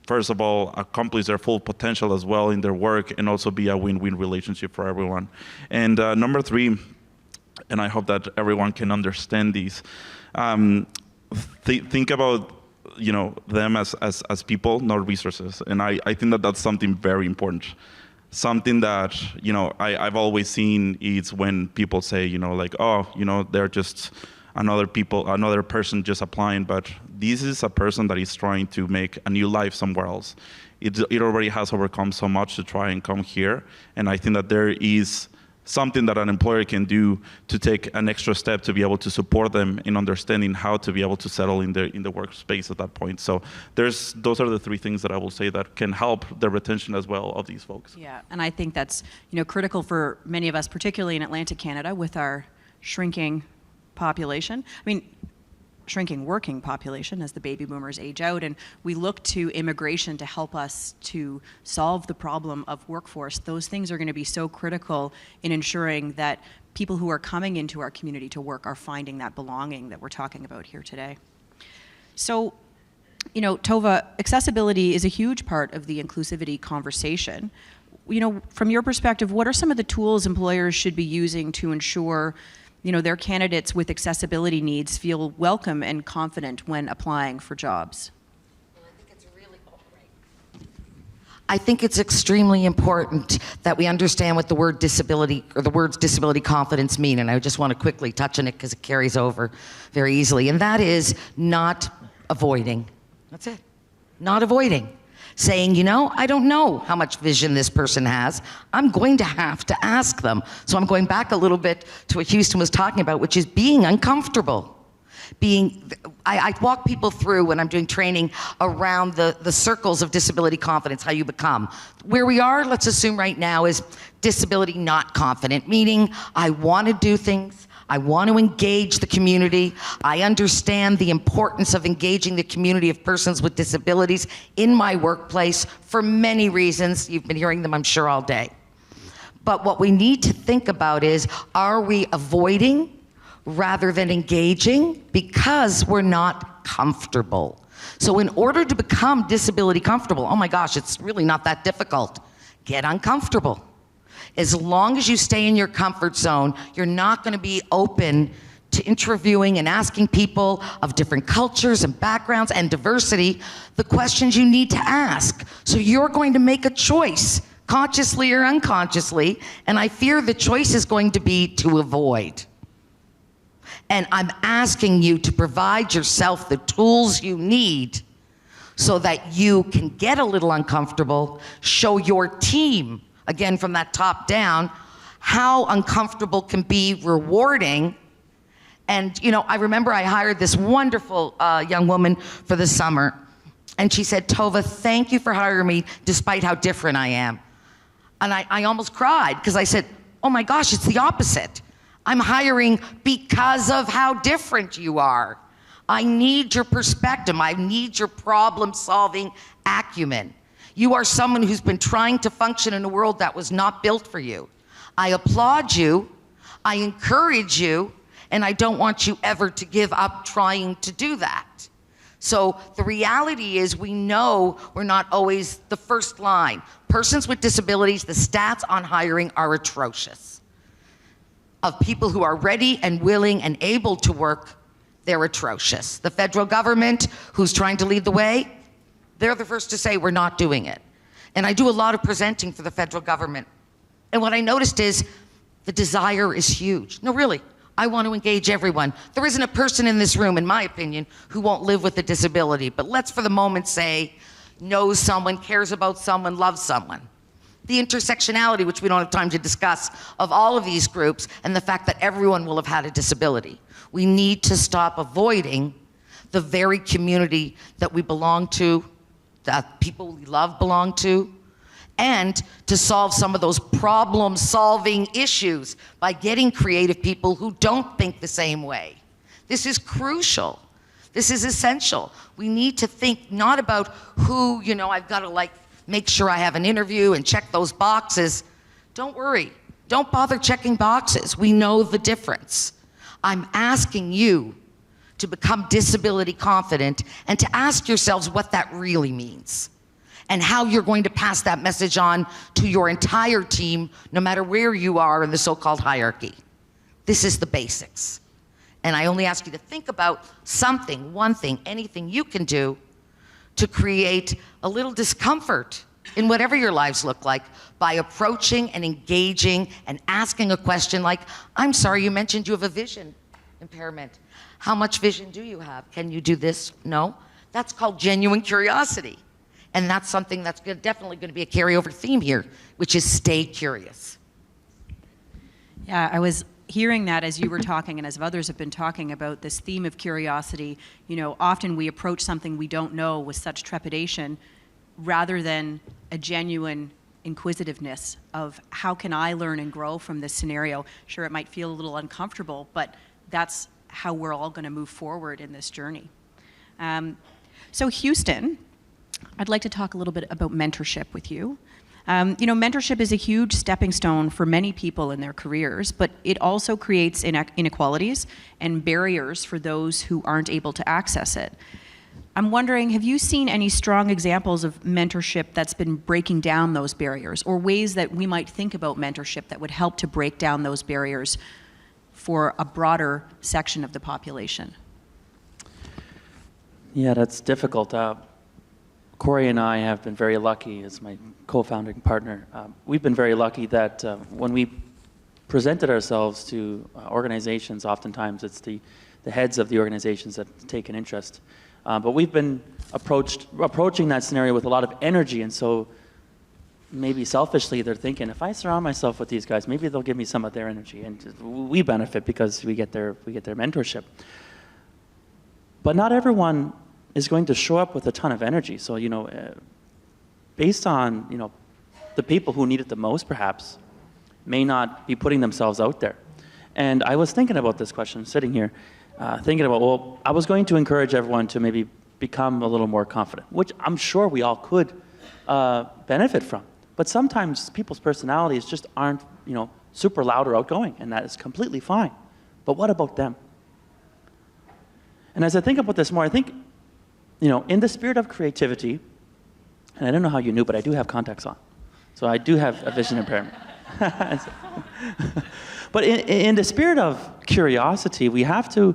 first of all, accomplish their full potential as well in their work, and also be a win-win relationship for everyone. And number three, and I hope that everyone can understand these, think about them as people, not resources. And I think that that's something very important. Something that I've always seen is when people say they're just another person just applying, but this is a person that is trying to make a new life somewhere else. It already has overcome so much to try and come here, and I think that there is something that an employer can do to take an extra step to be able to support them in understanding how to be able to settle in the workspace at that point. So those are the three things that I will say that can help the retention as well of these folks. Yeah, and I think that's critical for many of us, particularly in Atlantic Canada, with our shrinking population. Shrinking working population as the baby boomers age out, and we look to immigration to help us to solve the problem of workforce. Those things are going to be so critical in ensuring that people who are coming into our community to work are finding that belonging that we're talking about here today. So, Tova, accessibility is a huge part of the inclusivity conversation. From your perspective, what are some of the tools employers should be using to ensure their candidates with accessibility needs feel welcome and confident when applying for jobs? I think it's extremely important that we understand what the word disability or the words disability confidence mean, and I just want to quickly touch on it because it carries over very easily, and that is not avoiding. That's it. Not avoiding. saying, you know, I don't know how much vision this person has. I'm going to have to ask them. So I'm going back a little bit to what Houston was talking about, which is being uncomfortable. I walk people through when I'm doing training around the circles of disability confidence, how you become. Where we are, let's assume right now, is disability not confident, meaning I want to do things, I want to engage the community, I understand the importance of engaging the community of persons with disabilities in my workplace for many reasons. You've been hearing them, I'm sure, all day. But what we need to think about is, are we avoiding rather than engaging because we're not comfortable? So in order to become disability comfortable, oh my gosh, it's really not that difficult. Get uncomfortable. As long as you stay in your comfort zone, you're not going to be open to interviewing and asking people of different cultures and backgrounds and diversity the questions you need to ask. So you're going to make a choice, consciously or unconsciously, and I fear the choice is going to be to avoid. And I'm asking you to provide yourself the tools you need so that you can get a little uncomfortable, show your team, again from that top down, how uncomfortable can be rewarding. And you know, I remember I hired this wonderful young woman for the summer, and she said, Tova, thank you for hiring me despite how different I am. And I almost cried because I said, oh my gosh, it's the opposite. I'm hiring because of how different you are. I need your perspective. I need your problem-solving acumen. You are someone who's been trying to function in a world that was not built for you. I applaud you, I encourage you, and I don't want you ever to give up trying to do that. So the reality is we know we're not always the first line. Persons with disabilities, the stats on hiring are atrocious. Of people who are ready and willing and able to work, they're atrocious. The federal government, who's trying to lead the way, they're the first to say we're not doing it. And I do a lot of presenting for the federal government. And what I noticed is the desire is huge. No, really, I want to engage everyone. There isn't a person in this room, in my opinion, who won't live with a disability. But let's for the moment say, knows someone, cares about someone, loves someone. The intersectionality, which we don't have time to discuss, of all of these groups, and the fact that everyone will have had a disability. We need to stop avoiding the very community that we belong to, that people we love belong to, and to solve some of those problem-solving issues by getting creative people who don't think the same way. This is crucial. This is essential. We need to think not about who, you know, I've got to make sure I have an interview and check those boxes. Don't worry. Don't bother checking boxes. We know the difference. I'm asking you to become disability confident and to ask yourselves what that really means and how you're going to pass that message on to your entire team, no matter where you are in the so-called hierarchy. This is the basics. And I only ask you to think about something, one thing, anything you can do to create a little discomfort in whatever your lives look like by approaching and engaging and asking a question like, I'm sorry, you mentioned you have a vision impairment. How much vision do you have? Can you do this? No? That's called genuine curiosity. And that's something that's definitely going to be a carryover theme here, which is stay curious. Yeah, I was hearing that as you were talking and as others have been talking about this theme of curiosity. You know, often we approach something we don't know with such trepidation rather than a genuine inquisitiveness of how can I learn and grow from this scenario. Sure, it might feel a little uncomfortable, but that's how we're all going to move forward in this journey. So Houston, I'd like to talk a little bit about mentorship with you. You know, mentorship is a huge stepping stone for many people in their careers, but it also creates inequalities and barriers for those who aren't able to access it. I'm wondering, have you seen any strong examples of mentorship that's been breaking down those barriers, or ways that we might think about mentorship that would help to break down those barriers for a broader section of the population? Yeah, that's difficult. Corey and I have been very lucky, as my co-founding partner. We've been very lucky that when we presented ourselves to organizations, oftentimes it's the heads of the organizations that take an interest. But we've been approaching that scenario with a lot of energy, and so maybe selfishly they're thinking, if I surround myself with these guys, maybe they'll give me some of their energy, and we benefit because we get their mentorship. But not everyone is going to show up with a ton of energy. So, based on, the people who need it the most, perhaps, may not be putting themselves out there. And I was thinking about this question, sitting here, thinking about, well, I was going to encourage everyone to maybe become a little more confident, which I'm sure we all could benefit from. But sometimes people's personalities just aren't, super loud or outgoing, and that is completely fine. But what about them? And as I think about this more, I think, in the spirit of creativity, and I don't know how you knew, but I do have contacts on. So I do have a vision impairment. But in the spirit of curiosity, we have to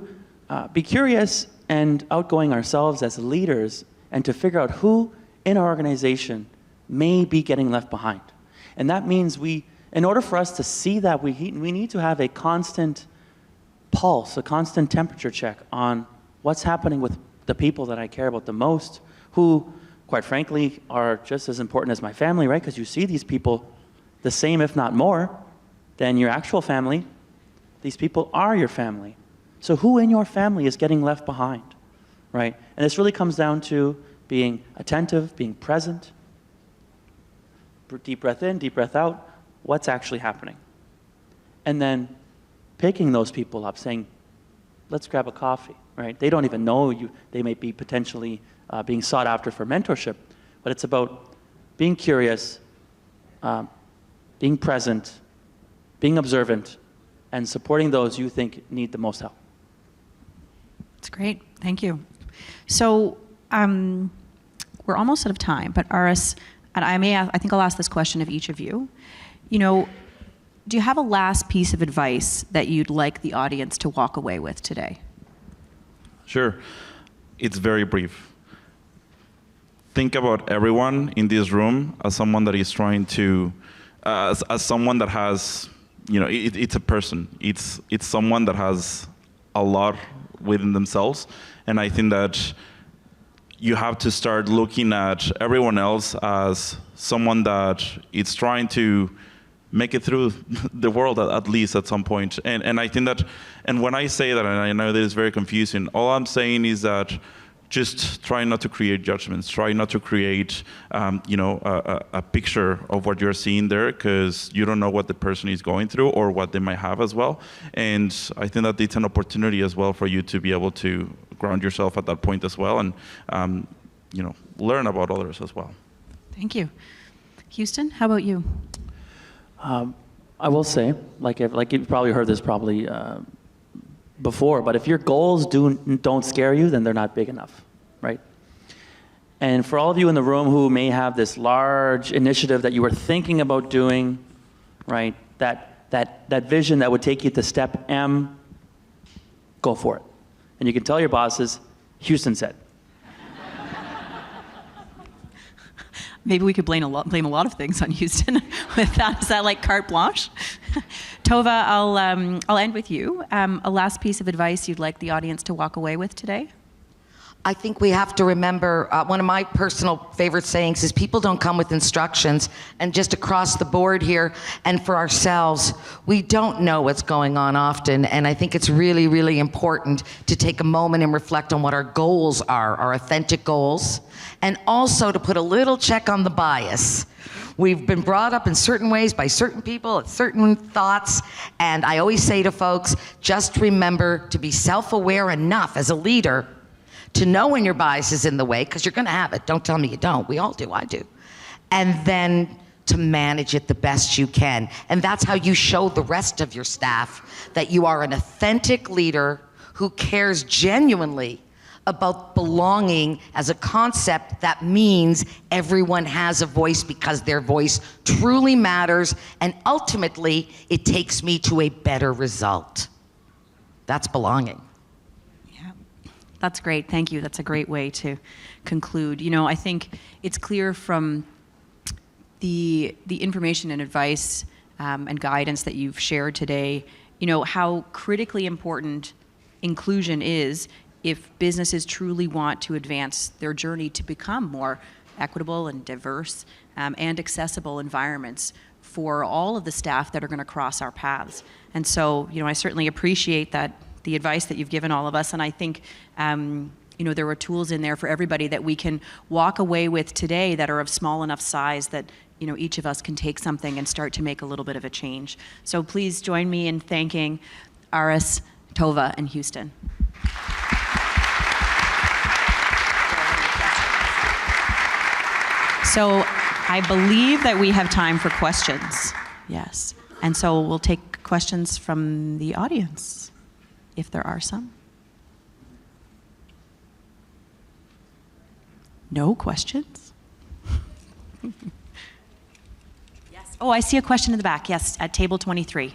be curious and outgoing ourselves as leaders, and to figure out who in our organization may be getting left behind. And that means in order for us to see that, we need to have a constant pulse, a constant temperature check on what's happening with the people that I care about the most, who, quite frankly, are just as important as my family, right? Because you see these people the same, if not more, than your actual family. These people are your family. So who in your family is getting left behind, right? And this really comes down to being attentive, being present. Deep breath in, deep breath out. What's actually happening? And then picking those people up, saying, let's grab a coffee, right? They don't even know you. They may be potentially being sought after for mentorship, but it's about being curious, being present, being observant, and supporting those you think need the most help. That's great. Thank you. So we're almost out of time, but Aris, and I think I'll ask this question of each of you. Do you have a last piece of advice that you'd like the audience to walk away with today? Sure. It's very brief. Think about everyone in this room as someone that is trying to, as someone that has, it's a person. It's someone that has a lot within themselves. And I think that you have to start looking at everyone else as someone that is trying to make it through the world at least at some point. And I think that, and when I say that, and I know that it's very confusing, all I'm saying is that just try not to create judgments. Try not to create, a picture of what you're seeing there, because you don't know what the person is going through or what they might have as well. And I think that it's an opportunity as well for you to be able to ground yourself at that point as well, and learn about others as well. Thank you. Houston, how about you? I will say, like you've probably heard this before, but if your goals don't scare you, then they're not big enough, right? And for all of you in the room who may have this large initiative that you were thinking about doing, right, that vision that would take you to step M, go for it. And you can tell your bosses, Houston said. Maybe we could blame a lot of things on Houston with that. Is that like carte blanche? Tova, I'll end with you. A last piece of advice you'd like the audience to walk away with today? I think we have to remember, one of my personal favorite sayings is people don't come with instructions, and just across the board here and for ourselves, we don't know what's going on often, and I think it's really, really important to take a moment and reflect on what our goals are, our authentic goals, and also to put a little check on the bias. We've been brought up in certain ways by certain people, certain thoughts, and I always say to folks, just remember to be self-aware enough as a leader to know when your bias is in the way, because you're going to have it. Don't tell me you don't. We all do. I do. And then to manage it the best you can. And that's how you show the rest of your staff that you are an authentic leader who cares genuinely about belonging as a concept that means everyone has a voice because their voice truly matters, and ultimately it takes me to a better result. That's belonging. That's great. Thank you. That's a great way to conclude. I think it's clear from the information and advice and guidance that you've shared today, how critically important inclusion is if businesses truly want to advance their journey to become more equitable and diverse and accessible environments for all of the staff that are going to cross our paths. And so, I certainly appreciate the advice that you've given all of us, and I think there were tools in there for everybody that we can walk away with today that are of small enough size that each of us can take something and start to make a little bit of a change. So please join me in thanking Aris, Tova, and Houston. So I believe that we have time for questions. Yes. And so we'll take questions from the audience, if there are some. No questions? Yes. Oh, I see a question in the back. Yes, at table 23.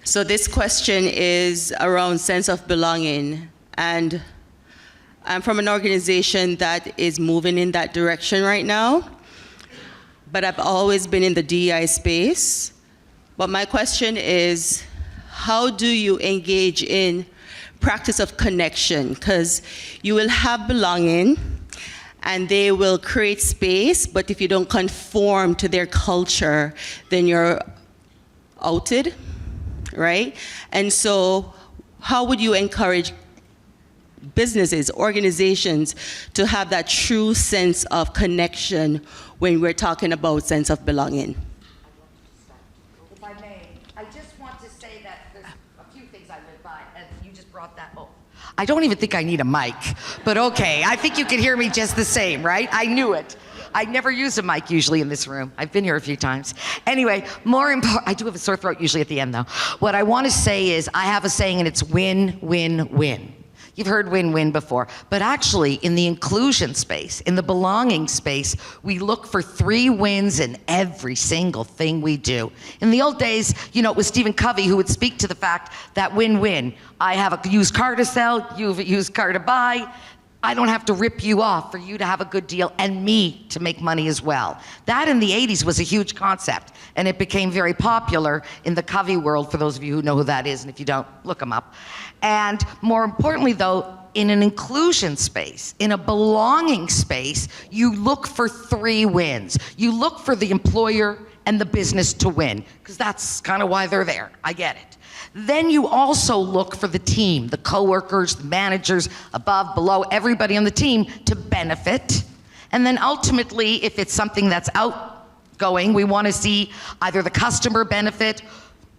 So this question is around sense of belonging, and I'm from an organization that is moving in that direction right now, but I've always been in the DEI space. But my question is, how do you engage in practice of connection? Because you will have belonging, and they will create space, but if you don't conform to their culture, then you're outed, right? And so how would you encourage businesses, organizations to have that true sense of connection when we're talking about sense of belonging? If I may, I just want to say that there's a few things I live by, and you just brought that up. I don't even think I need a mic, but okay, I think you can hear me just the same, right? I knew it. I never use a mic usually in this room. I've been here a few times. Anyway, more important, I do have a sore throat usually at the end though. What I want to say is, I have a saying and it's win, win, win. You've heard win-win before, but actually in the inclusion space, in the belonging space, we look for 3 wins in every single thing we do. In the old days, it was Stephen Covey who would speak to the fact that win-win. I have a used car to sell, you have a used car to buy. I don't have to rip you off for you to have a good deal and me to make money as well. That in the 80s was a huge concept, and it became very popular in the Covey world, for those of you who know who that is, and if you don't, look him up. And more importantly though, in an inclusion space, in a belonging space, you look for 3 wins. You look for the employer and the business to win, because that's kind of why they're there. I get it. Then you also look for the team, the coworkers, the managers, above, below, everybody on the team to benefit. And then ultimately, if it's something that's outgoing, we want to see either the customer benefit,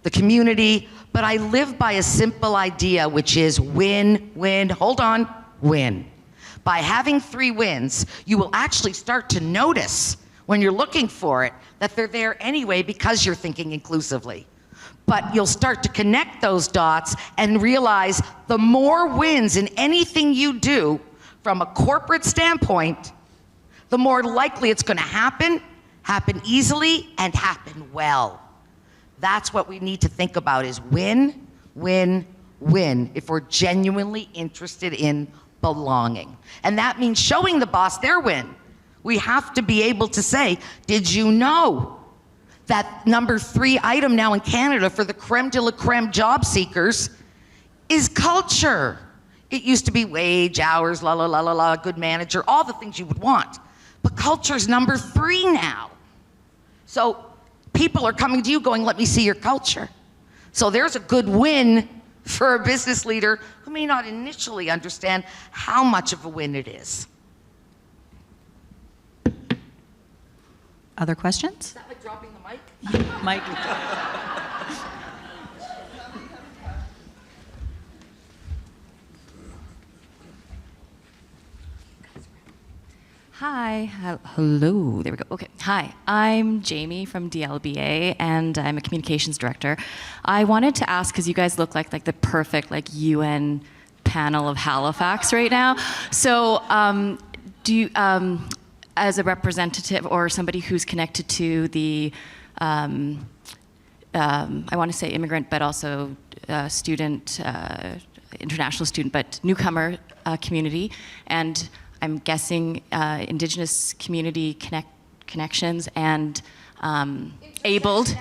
the community, but I live by a simple idea, which is win, win, hold on, win. By having 3 wins, you will actually start to notice when you're looking for it that they're there anyway because you're thinking inclusively. But you'll start to connect those dots and realize the more wins in anything you do from a corporate standpoint, the more likely it's going to happen easily, and happen well. That's what we need to think about, is win, win, win, if we're genuinely interested in belonging. And that means showing the boss their win. We have to be able to say, did you know that number 3 item now in Canada for the creme de la creme job seekers is culture? It used to be wage, hours, la la la la la, good manager, all the things you would want. But culture's number 3 now. So people are coming to you going, let me see your culture. So there's a good win for a business leader who may not initially understand how much of a win it is. Other questions? Is that like dropping the mic? Mike. Hi, hello, there we go. Okay, hi, I'm Jamie from DLBA, and I'm a communications director. I wanted to ask, because you guys look like the perfect UN panel of Halifax right now. So do you, as a representative or somebody who's connected to the, I want to say immigrant, but also student, international student, but newcomer community, and I'm guessing Indigenous community connections, and abled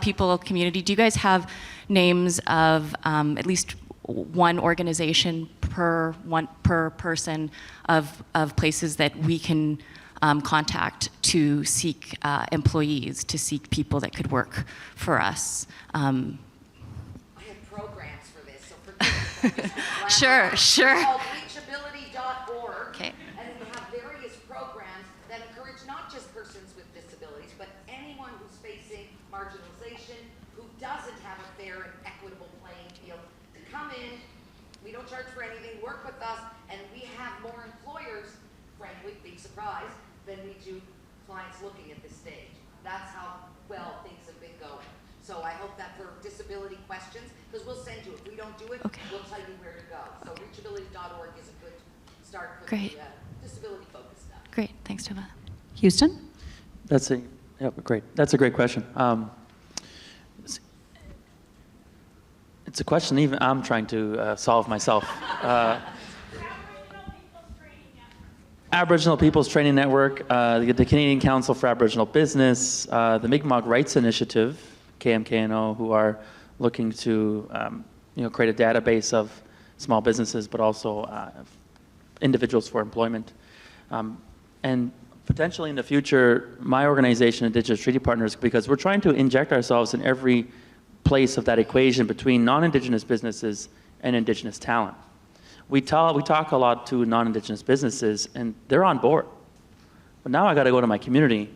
people community. Do you guys have names of at least one organization per person of places that we can contact to seek employees, to seek people that could work for us? I have programs for this, so forgive me. Sure. It's called reachAbility.org. Okay. And we have various programs that encourage not just persons with disabilities, but anyone who's facing marginalization, who doesn't have a fair and equitable playing field, to come in. We don't charge for anything, work with us, and we have more employers, frankly, big surprise, than we do clients looking at this stage. That's how well things have been going. So I hope that for disability questions, because we'll send you, if we don't do it, we'll tell you where to go. So reachability.org is a good start for Great. the disability-focused stuff. Great, thanks, Tova. Houston? Great. That's a great question. It's a question even I'm trying to solve myself. Aboriginal People's Training Network, the Canadian Council for Aboriginal Business, the Mi'kmaq Rights Initiative, KMKNO, who are looking to create a database of small businesses, but also individuals for employment. And potentially in the future, my organization, Indigenous Treaty Partners, because we're trying to inject ourselves in every place of that equation between non-Indigenous businesses and Indigenous talent. We talk a lot to non-Indigenous businesses, and they're on board. But now I got to go to my community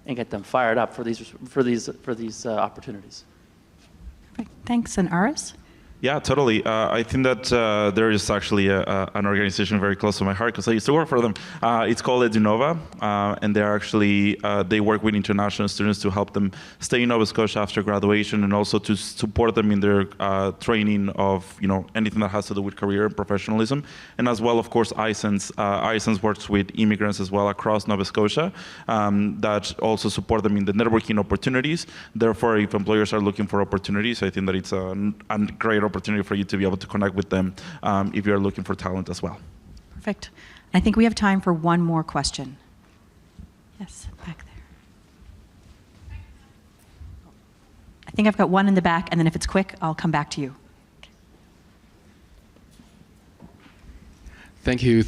and get them fired up for these opportunities. Thanks. And Aris? Yeah, totally. I think that there is actually an organization very close to my heart because I used to work for them. It's called Edunova, and they're actually they work with international students to help them stay in Nova Scotia after graduation, and also to support them in their training of anything that has to do with career and professionalism. And as well, of course, ISENS works with immigrants as well across Nova Scotia that also support them in the networking opportunities. Therefore, if employers are looking for opportunities, I think that it's a great opportunity for you to be able to connect with them if you're looking for talent as well. Perfect. I think we have time for one more question. Yes, back there. I think I've got one in the back, and then if it's quick, I'll come back to you. Thank you.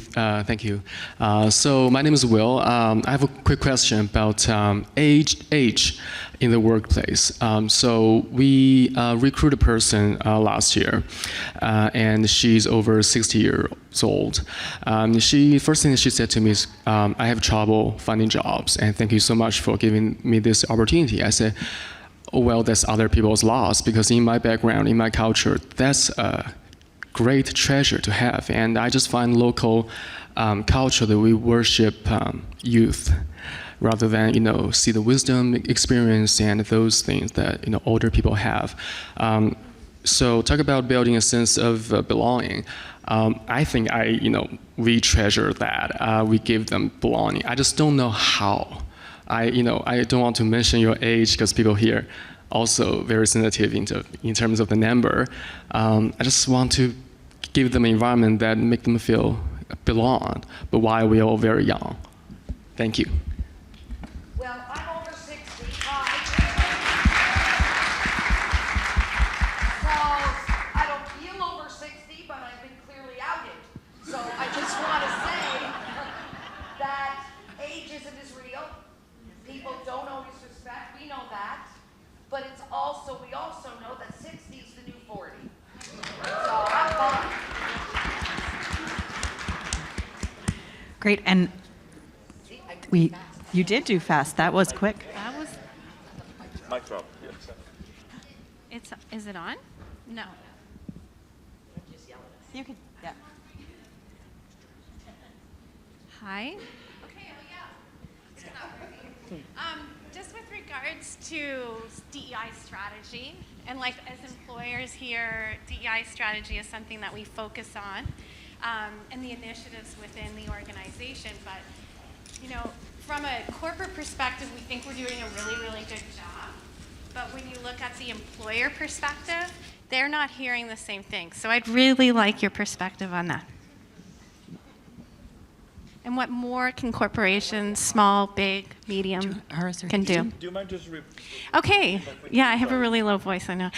So my name is Will. I have a quick question about age in the workplace. So we recruited a person last year, and she's over 60 years old. First thing she said to me is, I have trouble finding jobs, and thank you so much for giving me this opportunity. I said, oh, well, that's other people's loss, because in my background, in my culture, that's a great treasure to have. And I just find local culture that we worship youth rather than see the wisdom, experience, and those things that older people have. So talk about building a sense of belonging. I think we treasure that. We give them belonging. I just don't know how. I don't want to mention your age because people here also very sensitive in terms of the number. I just want to give them an environment that make them feel belong, but while we're all very young. Thank you. Well, I'm over 60. So I don't feel over 60, but I've been clearly outed. So I just want to say that ageism is real. People don't always respect. We know that. But we also know that 60 is the new 40. So I'm fine. Great. And you did do fast. That was quick. That was. Mic drop. Is it on? No. You can. Yeah. Hi. Just with regards to DEI strategy, and as employers here, DEI strategy is something that we focus on, and the initiatives within the organization. But from a corporate perspective, we think we're doing a really, really good job. But when you look at the employer perspective, they're not hearing the same thing. So I'd really like your perspective on that. and what more can corporations, small, big, medium, can do. Do you mind just Okay, yeah, I have a really low voice, I know.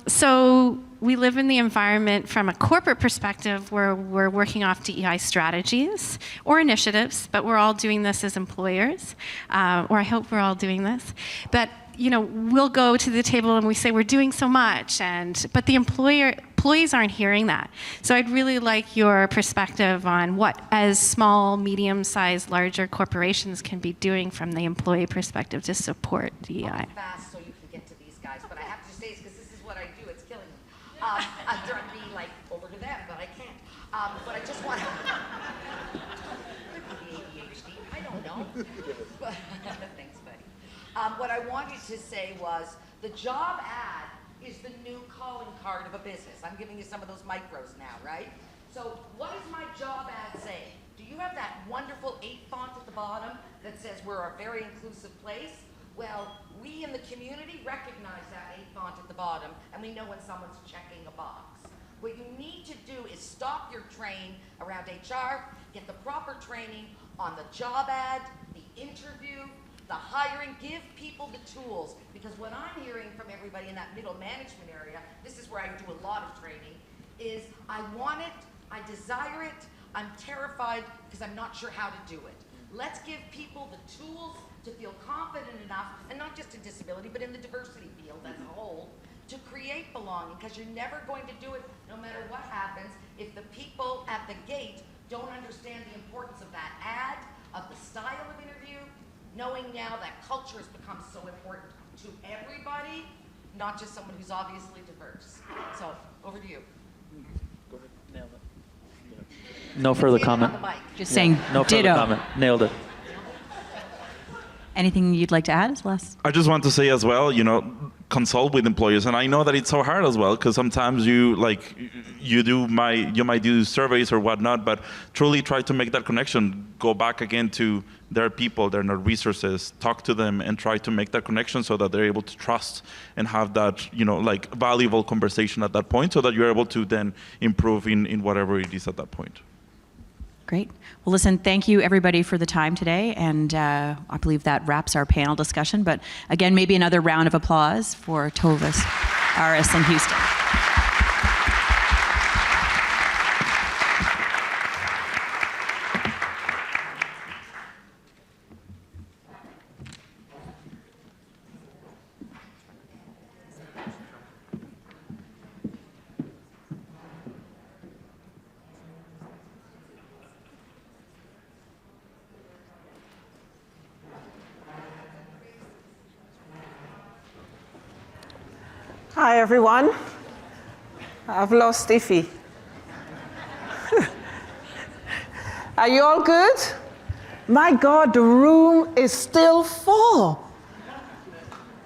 So we live in the environment from a corporate perspective where we're working off DEI strategies or initiatives, but we're all doing this as employers, or I hope we're all doing this. But we'll go to the table and we say we're doing so much, but the employees aren't hearing that. So I'd really like your perspective on what, as small, medium-sized, larger corporations can be doing from the employee perspective to support DEI. Fast so you can get to these guys, but I have to say, because this is what I do, it's killing me. I'm trying to be like over to them, but I can't. But I just want to. ADHD, I don't know. But, thanks, buddy. What I wanted to say was the job ad is the new calling card of a business. I'm giving you some of those micros now, right? So what does my job ad say? Do you have that wonderful 8 font at the bottom that says we're a very inclusive place? Well, we in the community recognize that 8 font at the bottom, and we know when someone's checking a box. What you need to do is stop your train around HR, get the proper training on the job ad, the interview, the hiring, give people the tools. Because what I'm hearing from everybody in that middle management area, this is where I do a lot of training, is I want it, I desire it, I'm terrified because I'm not sure how to do it. Let's give people the tools to feel confident enough, and not just in disability, but in the diversity field as a whole, to create belonging, because you're never going to do it no matter what happens if the people at the gate don't understand the importance of that ad, of the style of interview, knowing now that culture has become so important to everybody, not just someone who's obviously diverse. So, over to you. Go ahead, nailed it. No further comment. Just saying No further ditto. comment. Nailed it. Anything you'd like to add as last? I just want to say as well, consult with employers, and I know that it's so hard as well, because sometimes you might do surveys or whatnot, but truly try to make that connection. Go back again to their people, their resources, talk to them, and try to make that connection so that they're able to trust and have that valuable conversation at that point, so that you're able to then improve in whatever it is at that point. Great. Well, listen, thank you everybody for the time today, and I believe that wraps our panel discussion. But again, maybe another round of applause for Tova, Aris, and Houston. Hi, everyone. I've lost Ify. Are you all good? My God, the room is still full.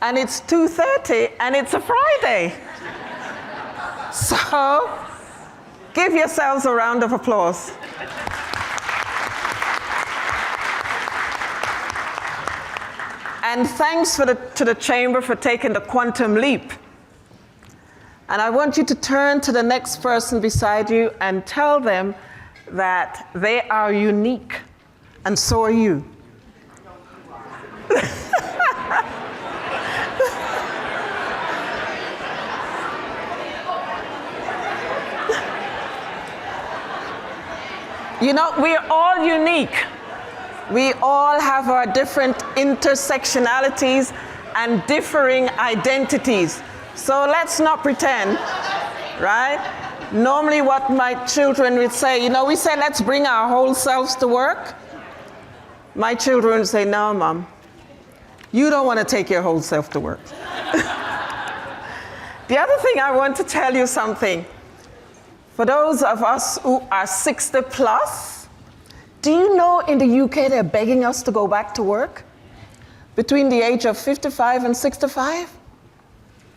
And it's 2:30, and it's a Friday. So, give yourselves a round of applause. And thanks to the Chamber for taking the quantum leap. And I want you to turn to the next person beside you and tell them that they are unique, and so are you. We're all unique. We all have our different intersectionalities and differing identities. So let's not pretend, right? Normally what my children would say, we say, let's bring our whole selves to work. My children would say, no, Mom, you don't want to take your whole self to work. The other thing, I want to tell you something. For those of us who are 60 plus, do you know in the UK they're begging us to go back to work between the age of 55 and 65?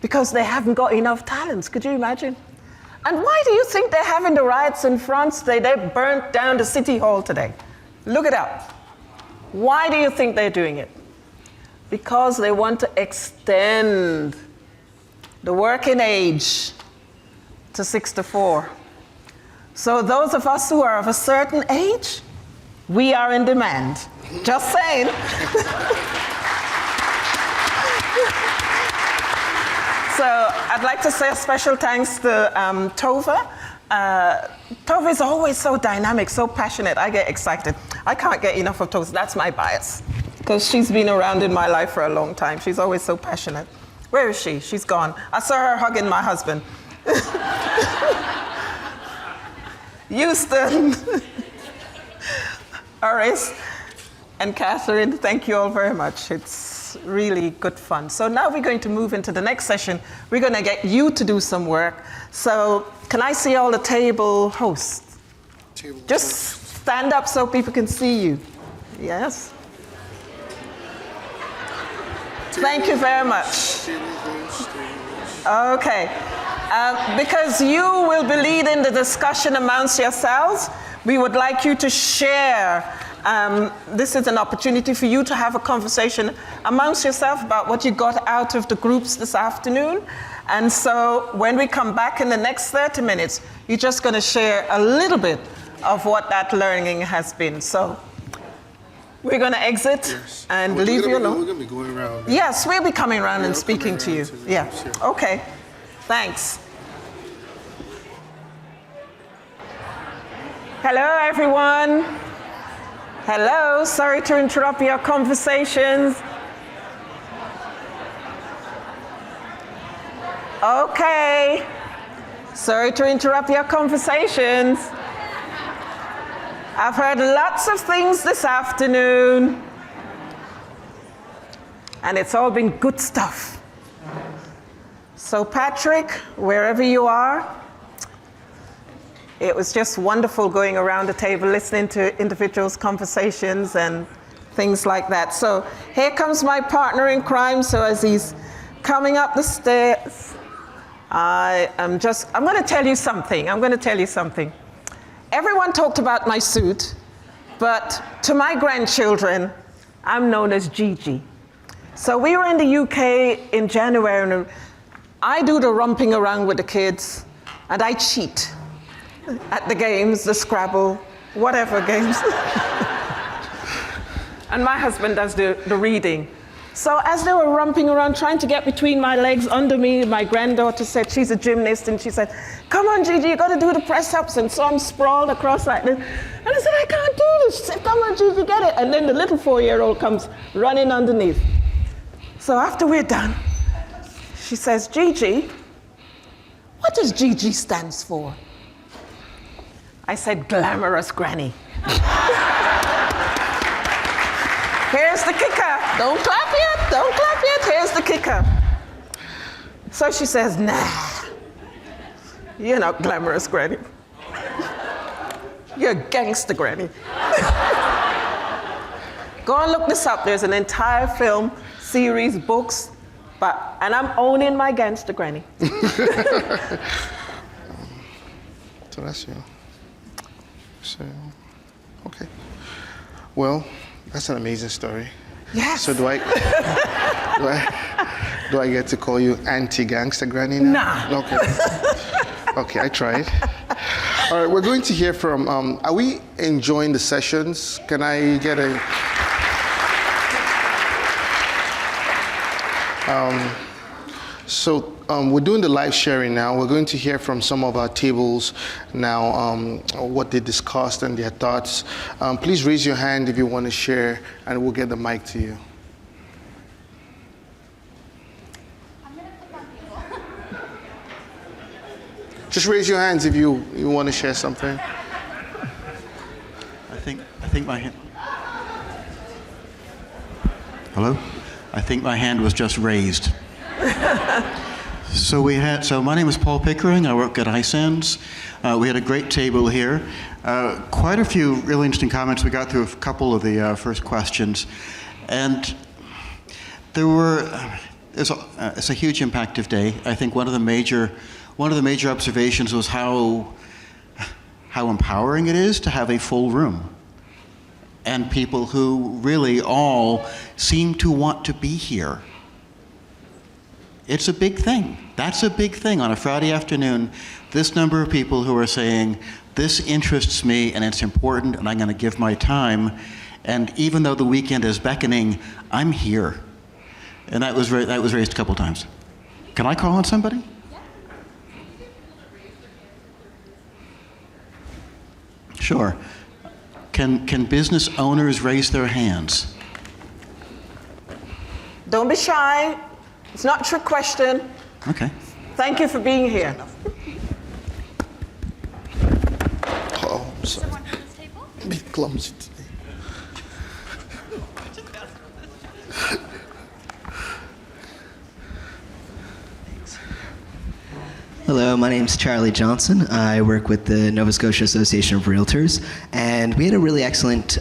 Because they haven't got enough talents. Could you imagine? And why do you think they're having the riots in France? They burnt down the city hall today. Look it up. Why do you think they're doing it? Because they want to extend the working age to 64. So those of us who are of a certain age, We are in demand. Just saying. So I'd like to say a special thanks to Tova. Tova is always so dynamic, so passionate. I get excited. I can't get enough of Tova. That's my bias, because she's been around in my life for a long time. She's always so passionate. Where is she? She's gone. I saw her hugging my husband. Houston, Aris, and Katherine, thank you all very much. It's really good fun. So now we're going to move into the next session. We're going to get you to do some work. So can I see all the table hosts? Just stand up so people can see you. Yes. Thank you very much. Okay. Because you will be leading the discussion amongst yourselves, we would like you to share. This is an opportunity for you to have a conversation amongst yourself about what you got out of the groups this afternoon. And so when we come back in the next 30 minutes, you're just going to share a little bit of what that learning has been. So we're going to exit and leave you alone. We're going to be going around. Yes, we'll be coming around and speaking to you. Yeah. Okay. Thanks. Hello, everyone. Hello. Sorry to interrupt your conversations. Okay. Sorry to interrupt your conversations. I've heard lots of things this afternoon, and it's all been good stuff. So Patrick, wherever you are, it was just wonderful going around the table, listening to individuals' conversations and things like that. So here comes my partner in crime. So as he's coming up the stairs, I'm going to tell you something. Everyone talked about my suit, but to my grandchildren, I'm known as Gigi. So we were in the UK in January, and I do the romping around with the kids, and I cheat at the games, the Scrabble, whatever games. And my husband does the reading. So as they were romping around, trying to get between my legs under me, my granddaughter said, she's a gymnast, and she said, come on, Gigi, you got to do the press-ups. And so I'm sprawled across like this. And I said, I can't do this. She said, come on, Gigi, get it. And then the little 4-year-old comes running underneath. So after we're done, she says, Gigi, what does Gigi stands for? I said, glamorous granny. Here's the kicker. Don't clap yet. Here's the kicker. So she says, nah, you're not glamorous granny. You're gangster granny. Go and look this up. There's an entire film, series, books, and I'm owning my gangster granny. So that's you. So, okay. Well, that's an amazing story. Yes. So do I get to call you anti-gangster granny now? Nah. Okay. Okay, I tried. All right, we're going to hear from, are we enjoying the sessions? Can I get a... we're doing the live sharing now. We're going to hear from some of our tables now, what they discussed and their thoughts. Please raise your hand if you want to share, and we'll get the mic to you. Just raise your hands if you want to share something. I think my hand. Hello? I think my hand was just raised. So my name is Paul Pickering. I work at iSense. We had a great table here. Quite a few really interesting comments. We got through a couple of the first questions, and it's a huge impactful day. I think one of the major observations was how empowering it is to have a full room, and people who really all seem to want to be here. It's a big thing. That's a big thing on a Friday afternoon. This number of people who are saying, this interests me and it's important and I'm going to give my time. And even though the weekend is beckoning, I'm here. And that was raised a couple times. Can I call on somebody? Sure. Can business owners raise their hands? Don't be shy. It's not a trick question. Okay. Thank you for being here. Oh, I'm sorry. Be clumsy today. Hello, my name's Charlie Johnson. I work with the Nova Scotia Association of Realtors, and we had a really excellent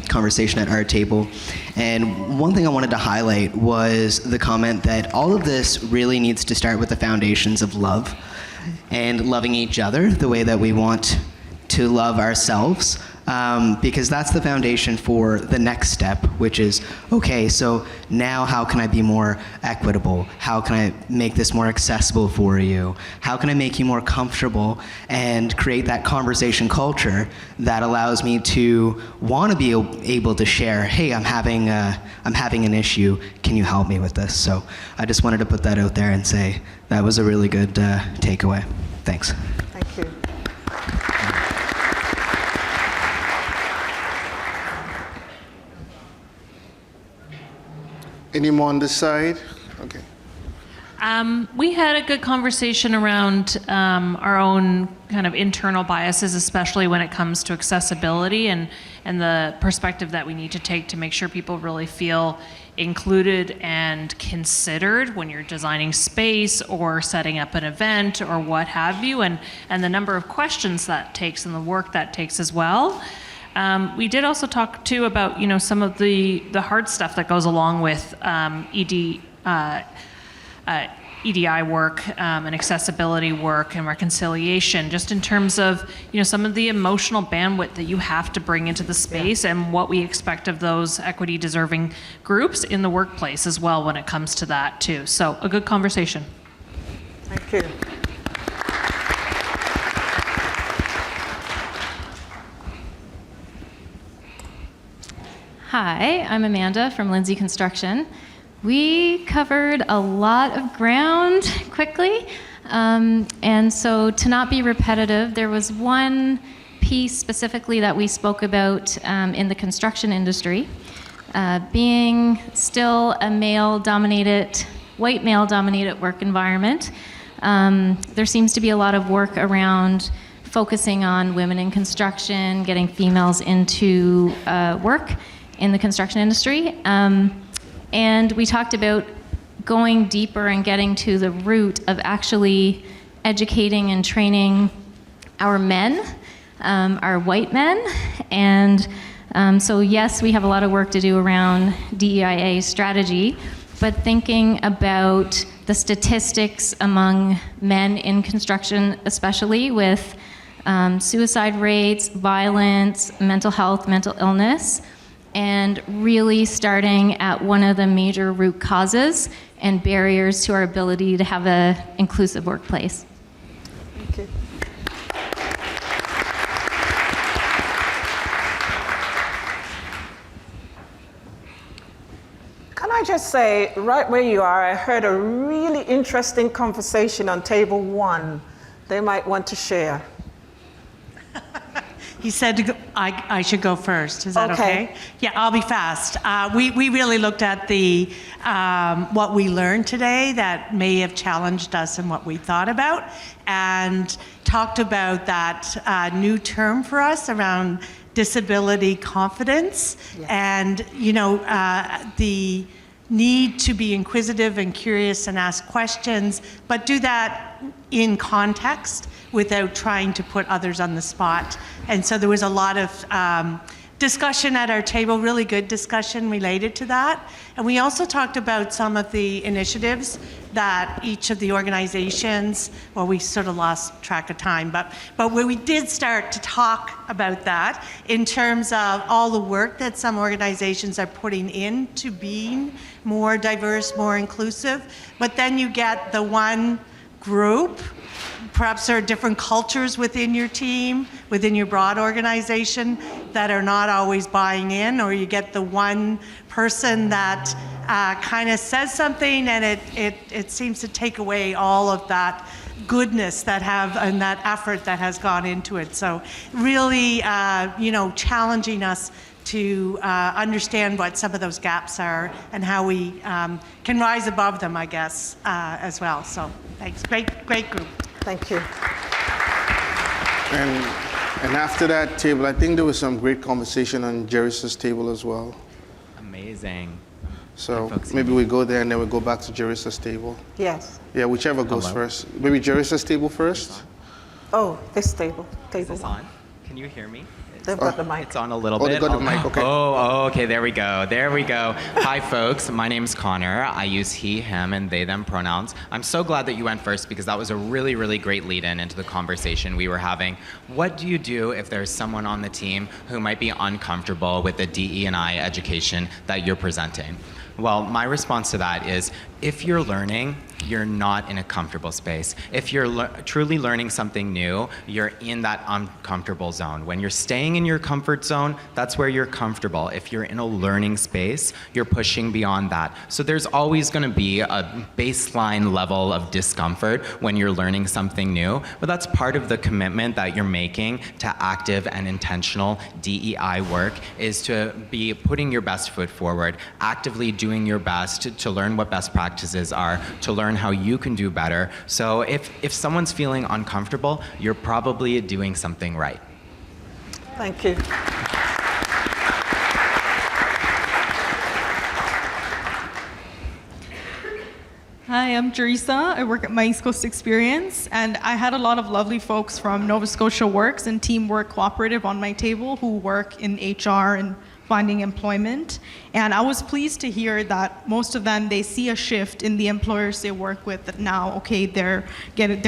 conversation at our table. And one thing I wanted to highlight was the comment that all of this really needs to start with the foundations of love and loving each other the way that we want to love ourselves. Because that's the foundation for the next step, which is, okay, so now how can I be more equitable? How can I make this more accessible for you? How can I make you more comfortable and create that conversation culture that allows me to want to be able to share, hey, I'm having an issue, can you help me with this? So I just wanted to put that out there and say that was a really good takeaway. Thanks. Thank you. Any more on this side? Okay. We had a good conversation around our own kind of internal biases, especially when it comes to accessibility and the perspective that we need to take to make sure people really feel included and considered when you're designing space or setting up an event or what have you, and the number of questions that takes and the work that takes as well. We did also talk too about, you know, some of the hard stuff that goes along with EDI work and accessibility work and reconciliation, just in terms of, you know, some of the emotional bandwidth that you have to bring into the space and what we expect of those equity deserving groups in the workplace as well when it comes to that too. So a good conversation. Thank you. Hi, I'm Amanda from Lindsay Construction. We covered a lot of ground quickly, and so to not be repetitive, there was one piece specifically that we spoke about in the construction industry. Being still a white male-dominated work environment, there seems to be a lot of work around focusing on women in construction, getting females into work in the construction industry. And we talked about going deeper and getting to the root of actually educating and training our men, our white men. And so yes, we have a lot of work to do around DEIA strategy, but thinking about the statistics among men in construction, especially with suicide rates, violence, mental health, mental illness, and really starting at one of the major root causes and barriers to our ability to have an inclusive workplace. Thank you. Can I just say, right where you are, I heard a really interesting conversation on table 1. They might want to share. He said I should go first. Is that okay? Yeah, I'll be fast. We really looked at the what we learned today that may have challenged us in what we thought about, and talked about that new term for us around disability confidence, and the need to be inquisitive and curious and ask questions, but do that in context without trying to put others on the spot. And so there was a lot of discussion at our table, really good discussion related to that. And we also talked about some of the initiatives that each of the organizations, well, we sort of lost track of time, but where we did start to talk about that in terms of all the work that some organizations are putting into being more diverse, more inclusive. But then you get the one group, perhaps there are different cultures within your team, within your broad organization that are not always buying in, or you get the one person that kind of says something and it seems to take away all of that goodness and that effort that has gone into it. So really, challenging us to understand what some of those gaps are and how we can rise above them, I guess, as well. So thanks, great group. Thank you. And after that table, I think there was some great conversation on Jairus' table as well. Amazing. So maybe we go there and then we go back to Jairus' table. Yes. Yeah, whichever goes first. Maybe Jairus' table first? Oh, this table. Is this on? Can you hear me? They've got the mic. It's on a little Oh, bit. they got the mic, okay. Okay, there we go. Hi, folks. My name's Connor. I use he, him, and they, them pronouns. I'm so glad that you went first because that was a really, really great lead-in into the conversation we were having. What do you do if there's someone on the team who might be uncomfortable with the DE&I education that you're presenting? Well, my response to that is, if you're learning, you're not in a comfortable space. If you're truly learning something new, you're in that uncomfortable zone. When you're staying in your comfort zone, that's where you're comfortable. If you're in a learning space, you're pushing beyond that. So there's always going to be a baseline level of discomfort when you're learning something new, but that's part of the commitment that you're making to active and intentional DEI work, is to be putting your best foot forward, actively doing your best to learn what best practices are, to learn how you can do better. So if someone's feeling uncomfortable, you're probably doing something right. Thank you. Hi, I'm Teresa. I work at my East Coast Experience, and I had a lot of lovely folks from Nova Scotia Works and Teamwork Cooperative on my table who work in HR and finding employment. And I was pleased to hear that most of them, they see a shift in the employers they work with, that now, okay, they're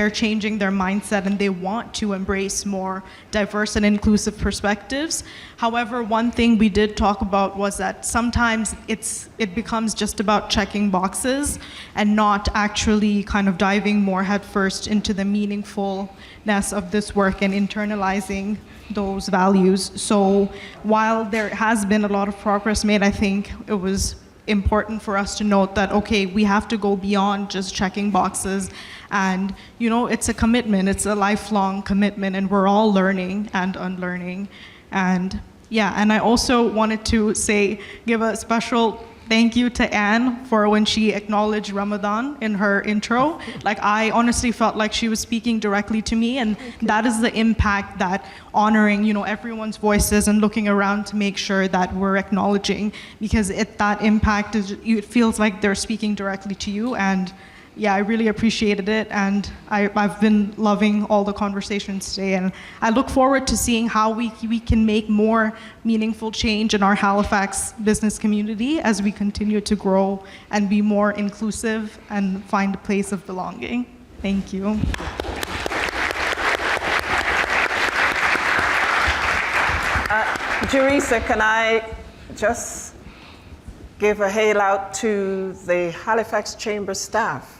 changing their mindset and they want to embrace more diverse and inclusive perspectives. However, one thing we did talk about was that sometimes it becomes just about checking boxes and not actually kind of diving more headfirst into the meaningfulness of this work and internalizing those values. So while there has been a lot of progress made, I think it was important for us to note that, okay, we have to go beyond just checking boxes. And, it's a commitment, it's a lifelong commitment, and we're all learning and unlearning. And I also wanted to give a special thank you to Anne for when she acknowledged Ramadan in her intro. I honestly felt like she was speaking directly to me, and that is the impact that honoring, everyone's voices and looking around to make sure that we're acknowledging, because that impact it feels like they're speaking directly to you. And I really appreciated it, and I've been loving all the conversations today, and I look forward to seeing how we can make more meaningful change in our Halifax business community as we continue to grow and be more inclusive and find a place of belonging. Thank you. Teresa, can I just give a hail out to the Halifax Chamber staff?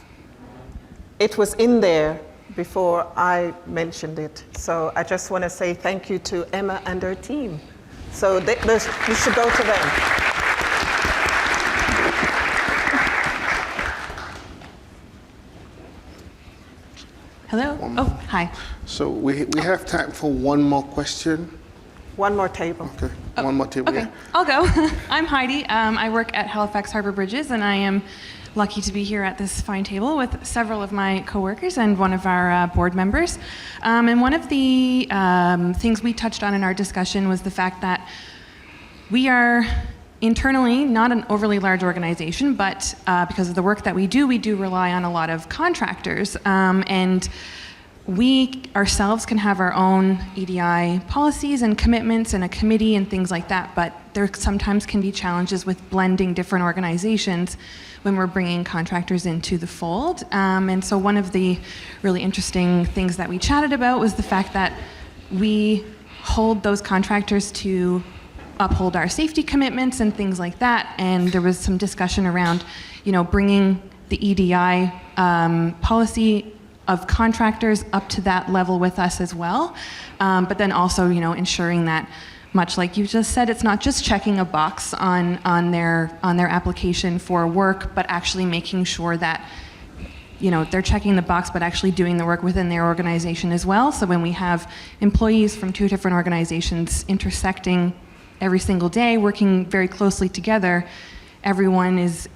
It was in there before I mentioned it. So I just want to say thank you to Emma and her team. So you should go to them. Hello. Hi. So we have time for one more question. One more table. Okay, one more table. Okay, Yeah. I'll go. I'm Heidi. I work at Halifax Harbor Bridges, and I am lucky to be here at this fine table with several of my coworkers and one of our board members. And one of the things we touched on in our discussion was the fact that we are internally not an overly large organization, but because of the work that we do rely on a lot of contractors. And we ourselves can have our own EDI policies and commitments and a committee and things like that, but there sometimes can be challenges with blending different organizations when we're bringing contractors into the fold. And so one of the really interesting things that we chatted about was the fact that we hold those contractors to uphold our safety commitments and things like that. And there was some discussion around, bringing the EDI policy of contractors up to that level with us as well. But then also, ensuring that, much like you just said, it's not just checking a box on their application for work, but actually making sure that they're checking the box, but actually doing the work within their organization as well. So when we have employees from two different organizations intersecting every single day, working very closely together, everyone is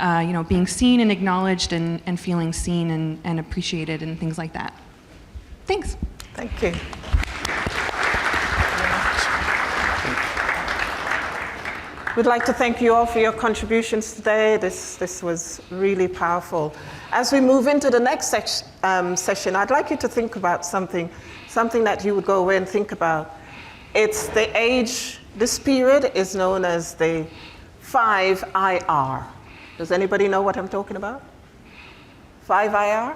being seen and acknowledged and feeling seen and appreciated and things like that. Thanks. Thank you. We'd like to thank you all for your contributions today. This was really powerful. As we move into the next session, I'd like you to think about something that you would go away and think about. It's the age, this period is known as the 5IR. Does anybody know what I'm talking about? 5IR?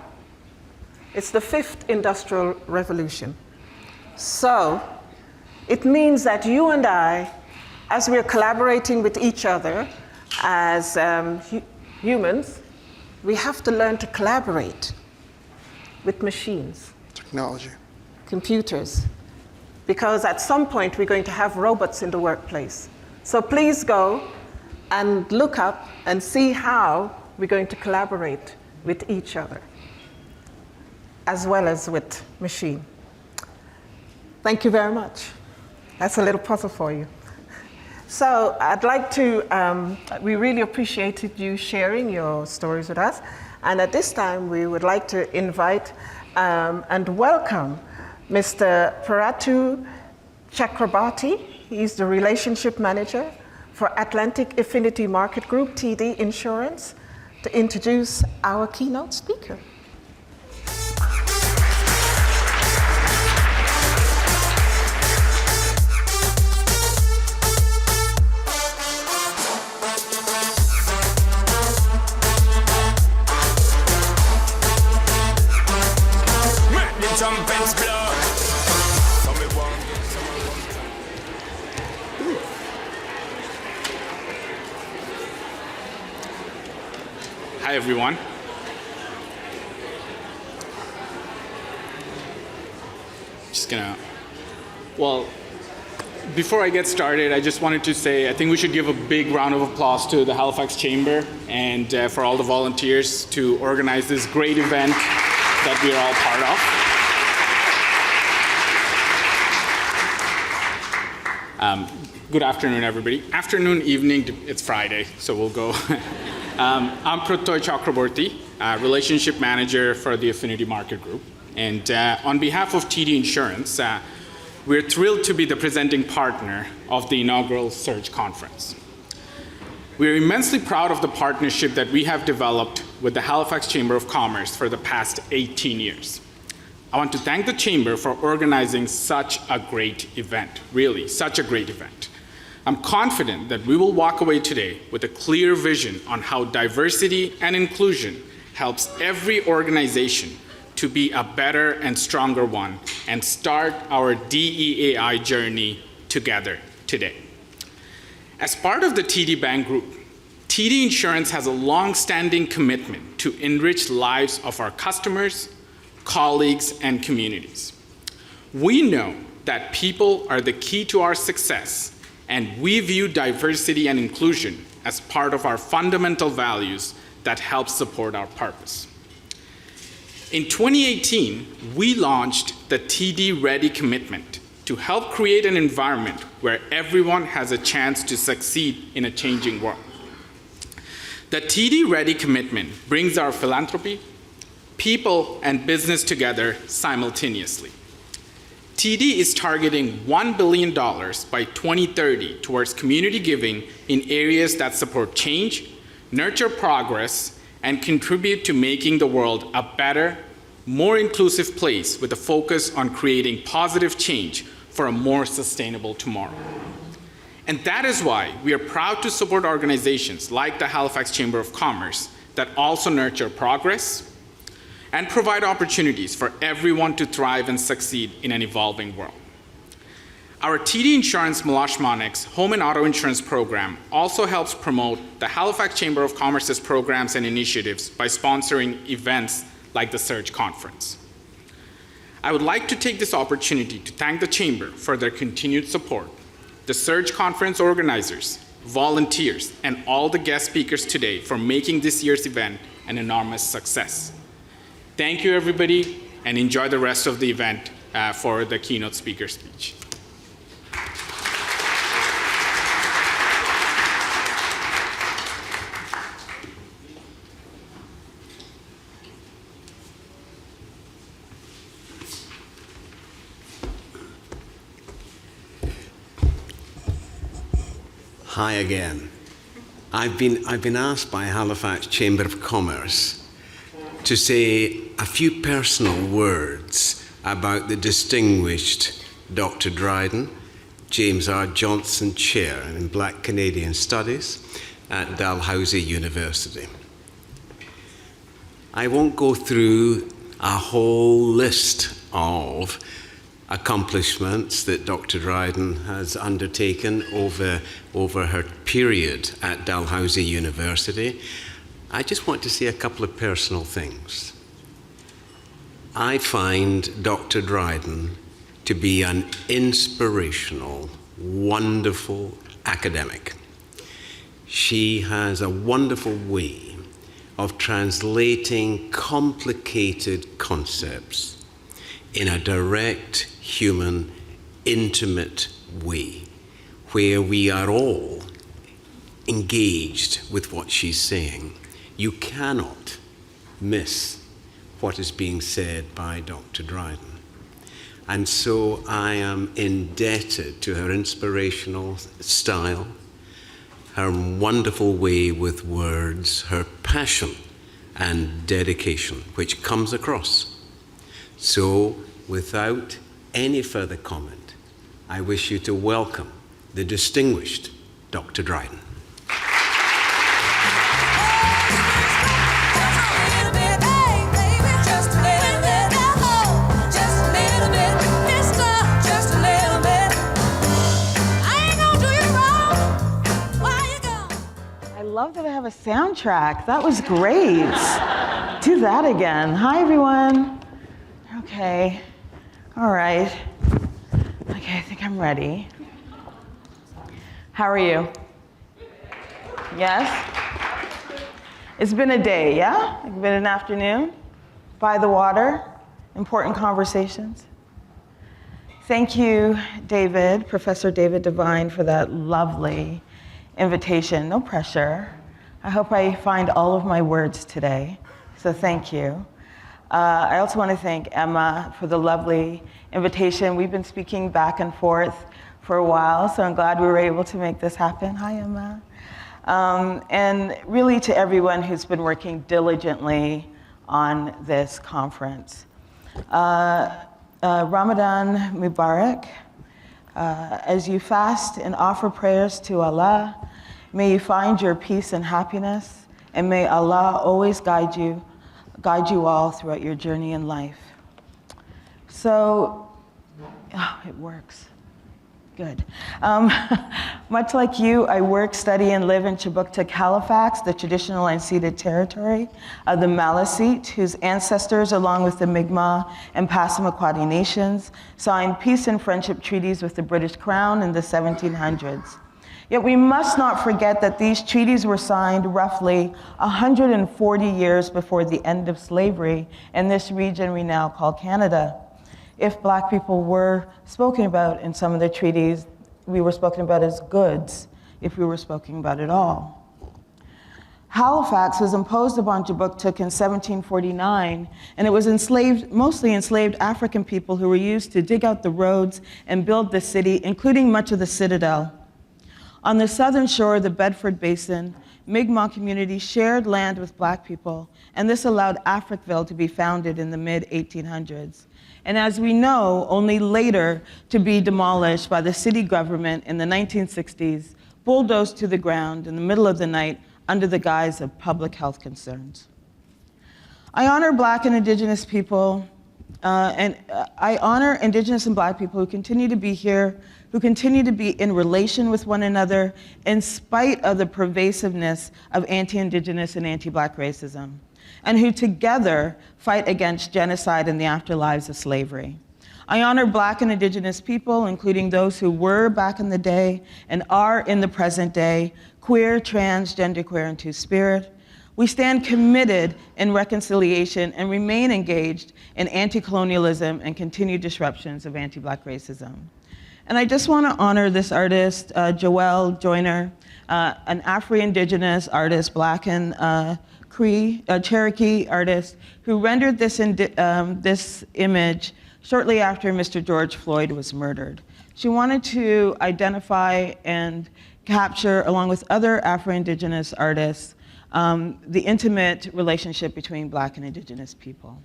It's the fifth industrial revolution. So it means that you and I, as we're collaborating with each other as humans, we have to learn to collaborate with machines. Technology. Computers. Because at some point we're going to have robots in the workplace. So please go and look up and see how we're going to collaborate with each other, as well as with machine. Thank you very much. That's a little puzzle for you. So I'd like to, we really appreciated you sharing your stories with us. And at this time, we would like to invite and welcome Mr. Paratu Chakrabarti. He's the Relationship Manager for Atlantic Affinity Market Group, TD Insurance, to introduce our keynote speaker. Hi, everyone. Before I get started, I just wanted to say I think we should give a big round of applause to the Halifax Chamber and for all the volunteers to organize this great event that we are all part of. Good afternoon, everybody. Afternoon, evening, it's Friday, so we'll go. I'm Paratu Chakrabarti, Relationship Manager for the Affinity Market Group. And on behalf of TD Insurance, we're thrilled to be the presenting partner of the inaugural Surge Conference. We're immensely proud of the partnership that we have developed with the Halifax Chamber of Commerce for the past 18 years. I want to thank the Chamber for organizing such a great event, really, such a great event. I'm confident that we will walk away today with a clear vision on how diversity and inclusion helps every organization to be a better and stronger one and start our DEAI journey together today. As part of the TD Bank Group, TD Insurance has a long-standing commitment to enrich lives of our customers, colleagues, and communities. We know that people are the key to our success, and we view diversity and inclusion as part of our fundamental values that help support our purpose. In 2018, we launched the TD Ready Commitment to help create an environment where everyone has a chance to succeed in a changing world. The TD Ready Commitment brings our philanthropy, people, and business together simultaneously. TD is targeting $1 billion by 2030 towards community giving in areas that support change, nurture progress, and contribute to making the world a better, more inclusive place with a focus on creating positive change for a more sustainable tomorrow. And that is why we are proud to support organizations like the Halifax Chamber of Commerce that also nurture progress and provide opportunities for everyone to thrive and succeed in an evolving world. Our TD Insurance Malashmanik's home and auto insurance program also helps promote the Halifax Chamber of Commerce's programs and initiatives by sponsoring events like the Surge Conference. I would like to take this opportunity to thank the Chamber for their continued support, the Surge Conference organizers, volunteers, and all the guest speakers today for making this year's event an enormous success. Thank you, everybody, and enjoy the rest of the event for the keynote speaker speech. Hi again. I've been asked by Halifax Chamber of Commerce to say a few personal words about the distinguished Dr. Dryden, James R. Johnson Chair in Black Canadian Studies at Dalhousie University. I won't go through a whole list of accomplishments that Dr. Dryden has undertaken over her period at Dalhousie University. I just want to say a couple of personal things. I find Dr. Dryden to be an inspirational, wonderful academic. She has a wonderful way of translating complicated concepts in a direct, human, intimate way, where we are all engaged with what she's saying. You cannot miss what is being said by Dr. Dryden. And so I am indebted to her inspirational style, her wonderful way with words, her passion and dedication, which comes across. So, without any further comment, I wish you to welcome the distinguished Dr. Dryden. I love that I have a soundtrack. That was great. Do that again. Hi, everyone. Okay. All right. Okay, I think I'm ready. How are you? Yes? It's been a day, yeah? It's been an afternoon by the water, important conversations. Thank you, David, Professor David Devine, for that lovely invitation. No pressure. I hope I find all of my words today, so thank you. I also want to thank Emma for the lovely invitation. We've been speaking back and forth for a while, so I'm glad we were able to make this happen. Hi, Emma. And really to everyone who's been working diligently on this conference. Ramadan Mubarak. As you fast and offer prayers to Allah, may you find your peace and happiness, and may Allah always guide you all throughout your journey in life. So, it works. Good. Much like you, I work, study, and live in Chibuktuk, Halifax, the traditional unceded territory of the Maliseet, whose ancestors, along with the Mi'kmaq and Passamaquoddy nations, signed peace and friendship treaties with the British Crown in the 1700s. Yet we must not forget that these treaties were signed roughly 140 years before the end of slavery in this region we now call Canada. If Black people were spoken about in some of the treaties, we were spoken about as goods, if we were spoken about at all. Halifax was imposed upon Chibuktuk in 1749, and it was mostly enslaved African people who were used to dig out the roads and build the city, including much of the citadel. On the southern shore of the Bedford Basin, Mi'kmaq community shared land with Black people, and this allowed Africville to be founded in the mid-1800s. And as we know, only later to be demolished by the city government in the 1960s, bulldozed to the ground in the middle of the night under the guise of public health concerns. I honor Black and Indigenous people, I honor Indigenous and Black people who continue to be here, who continue to be in relation with one another in spite of the pervasiveness of anti-Indigenous and anti-Black racism, and who together fight against genocide and the afterlives of slavery. I honor Black and Indigenous people, including those who were back in the day and are in the present day, queer, trans, genderqueer, and two-spirit. We stand committed in reconciliation and remain engaged in anti-colonialism and continued disruptions of anti-Black racism. And I just want to honor this artist, Joelle Joyner, an Afro-Indigenous artist, Black and Cree, Cherokee artist, who rendered this image shortly after Mr. George Floyd was murdered. She wanted to identify and capture, along with other Afro-Indigenous artists, the intimate relationship between Black and Indigenous people.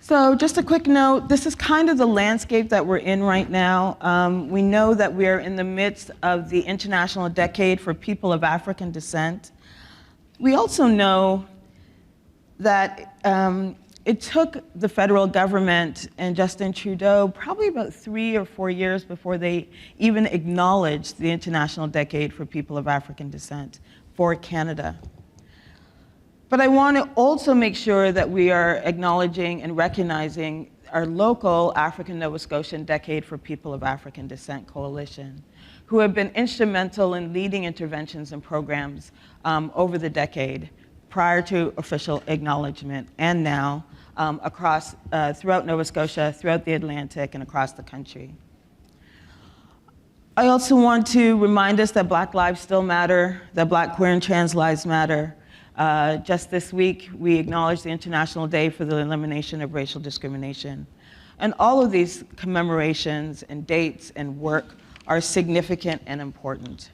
So just a quick note, this is kind of the landscape that we're in right now. We know that we are in the midst of the International Decade for People of African Descent. We also know that it took the federal government and Justin Trudeau probably about 3 or 4 years before they even acknowledged the International Decade for People of African Descent for Canada. But I want to also make sure that we are acknowledging and recognizing our local African Nova Scotian Decade for People of African Descent Coalition, who have been instrumental in leading interventions and programs over the decade, prior to official acknowledgement and now across, throughout Nova Scotia, throughout the Atlantic, and across the country. I also want to remind us that Black lives still matter, that Black, queer, and trans lives matter. Just this week, we acknowledged the International Day for the Elimination of Racial Discrimination. And all of these commemorations and dates and work are significant and important.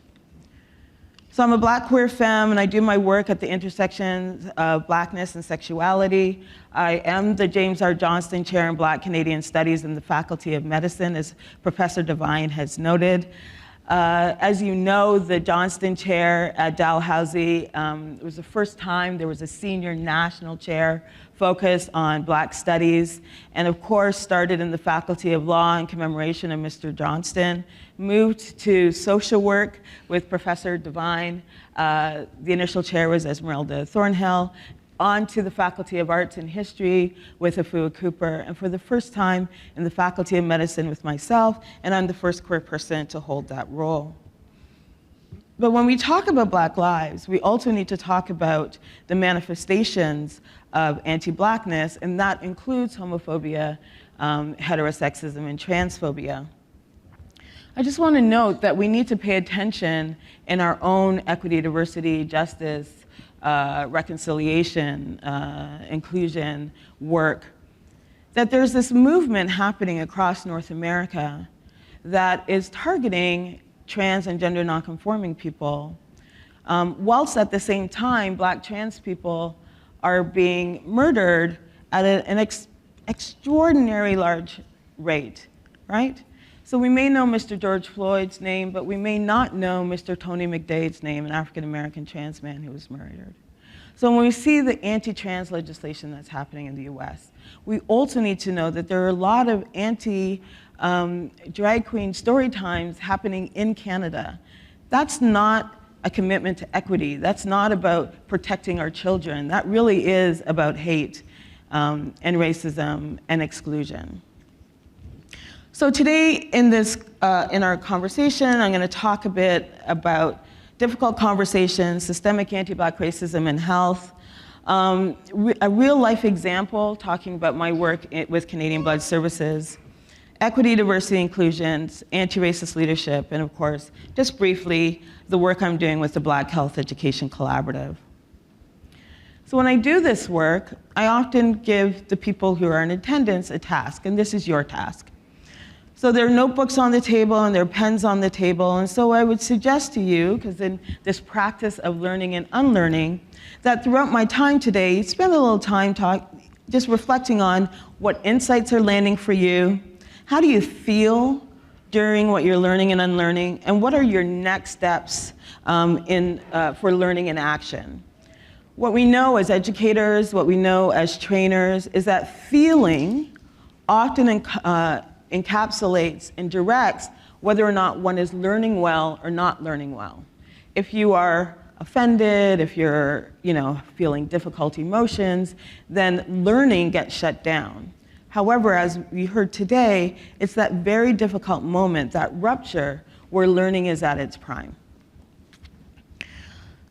So I'm a Black queer femme, and I do my work at the intersections of Blackness and sexuality. I am the James R. Johnston Chair in Black Canadian Studies in the Faculty of Medicine, as Professor Devine has noted. As you know, the Johnston Chair at Dalhousie, it was the first time there was a senior national chair focused on Black studies, and of course started in the Faculty of Law in commemoration of Mr. Johnston, moved to social work with Professor Devine. The initial chair was Esmeralda Thornhill, on to the Faculty of Arts and History with Afua Cooper, and for the first time in the Faculty of Medicine with myself, and I'm the first queer person to hold that role. But when we talk about Black lives, we also need to talk about the manifestations of anti-Blackness, and that includes homophobia, heterosexism, and transphobia. I just want to note that we need to pay attention in our own equity, diversity, justice, reconciliation, inclusion work, that there's this movement happening across North America that is targeting trans and gender nonconforming people, whilst at the same time, Black trans people are being murdered at an extraordinary large rate, right? So we may know Mr. George Floyd's name, but we may not know Mr. Tony McDade's name, an African-American trans man who was murdered. So when we see the anti-trans legislation that's happening in the US, we also need to know that there are a lot of anti-drag queen story times happening in Canada. That's not a commitment to equity. That's not about protecting our children. That really is about hate and racism and exclusion. So today in our conversation, I'm going to talk a bit about difficult conversations, systemic anti-Black racism in health, a real life example talking about my work with Canadian Blood Services, equity, diversity, inclusions, anti-racist leadership, and of course, just briefly, the work I'm doing with the Black Health Education Collaborative. So when I do this work, I often give the people who are in attendance a task, and this is your task. So there are notebooks on the table and there are pens on the table. And so I would suggest to you, because in this practice of learning and unlearning, that throughout my time today, spend a little time just reflecting on what insights are landing for you, how do you feel during what you're learning and unlearning, and what are your next steps for learning and action. What we know as educators, what we know as trainers, is that feeling often encapsulates and directs whether or not one is learning well or not learning well. If you are offended, if you're feeling difficult emotions, then learning gets shut down. However, as we heard today, it's that very difficult moment, that rupture, where learning is at its prime.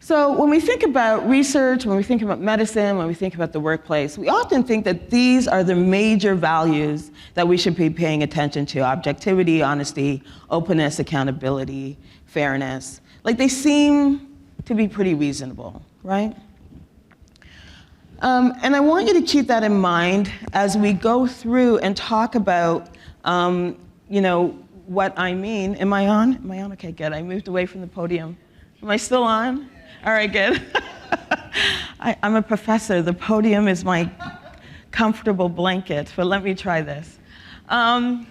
So when we think about research, when we think about medicine, when we think about the workplace, we often think that these are the major values that we should be paying attention to: objectivity, honesty, openness, accountability, fairness. Like, they seem to be pretty reasonable, right? And I want you to keep that in mind as we go through and talk about, what I mean. Am I on? Am I on? Okay, good. I moved away from the podium. Am I still on? All right, good. I'm a professor. The podium is my comfortable blanket, but let me try this. I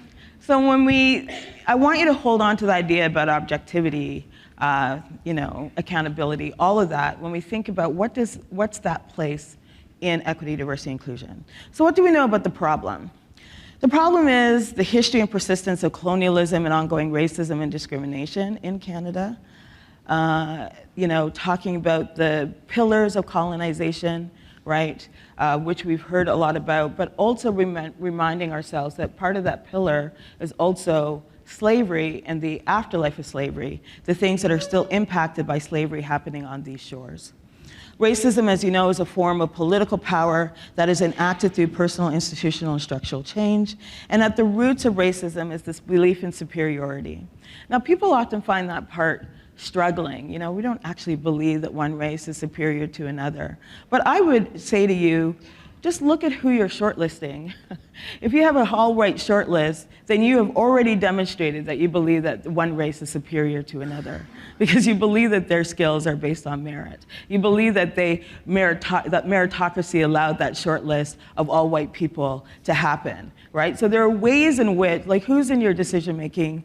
want you to hold on to the idea about objectivity, accountability, all of that, when we think about what's that place in equity, diversity, inclusion. So what do we know about the problem? The problem is the history and persistence of colonialism and ongoing racism and discrimination in Canada. Talking about the pillars of colonization, right, which we've heard a lot about, but also reminding ourselves that part of that pillar is also slavery and the afterlife of slavery, the things that are still impacted by slavery happening on these shores. Racism, as you know, is a form of political power that is enacted through personal, institutional, and structural change. And at the roots of racism is this belief in superiority. Now, people often find that part struggling. We don't actually believe that one race is superior to another. But I would say to you, just look at who you're shortlisting. If you have a all-white shortlist, then you have already demonstrated that you believe that one race is superior to another, because you believe that their skills are based on merit. You believe that that meritocracy allowed that shortlist of all white people to happen, right? So there are ways in which, like, who's in your decision-making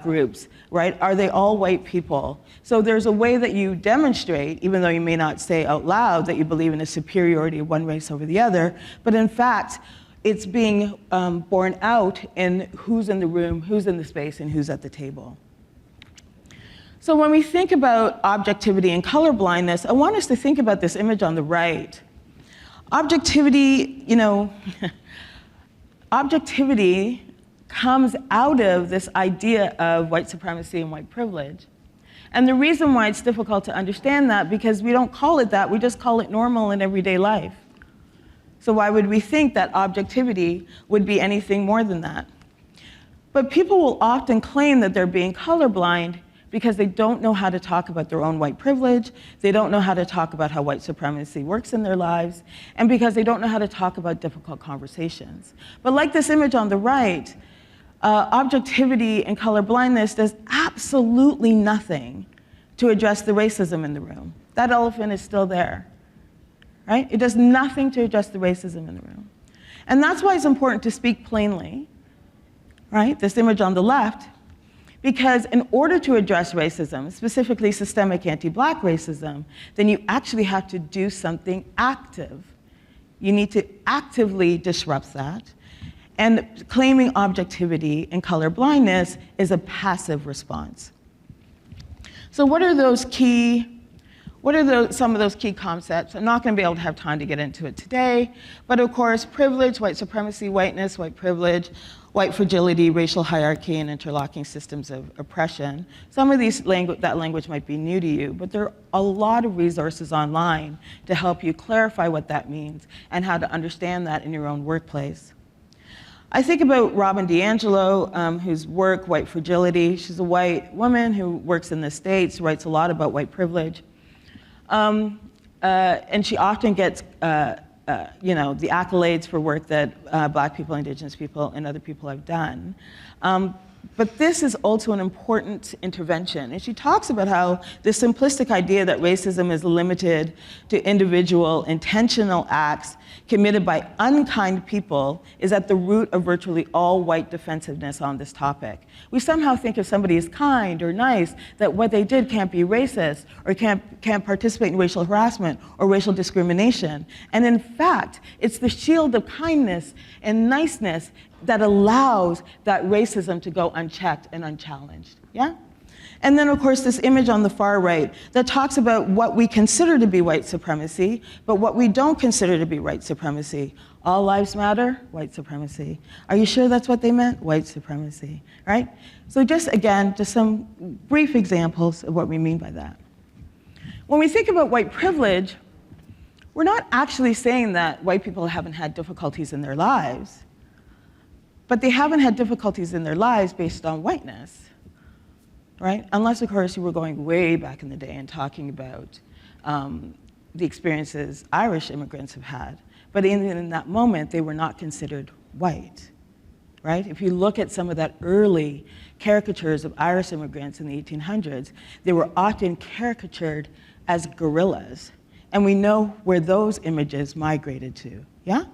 groups, right? Are they all white people? So there's a way that you demonstrate, even though you may not say out loud that you believe in a superiority of one race over the other, but in fact, it's being borne out in who's in the room, who's in the space, and who's at the table. So when we think about objectivity and colorblindness, I want us to think about this image on the right. Objectivity, objectivity comes out of this idea of white supremacy and white privilege. And the reason why it's difficult to understand that, because we don't call it that, we just call it normal in everyday life. So why would we think that objectivity would be anything more than that? But people will often claim that they're being colorblind because they don't know how to talk about their own white privilege, they don't know how to talk about how white supremacy works in their lives, and because they don't know how to talk about difficult conversations. But like this image on the right, objectivity and colorblindness does absolutely nothing to address the racism in the room. That elephant is still there, right? It does nothing to address the racism in the room. And that's why it's important to speak plainly, right? This image on the left, because in order to address racism, specifically systemic anti-Black racism, then you actually have to do something active. You need to actively disrupt that. And claiming objectivity and colorblindness is a passive response. So what are some of those key concepts? I'm not going to be able to have time to get into it today, but of course, privilege, white supremacy, whiteness, white privilege, white fragility, racial hierarchy, and interlocking systems of oppression. Some of that language might be new to you, but there are a lot of resources online to help you clarify what that means and how to understand that in your own workplace. I think about Robin DiAngelo, whose work, White Fragility. She's a white woman who works in the States, writes a lot about white privilege. And she often gets the accolades for work that Black people, Indigenous people, and other people have done. But this is also an important intervention. And she talks about how the simplistic idea that racism is limited to individual intentional acts committed by unkind people is at the root of virtually all white defensiveness on this topic. We somehow think if somebody is kind or nice, that what they did can't be racist or can't participate in racial harassment or racial discrimination. And in fact, it's the shield of kindness and niceness that allows that racism to go unchecked and unchallenged, yeah? And then, of course, this image on the far right that talks about what we consider to be white supremacy, but what we don't consider to be white supremacy. All lives matter, white supremacy. Are you sure that's what they meant? White supremacy, right? So just, again, just some brief examples of what we mean by that. When we think about white privilege, we're not actually saying that white people haven't had difficulties in their lives, but they haven't had difficulties in their lives based on whiteness, right? Unless, of course, you were going way back in the day and talking about the experiences Irish immigrants have had. But in that moment, they were not considered white, right? If you look at some of that early caricatures of Irish immigrants in the 1800s, they were often caricatured as gorillas. And we know where those images migrated to, yeah?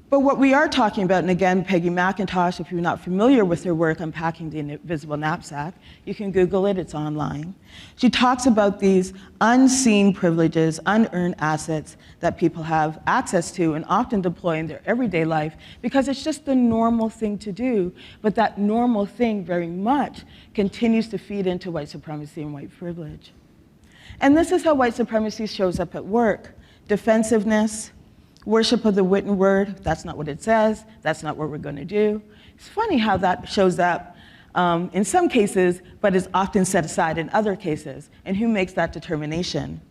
But what we are talking about, and again, Peggy McIntosh, if you're not familiar with her work, Unpacking the Invisible Knapsack, you can Google it, it's online. She talks about these unseen privileges, unearned assets that people have access to and often deploy in their everyday life because it's just the normal thing to do, but that normal thing very much continues to feed into white supremacy and white privilege. And this is how white supremacy shows up at work. Defensiveness, worship of the written word, that's not what it says, that's not what we're going to do. It's funny how that shows up in some cases, but is often set aside in other cases. And who makes that determination?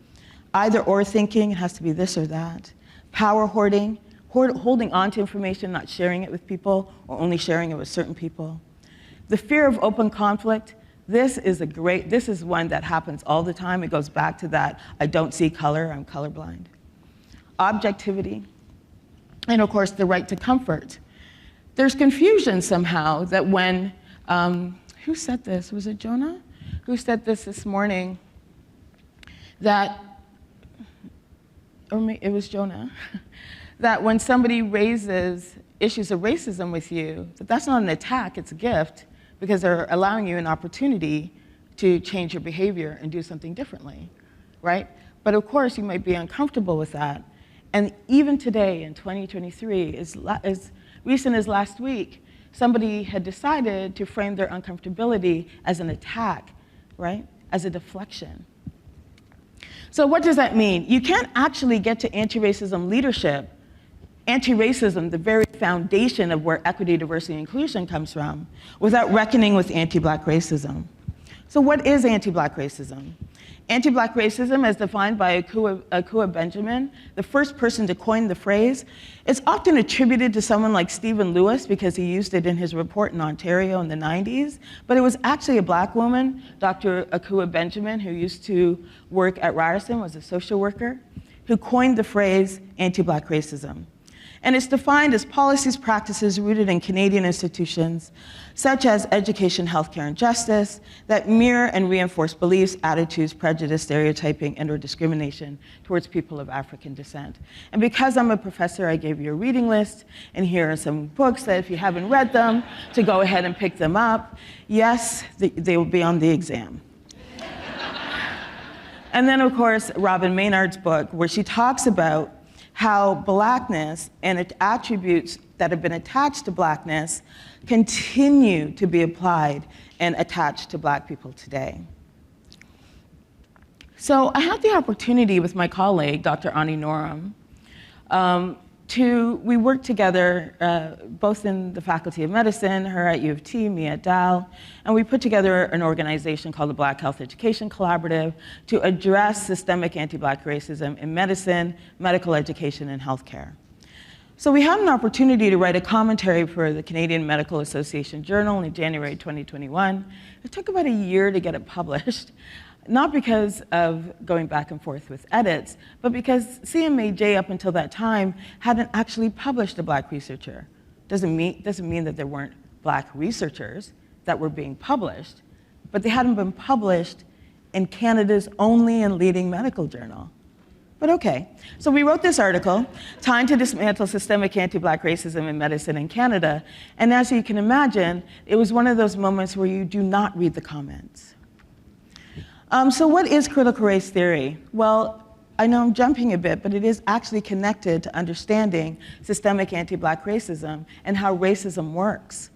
Either or thinking, it has to be this or that. Power hoarding, holding on to information, not sharing it with people, or only sharing it with certain people. The fear of open conflict, this is one that happens all the time. It goes back to that, I don't see color, I'm colorblind. Objectivity, and of course, the right to comfort. There's confusion somehow that when, who said this? Was it Jonah? Who said this morning? That, or it was Jonah, that when somebody raises issues of racism with you, that's not an attack, it's a gift, because they're allowing you an opportunity to change your behavior and do something differently, right? But of course, you might be uncomfortable with that. And even today, in 2023, as recent as last week, somebody had decided to frame their uncomfortability as an attack, right? As a deflection. So what does that mean? You can't actually get to anti-racism leadership, anti-racism, the very foundation of where equity, diversity, and inclusion comes from, without reckoning with anti-Black racism. So what is anti-Black racism? Anti-Black racism, as defined by Akua Benjamin, the first person to coin the phrase, it's often attributed to someone like Stephen Lewis because he used it in his report in Ontario in the 90s, but it was actually a Black woman, Dr. Akua Benjamin, who used to work at Ryerson, was a social worker, who coined the phrase anti-Black racism. And it's defined as policies, practices rooted in Canadian institutions, such as education, healthcare, and justice, that mirror and reinforce beliefs, attitudes, prejudice, stereotyping, and/or discrimination towards people of African descent. And because I'm a professor, I gave you a reading list, and here are some books that if you haven't read them, to go ahead and pick them up. Yes, they will be on the exam. And then, of course, Robin Maynard's book, where she talks about how Blackness and its attributes that have been attached to Blackness continue to be applied and attached to Black people today. So I had the opportunity with my colleague, Dr. Ani Norum, we worked together both in the Faculty of Medicine, her at U of T, me at Dal, and we put together an organization called the Black Health Education Collaborative to address systemic anti-Black racism in medicine, medical education, and healthcare. So we had an opportunity to write a commentary for the Canadian Medical Association Journal in January 2021. It took about a year to get it published. not because of going back and forth with edits, but because CMAJ up until that time hadn't actually published a Black researcher. Doesn't mean that there weren't Black researchers that were being published, but they hadn't been published in Canada's only and leading medical journal. But okay, so we wrote this article, Time to Dismantle Systemic Anti-Black Racism in Medicine in Canada, and as you can imagine, it was one of those moments where you do not read the comments. So what is critical race theory? Well, I know I'm jumping a bit, but it is actually connected to understanding systemic anti-Black racism and how racism works.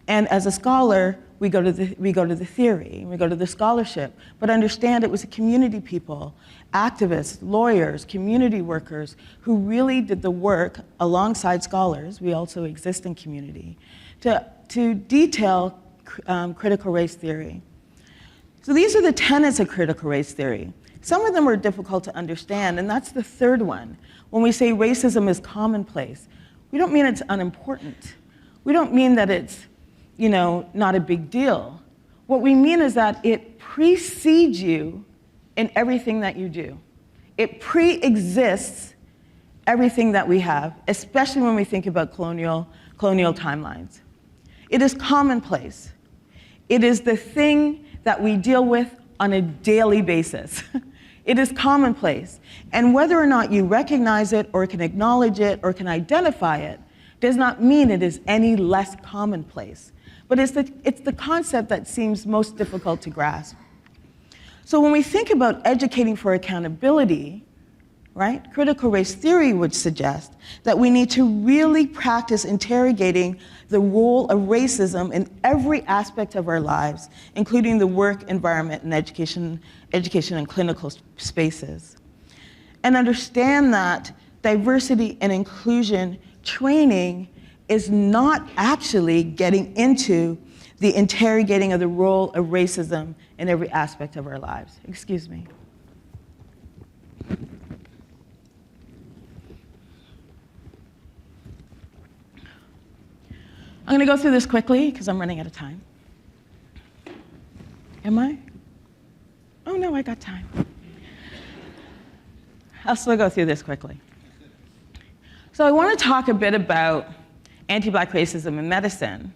And as a scholar, we go to the theory, we go to the scholarship, but understand it was a community people, activists, lawyers, community workers, who really did the work alongside scholars, we also exist in community, to detail critical race theory. So these are the tenets of critical race theory. Some of them are difficult to understand, and that's the third one. When we say racism is commonplace, we don't mean it's unimportant. We don't mean that it's, not a big deal. What we mean is that it precedes you in everything that you do. It pre-exists everything that we have, especially when we think about colonial timelines. It is commonplace. It is the thing that we deal with on a daily basis. It is commonplace. And whether or not you recognize it or can acknowledge it or can identify it does not mean it is any less commonplace. But it's the concept that seems most difficult to grasp. So when we think about educating for accountability, right, critical race theory would suggest that we need to really practice interrogating the role of racism in every aspect of our lives, including the work environment and education and clinical spaces. And understand that diversity and inclusion training is not actually getting into the interrogating of the role of racism in every aspect of our lives. Excuse me. I'm going to go through this quickly because I'm running out of time. Am I? Oh no, I got time. I'll still go through this quickly. So I want to talk a bit about anti-Black racism in medicine.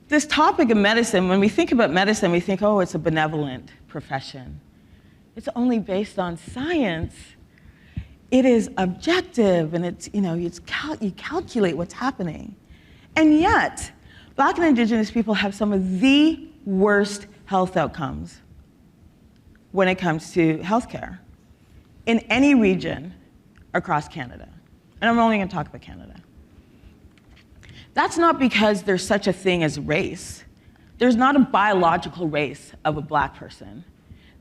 This topic of medicine, when we think about medicine, we think, oh, it's a benevolent profession. It's only based on science. It is objective, and it's, you calculate what's happening. And yet, Black and Indigenous people have some of the worst health outcomes when it comes to healthcare in any region across Canada. And I'm only going to talk about Canada. That's not because there's such a thing as race. There's not a biological race of a Black person.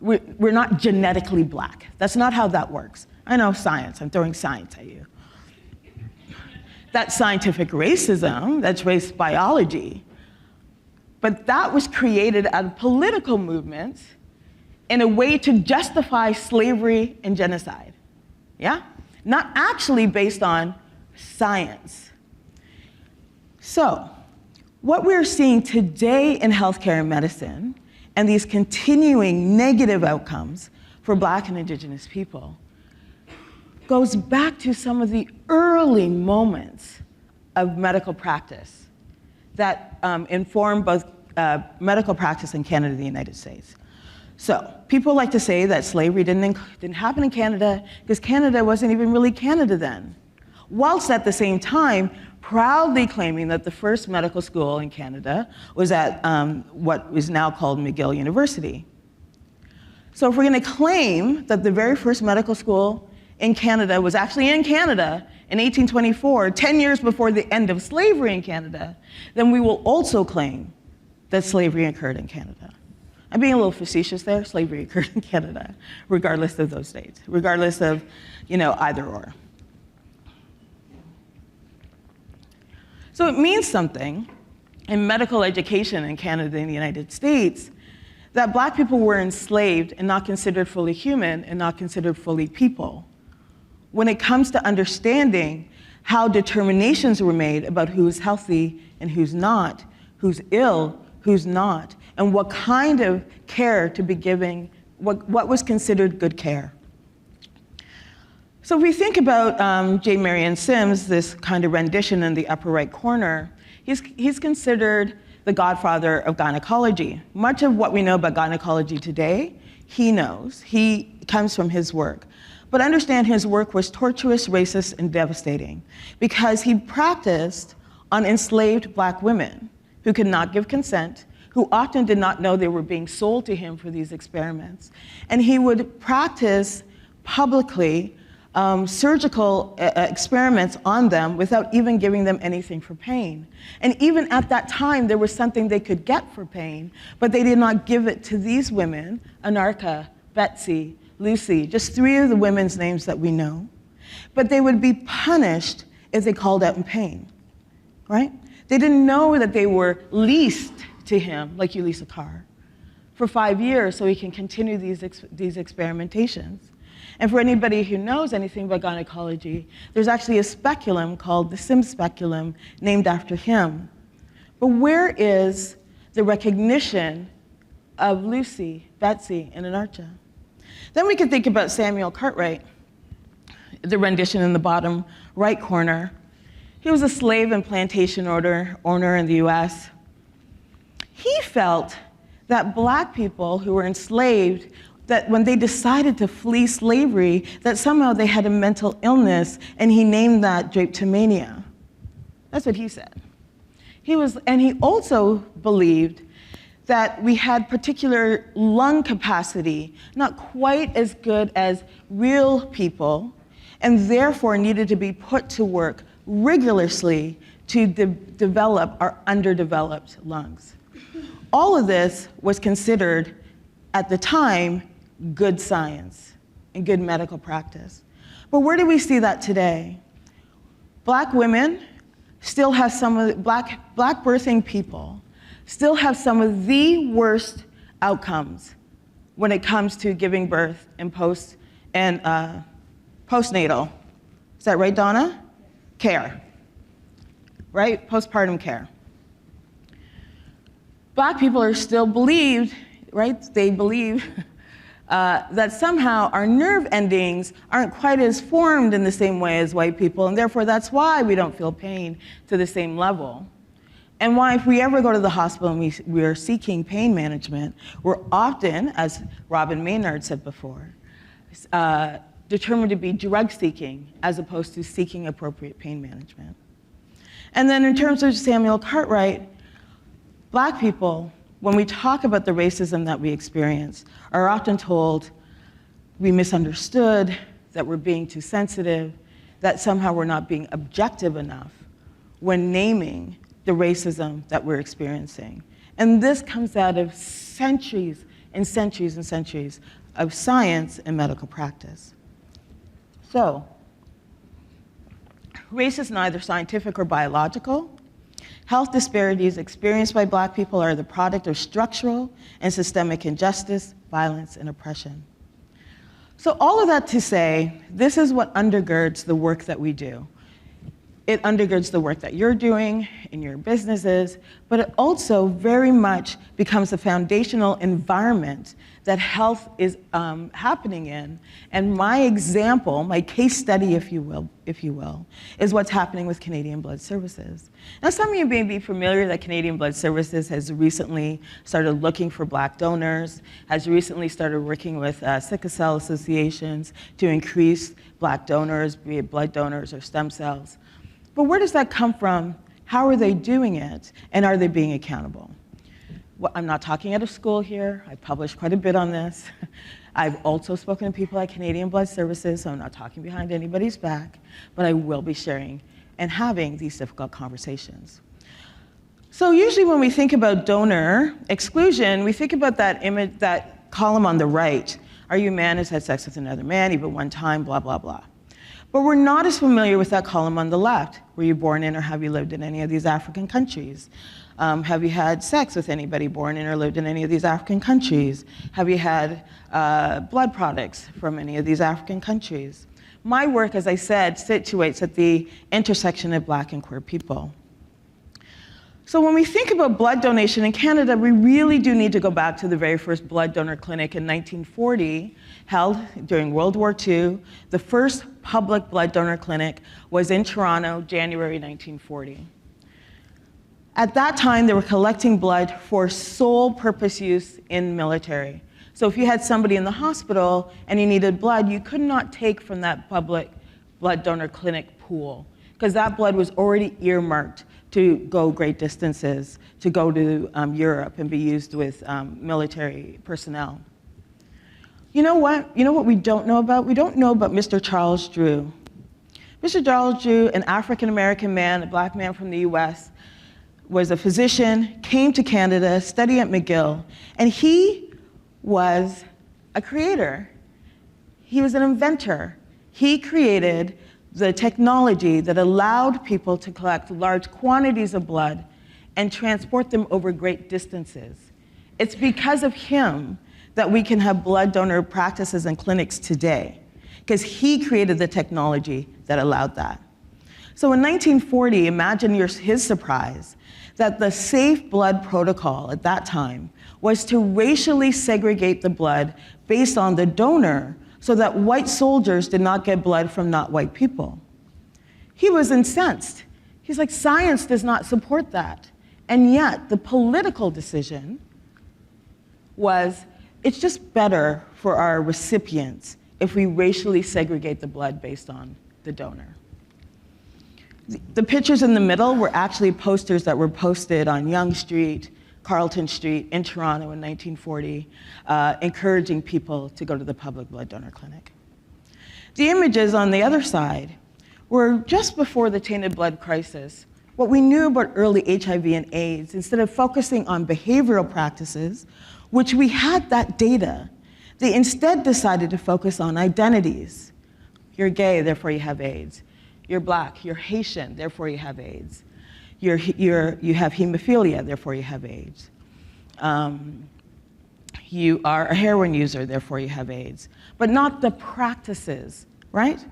We're not genetically Black. That's not how that works. I know science, I'm throwing science at you. That's scientific racism, that's race biology. But that was created out of political movements in a way to justify slavery and genocide. Yeah? Not actually based on science. So, what we're seeing today in healthcare and medicine, and these continuing negative outcomes for Black and Indigenous people, goes back to some of the early moments of medical practice that inform both medical practice in Canada and the United States. So, people like to say that slavery didn't happen in Canada because Canada wasn't even really Canada then, whilst at the same time proudly claiming that the first medical school in Canada was at what is now called McGill University. So if we're going to claim that the very first medical school in Canada was actually in Canada in 1824, 10 years before the end of slavery in Canada, then we will also claim that slavery occurred in Canada. I'm being a little facetious there. Slavery occurred in Canada, regardless of those dates, regardless of, either or. So it means something in medical education in Canada and the United States that Black people were enslaved and not considered fully human and not considered fully people when it comes to understanding how determinations were made about who's healthy and who's not, who's ill, who's not, and what kind of care to be giving what was considered good care. So if we think about J. Marion Sims, this kind of rendition in the upper right corner, he's considered the godfather of gynecology. Much of what we know about gynecology today, he knows. He comes from his work. But understand his work was tortuous, racist, and devastating because he practiced on enslaved black women who could not give consent, who often did not know they were being sold to him for these experiments. And he would practice publicly surgical experiments on them without even giving them anything for pain. And even at that time, there was something they could get for pain, but they did not give it to these women, Anarcha, Betsy, Lucy, just 3 of the women's names that we know. But they would be punished if they called out in pain, right? They didn't know that they were leased to him, like you lease a car, for 5 years so he can continue these experimentations. And for anybody who knows anything about gynecology, there's actually a speculum called the Sims speculum named after him. But where is the recognition of Lucy, Betsy, and Anarcha? Then we can think about Samuel Cartwright, the rendition in the bottom right corner. He was a slave and plantation owner in the US. He felt that black people who were enslaved, that when they decided to flee slavery, that somehow they had a mental illness, and he named that drapetomania. That's what he said. And he also believed that we had particular lung capacity, not quite as good as real people, and therefore needed to be put to work rigorously to develop our underdeveloped lungs. All of this was considered, at the time, good science and good medical practice. But where do we see that today? Black women still have some of the, black birthing people still have some of the worst outcomes when it comes to giving birth and postnatal. Is that right, Donna? Care, right? Postpartum care. Black people are still believed, right? They believe that somehow our nerve endings aren't quite as formed in the same way as white people, and therefore that's why we don't feel pain to the same level. And why, if we ever go to the hospital and we are seeking pain management, we're often, as Robin Maynard said before, determined to be drug seeking as opposed to seeking appropriate pain management. And then in terms of Samuel Cartwright, black people, when we talk about the racism that we experience, are often told we misunderstood, that we're being too sensitive, that somehow we're not being objective enough when naming the racism that we're experiencing. And this comes out of centuries and centuries and centuries of science and medical practice. So, race is neither scientific or biological. Health disparities experienced by black people are the product of structural and systemic injustice, violence, and oppression. So all of that to say, this is what undergirds the work that we do. It undergirds the work that you're doing in your businesses, but it also very much becomes a foundational environment that health is happening in. And my example, my case study, if you will, is what's happening with Canadian Blood Services. Now, some of you may be familiar that Canadian Blood Services has recently started looking for black donors, has recently started working with sickle cell associations to increase black donors, be it blood donors or stem cells. But where does that come from? How are they doing it? And are they being accountable? Well, I'm not talking out of school here. I published quite a bit on this. I've also spoken to people at Canadian Blood Services, so I'm not talking behind anybody's back, but I will be sharing and having these difficult conversations. So usually when we think about donor exclusion, we think about that image, that column on the right. Are you a man who's had sex with another man, even one time, blah, blah, blah. But we're not as familiar with that column on the left. Were you born in or have you lived in any of these African countries? Have you had sex with anybody born in or lived in any of these African countries? Have you had blood products from any of these African countries? My work, as I said, situates at the intersection of black and queer people. So when we think about blood donation in Canada, we really do need to go back to the very first blood donor clinic in 1940, held during World War II. The first public blood donor clinic was in Toronto, January 1940. At that time, they were collecting blood for sole purpose use in military. So if you had somebody in the hospital and you needed blood, you could not take from that public blood donor clinic pool, because that blood was already earmarked to go great distances, to go to Europe and be used with military personnel. You know what? You know what we don't know about? We don't know about Mr. Charles Drew. Mr. Charles Drew, an African-American man, a black man from the US, was a physician, came to Canada, studied at McGill, and he was a creator. He was an inventor. He created the technology that allowed people to collect large quantities of blood and transport them over great distances. It's because of him that we can have blood donor practices and clinics today, because he created the technology that allowed that. So in 1940, imagine his surprise that the safe blood protocol at that time was to racially segregate the blood based on the donor, so that white soldiers did not get blood from not white people. He was incensed. He's like, science does not support that. And yet, the political decision was, it's just better for our recipients if we racially segregate the blood based on the donor. The pictures in the middle were actually posters that were posted on Yonge Street, Carlton Street in Toronto in 1940, encouraging people to go to the public blood donor clinic. The images on the other side were just before the tainted blood crisis. What we knew about early HIV and AIDS, instead of focusing on behavioral practices, which we had that data, they instead decided to focus on identities. You're gay, therefore you have AIDS. You're black, you're Haitian, therefore you have AIDS. You have hemophilia, therefore you have AIDS. You are a heroin user, therefore you have AIDS. But not the practices, right?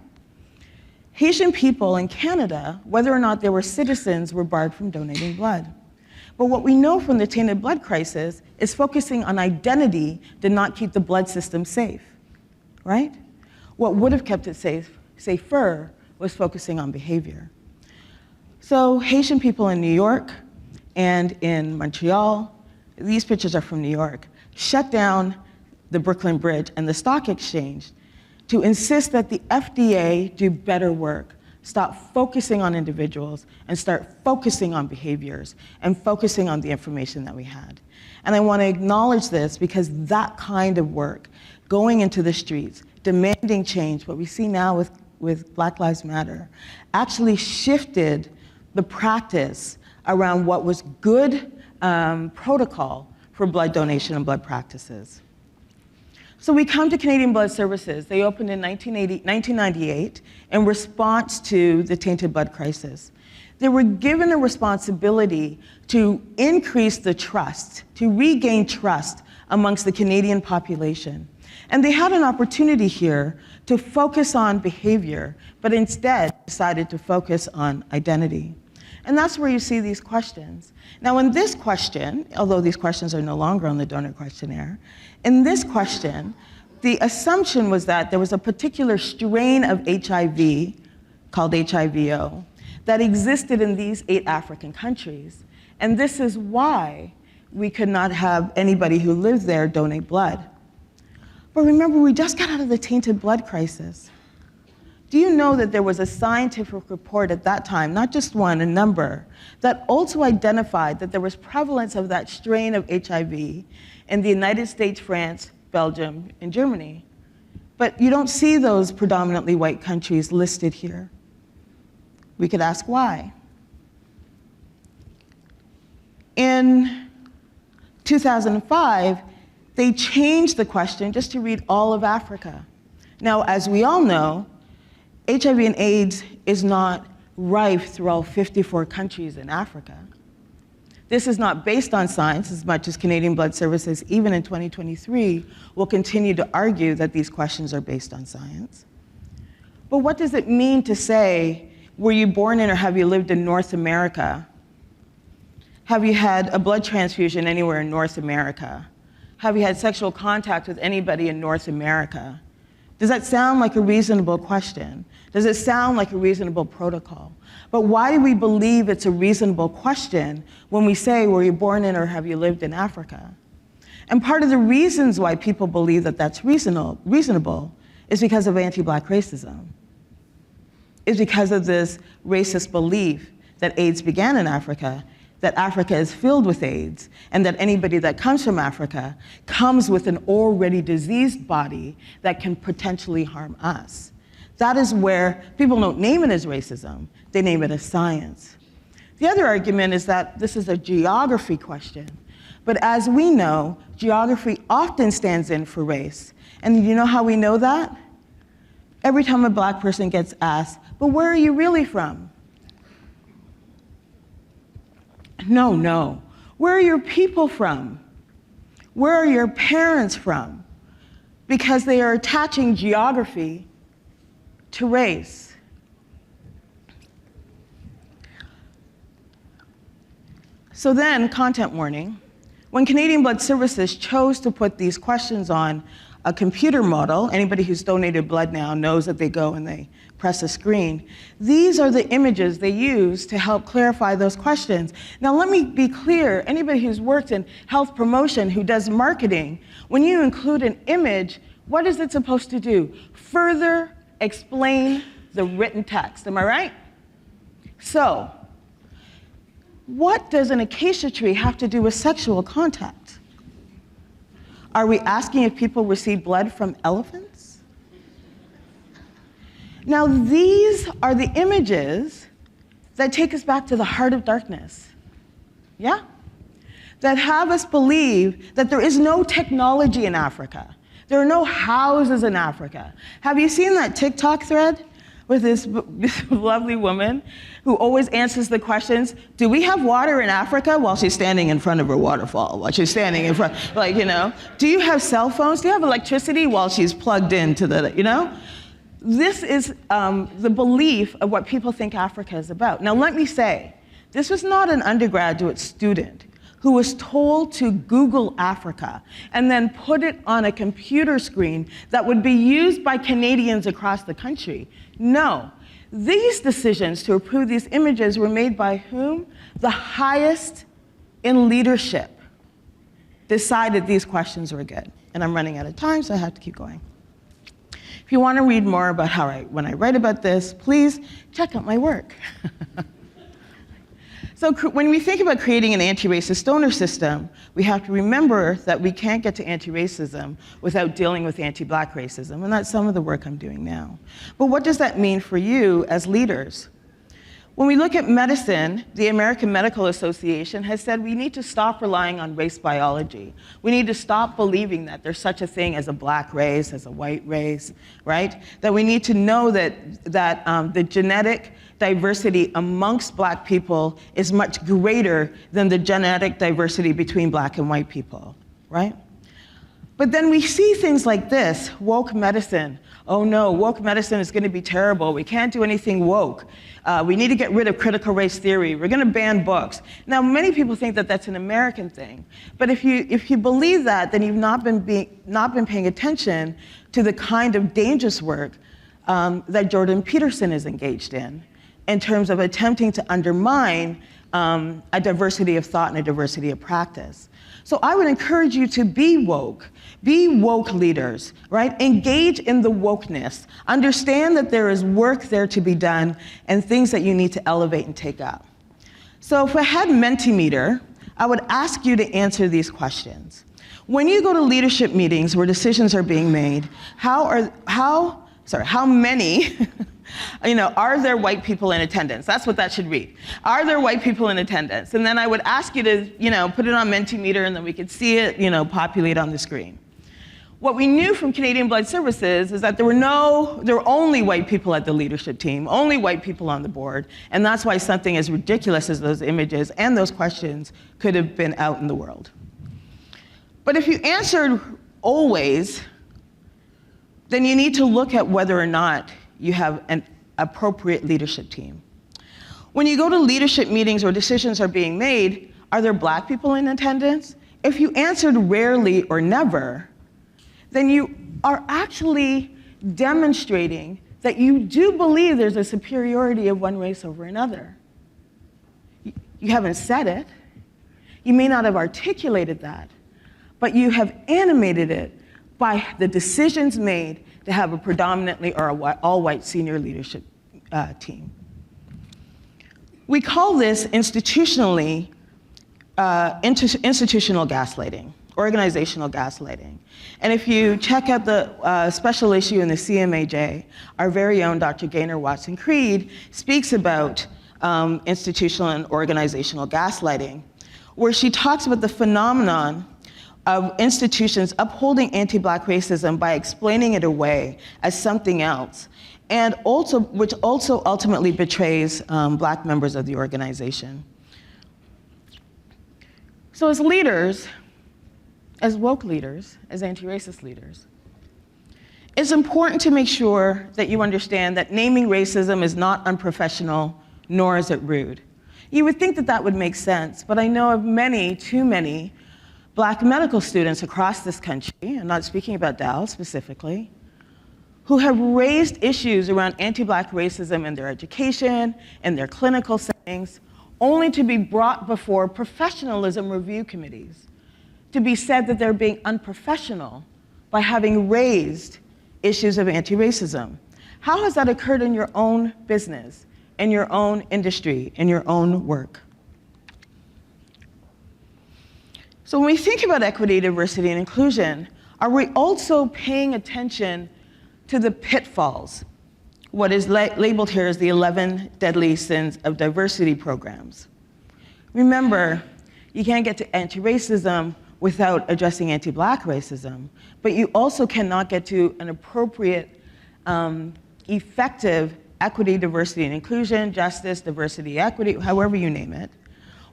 Haitian people in Canada, whether or not they were citizens, were barred from donating blood. But what we know from the tainted blood crisis is focusing on identity did not keep the blood system safe, right? What would have kept it safer was focusing on behavior. So Haitian people in New York and in Montreal, these pictures are from New York, shut down the Brooklyn Bridge and the stock exchange to insist that the FDA do better work, stop focusing on individuals and start focusing on behaviors and focusing on the information that we had. And I want to acknowledge this because that kind of work, going into the streets, demanding change, what we see now with Black Lives Matter, actually shifted the practice around what was good protocol for blood donation and blood practices. So we come to Canadian Blood Services. They opened in 1998 in response to the tainted blood crisis. They were given a responsibility to increase the trust, to regain trust amongst the Canadian population. And they had an opportunity here to focus on behavior, but instead decided to focus on identity. And that's where you see these questions. Now in this question, although these questions are no longer on the donor questionnaire, in this question, the assumption was that there was a particular strain of HIV, called HIV-0, that existed in these 8 African countries. And this is why we could not have anybody who lived there donate blood. But remember, we just got out of the tainted blood crisis. Do you know that there was a scientific report at that time, not just one, a number, that also identified that there was prevalence of that strain of HIV in the United States, France, Belgium, and Germany? But you don't see those predominantly white countries listed here. We could ask why. In 2005, they changed the question just to read all of Africa. Now, as we all know, HIV and AIDS is not rife through all 54 countries in Africa. This is not based on science as much as Canadian Blood Services, even in 2023, will continue to argue that these questions are based on science. But what does it mean to say, were you born in or have you lived in North America? Have you had a blood transfusion anywhere in North America? Have you had sexual contact with anybody in North America? Does that sound like a reasonable question? Does it sound like a reasonable protocol? But why do we believe it's a reasonable question when we say, were you born in or have you lived in Africa? And part of the reasons why people believe that that's reasonable is because of anti-Black racism. Is because of this racist belief that AIDS began in Africa, that Africa is filled with AIDS, and that anybody that comes from Africa comes with an already diseased body that can potentially harm us. That is where people don't name it as racism, they name it as science. The other argument is that this is a geography question. But as we know, geography often stands in for race. And you know how we know that? Every time a Black person gets asked, but where are you really from? No. Where are your people from? Where are your parents from? Because they are attaching geography to race. So then, content warning. When Canadian Blood Services chose to put these questions on a computer model, anybody who's donated blood now knows that they go and they press a screen. These are the images they use to help clarify those questions. Now let me be clear, anybody who's worked in health promotion, who does marketing, when you include an image, what is it supposed to do? Further explain the written text, am I right? So, what does an acacia tree have to do with sexual contact? Are we asking if people receive blood from elephants? Now, these are the images that take us back to the heart of darkness. Yeah? That have us believe that there is no technology in Africa. There are no houses in Africa. Have you seen that TikTok thread with this lovely woman who always answers the questions, do we have water in Africa? While she's standing in front of her waterfall, while she's standing in front, like, you know. Do you have cell phones? Do you have electricity? While she's plugged into the, you know. This is the belief of what people think Africa is about. Now let me say, this was not an undergraduate student who was told to Google Africa and then put it on a computer screen that would be used by Canadians across the country. No, these decisions to approve these images were made by whom? The highest in leadership decided these questions were good. And I'm running out of time, so I have to keep going. If you want to read more about when I write about this, please check out my work. So when we think about creating an anti-racist donor system, we have to remember that we can't get to anti-racism without dealing with anti-Black racism, and that's some of the work I'm doing now. But what does that mean for you as leaders? When we look at medicine, the American Medical Association has said we need to stop relying on race biology. We need to stop believing that there's such a thing as a Black race, as a white race, right? That we need to know that the genetic diversity amongst Black people is much greater than the genetic diversity between Black and white people, right? But then we see things like this, woke medicine. Oh no, woke medicine is going to be terrible. We can't do anything woke. We need to get rid of critical race theory. We're going to ban books. Now, many people think that that's an American thing. But if you believe that, then you've not been paying attention to the kind of dangerous work that Jordan Peterson is engaged in terms of attempting to undermine a diversity of thought and a diversity of practice. So I would encourage you to be woke leaders, right? Engage in the wokeness. Understand that there is work there to be done and things that you need to elevate and take up. So if I had Mentimeter, I would ask you to answer these questions. When you go to leadership meetings where decisions are being made, how many are there white people in attendance? That's what that should read. Are there white people in attendance? And then I would ask you to, put it on Mentimeter and then we could see it, populate on the screen. What we knew from Canadian Blood Services is that there were only white people at the leadership team, only white people on the board, and that's why something as ridiculous as those images and those questions could have been out in the world. But if you answered always, then you need to look at whether or not you have an appropriate leadership team. When you go to leadership meetings where decisions are being made, Are there black people in attendance? If you answered rarely or never, then you are actually demonstrating that you do believe there's a superiority of one race over another. You haven't said it. You may not have articulated that, but you have animated it by the decisions made to have a predominantly or all-white senior leadership team. We call this institutionally institutional gaslighting, organizational gaslighting. And if you check out the special issue in the CMAJ, our very own Dr. Gaynor Watson-Creed speaks about institutional and organizational gaslighting, where she talks about the phenomenon of institutions upholding anti-black racism by explaining it away as something else, and which also ultimately betrays black members of the organization. So as leaders, as woke leaders, as anti-racist leaders, it's important to make sure that you understand that naming racism is not unprofessional, nor is it rude. You would think that that would make sense, but I know of many, too many, black medical students across this country, I'm not speaking about Dal specifically, who have raised issues around anti-black racism in their education, in their clinical settings, only to be brought before professionalism review committees, to be said that they're being unprofessional by having raised issues of anti-racism. How has that occurred in your own business, in your own industry, in your own work? So when we think about equity, diversity, and inclusion, are we also paying attention to the pitfalls, what is labeled here as the 11 deadly sins of diversity programs? Remember, you can't get to anti-racism without addressing anti-black racism, but you also cannot get to an appropriate, effective equity, diversity, and inclusion, justice, diversity, equity, however you name it,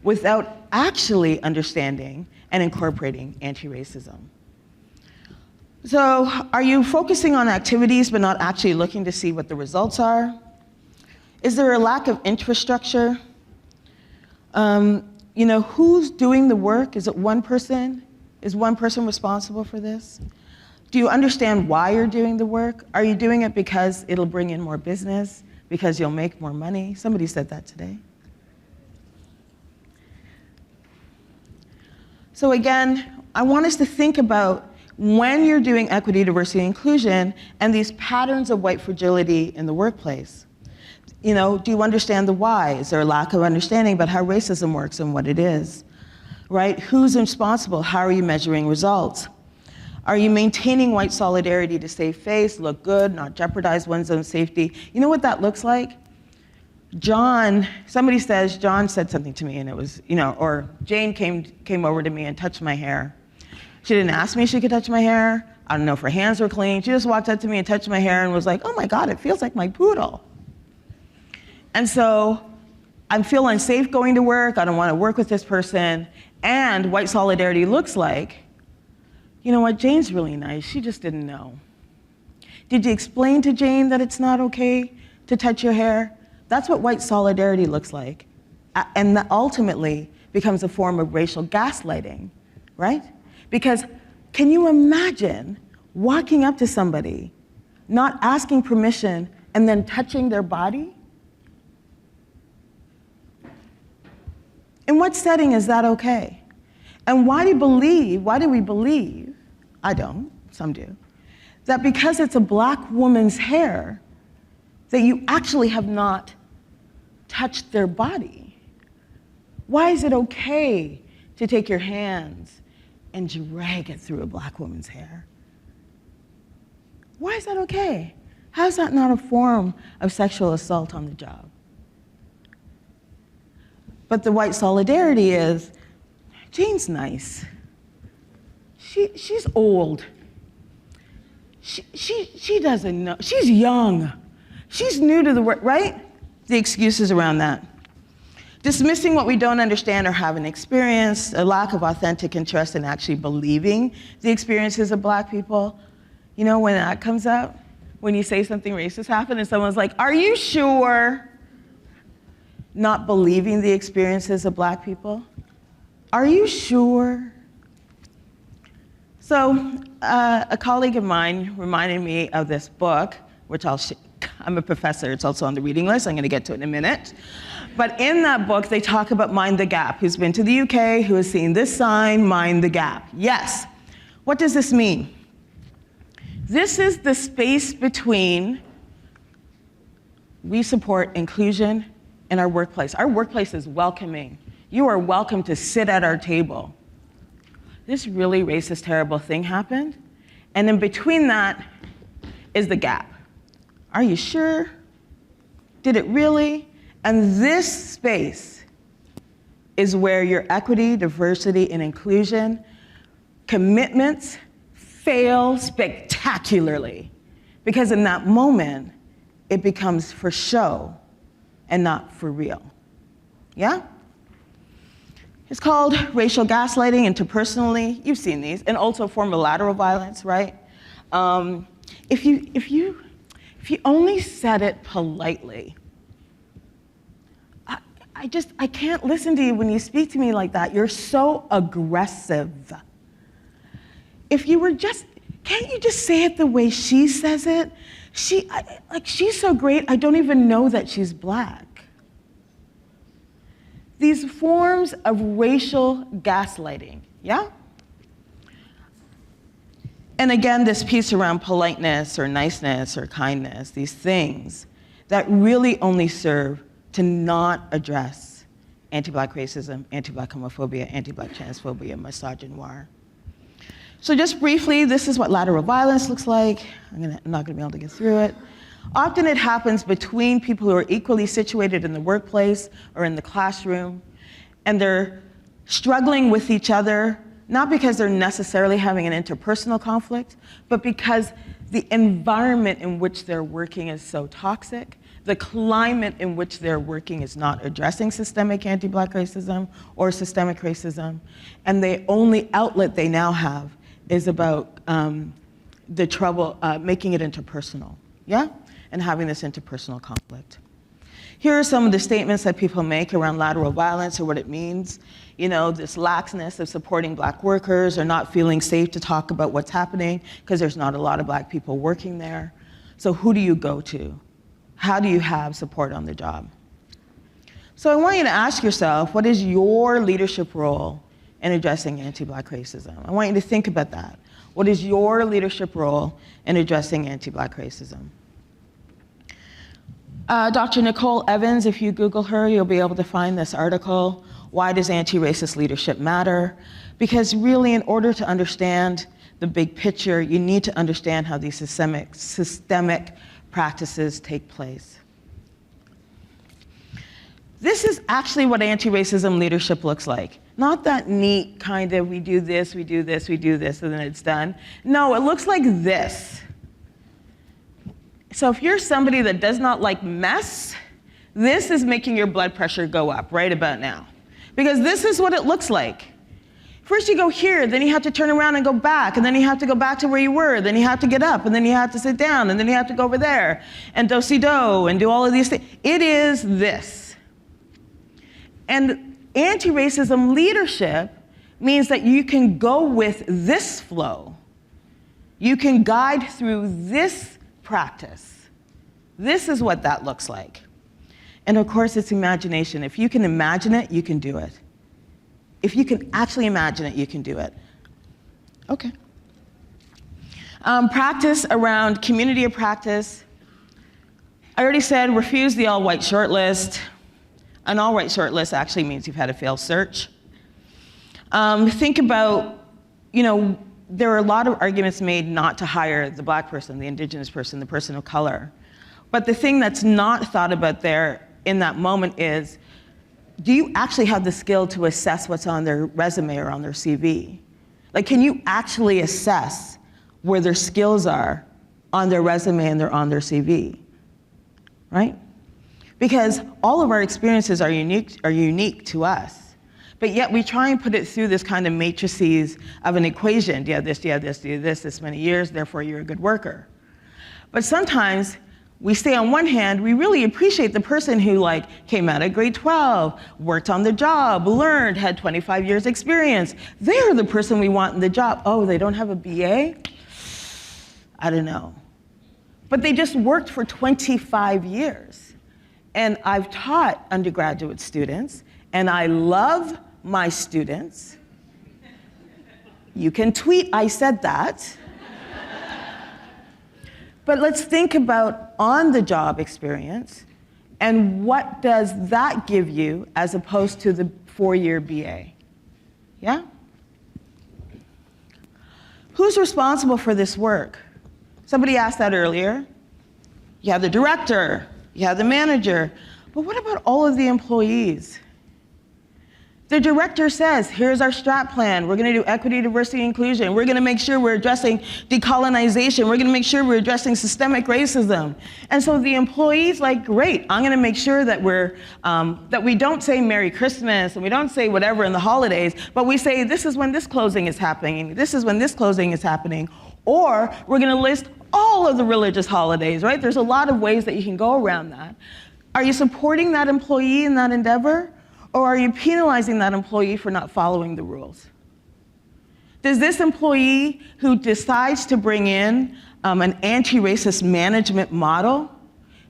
without actually understanding and incorporating anti-racism. So are you focusing on activities but not actually looking to see what the results are? Is there a lack of infrastructure? Who's doing the work? Is it one person? Is one person responsible for this? Do you understand why you're doing the work? Are you doing it because it'll bring in more business? Because you'll make more money? Somebody said that today. So again, I want us to think about when you're doing equity, diversity, and inclusion, and these patterns of white fragility in the workplace. Do you understand the why? Is there a lack of understanding about how racism works and what it is? Right? Who's responsible? How are you measuring results? Are you maintaining white solidarity to save face, look good, not jeopardize one's own safety? You know what that looks like? Somebody says, John said something to me and it was, or Jane came over to me and touched my hair. She didn't ask me if she could touch my hair. I don't know if her hands were clean. She just walked up to me and touched my hair and was like, oh my God, it feels like my poodle. And so I feel unsafe going to work. I don't want to work with this person. And white solidarity looks like, you know what, Jane's really nice. She just didn't know. Did you explain to Jane that it's not okay to touch your hair? That's what white solidarity looks like. And that ultimately becomes a form of racial gaslighting, right? Because can you imagine walking up to somebody, not asking permission, and then touching their body? In what setting is that okay? And why do we believe, I don't, some do, that because it's a black woman's hair, that you actually have not touched their body? Why is it okay to take your hands and drag it through a black woman's hair? Why is that okay? How is that not a form of sexual assault on the job? But the white solidarity is, Jane's nice. She's old. She doesn't know. She's young. She's new to the work, right? The excuses around that. Dismissing what we don't understand or haven't experienced, a lack of authentic interest in actually believing the experiences of black people. When that comes up, when you say something racist happened and someone's like, are you sure? Not believing the experiences of black people. Are you sure? So a colleague of mine reminded me of this book, which I'm a professor, it's also on the reading list, I'm gonna get to it in a minute. But in that book, they talk about mind the gap. Who's been to the UK, who has seen this sign, mind the gap. Yes. What does this mean? This is the space between we support inclusion in our workplace. Our workplace is welcoming. You are welcome to sit at our table. This really racist, terrible thing happened. And in between that is the gap. Are you sure? Did it really? And this space is where your equity, diversity, and inclusion commitments fail spectacularly. Because in that moment, it becomes for show and not for real. Yeah? It's called racial gaslighting, interpersonally. You've seen these, and also a form of lateral violence, right? If you only said it politely, I can't listen to you when you speak to me like that. You're so aggressive. If you were can't you just say it the way she says it? She's so great, I don't even know that she's black. These forms of racial gaslighting, yeah? And again, this piece around politeness or niceness or kindness, these things that really only serve to not address anti-black racism, anti-black homophobia, anti-black transphobia, misogynoir. So just briefly, this is what lateral violence looks like. I'm not gonna be able to get through it. Often it happens between people who are equally situated in the workplace or in the classroom, and they're struggling with each other, not because they're necessarily having an interpersonal conflict, but because the environment in which they're working is so toxic, the climate in which they're working is not addressing systemic anti-black racism or systemic racism, and the only outlet they now have is about the trouble, making it interpersonal, yeah? And having this interpersonal conflict. Here are some of the statements that people make around lateral violence or what it means. You know, this laxness of supporting black workers or not feeling safe to talk about what's happening because there's not a lot of black people working there. So who do you go to? How do you have support on the job? So I want you to ask yourself, what is your leadership role in addressing anti-black racism? I want you to think about that. What is your leadership role in addressing anti-black racism? Dr. Nicole Evans, if you Google her, you'll be able to find this article, Why Does Anti-Racist Leadership Matter? Because really, in order to understand the big picture, you need to understand how these systemic practices take place. This is actually what anti-racism leadership looks like. Not that neat kind of, we do this, we do this, we do this, and then it's done. No, it looks like this. So if you're somebody that does not like mess, this is making your blood pressure go up right about now. Because this is what it looks like. First you go here, then you have to turn around and go back, and then you have to go back to where you were, then you have to get up, and then you have to sit down, and then you have to go over there, and do-si-do, and do all of these things. It is this. And anti-racism leadership means that you can go with this flow. You can guide through this practice. This is what that looks like. And of course, it's imagination. If you can imagine it, you can do it. If you can actually imagine it, you can do it. Okay. Practice around community of practice. I already said refuse the all-white shortlist. An all-white shortlist actually means you've had a failed search. Think about, there are a lot of arguments made not to hire the black person, the Indigenous person, the person of color. But the thing that's not thought about there in that moment is, do you actually have the skill to assess what's on their resume or on their CV? Like, can you actually assess where their skills are on their resume and on their CV, right? Because all of our experiences are unique to us. But yet we try and put it through this kind of matrices of an equation. Do you have this, do you have this, do you have this many years, therefore you're a good worker. But sometimes We say on one hand, we really appreciate the person who like came out of grade 12, worked on the job, learned, had 25 years experience. They're the person we want in the job. Oh, they don't have a BA? I don't know. But they just worked for 25 years. And I've taught undergraduate students, and I love my students. You can tweet, I said that. But let's think about on-the-job experience, and what does that give you as opposed to the 4-year BA? Yeah? Who's responsible for this work? Somebody asked that earlier. You have the director, you have the manager, but what about all of the employees? The director says, here's our strat plan. We're going to do equity, diversity, inclusion. We're going to make sure we're addressing decolonization. We're going to make sure we're addressing systemic racism. And so the employee's like, great, I'm going to make sure that that we don't say Merry Christmas and we don't say whatever in the holidays, but we say this is when this closing is happening, this is when this closing is happening. Or we're going to list all of the religious holidays, right? There's a lot of ways that you can go around that. Are you supporting that employee in that endeavor? Or are you penalizing that employee for not following the rules? Does this employee who decides to bring in an anti-racist management model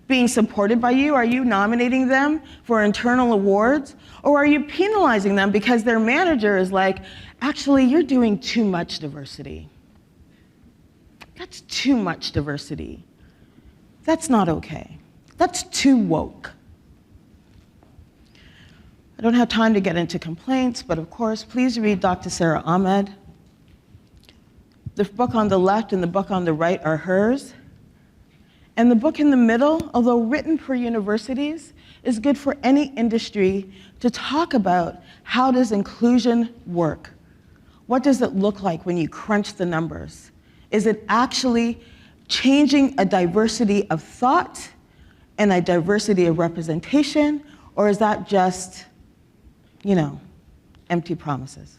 being supported by you, are you nominating them for internal awards? Or are you penalizing them because their manager is like, actually, you're doing too much diversity. That's too much diversity. That's not okay. That's too woke. I don't have time to get into complaints, but of course, please read Dr. Sarah Ahmed. The book on the left and the book on the right are hers. And the book in the middle, although written for universities, is good for any industry to talk about how does inclusion work? What does it look like when you crunch the numbers? Is it actually changing a diversity of thought and a diversity of representation, or is that just, empty promises?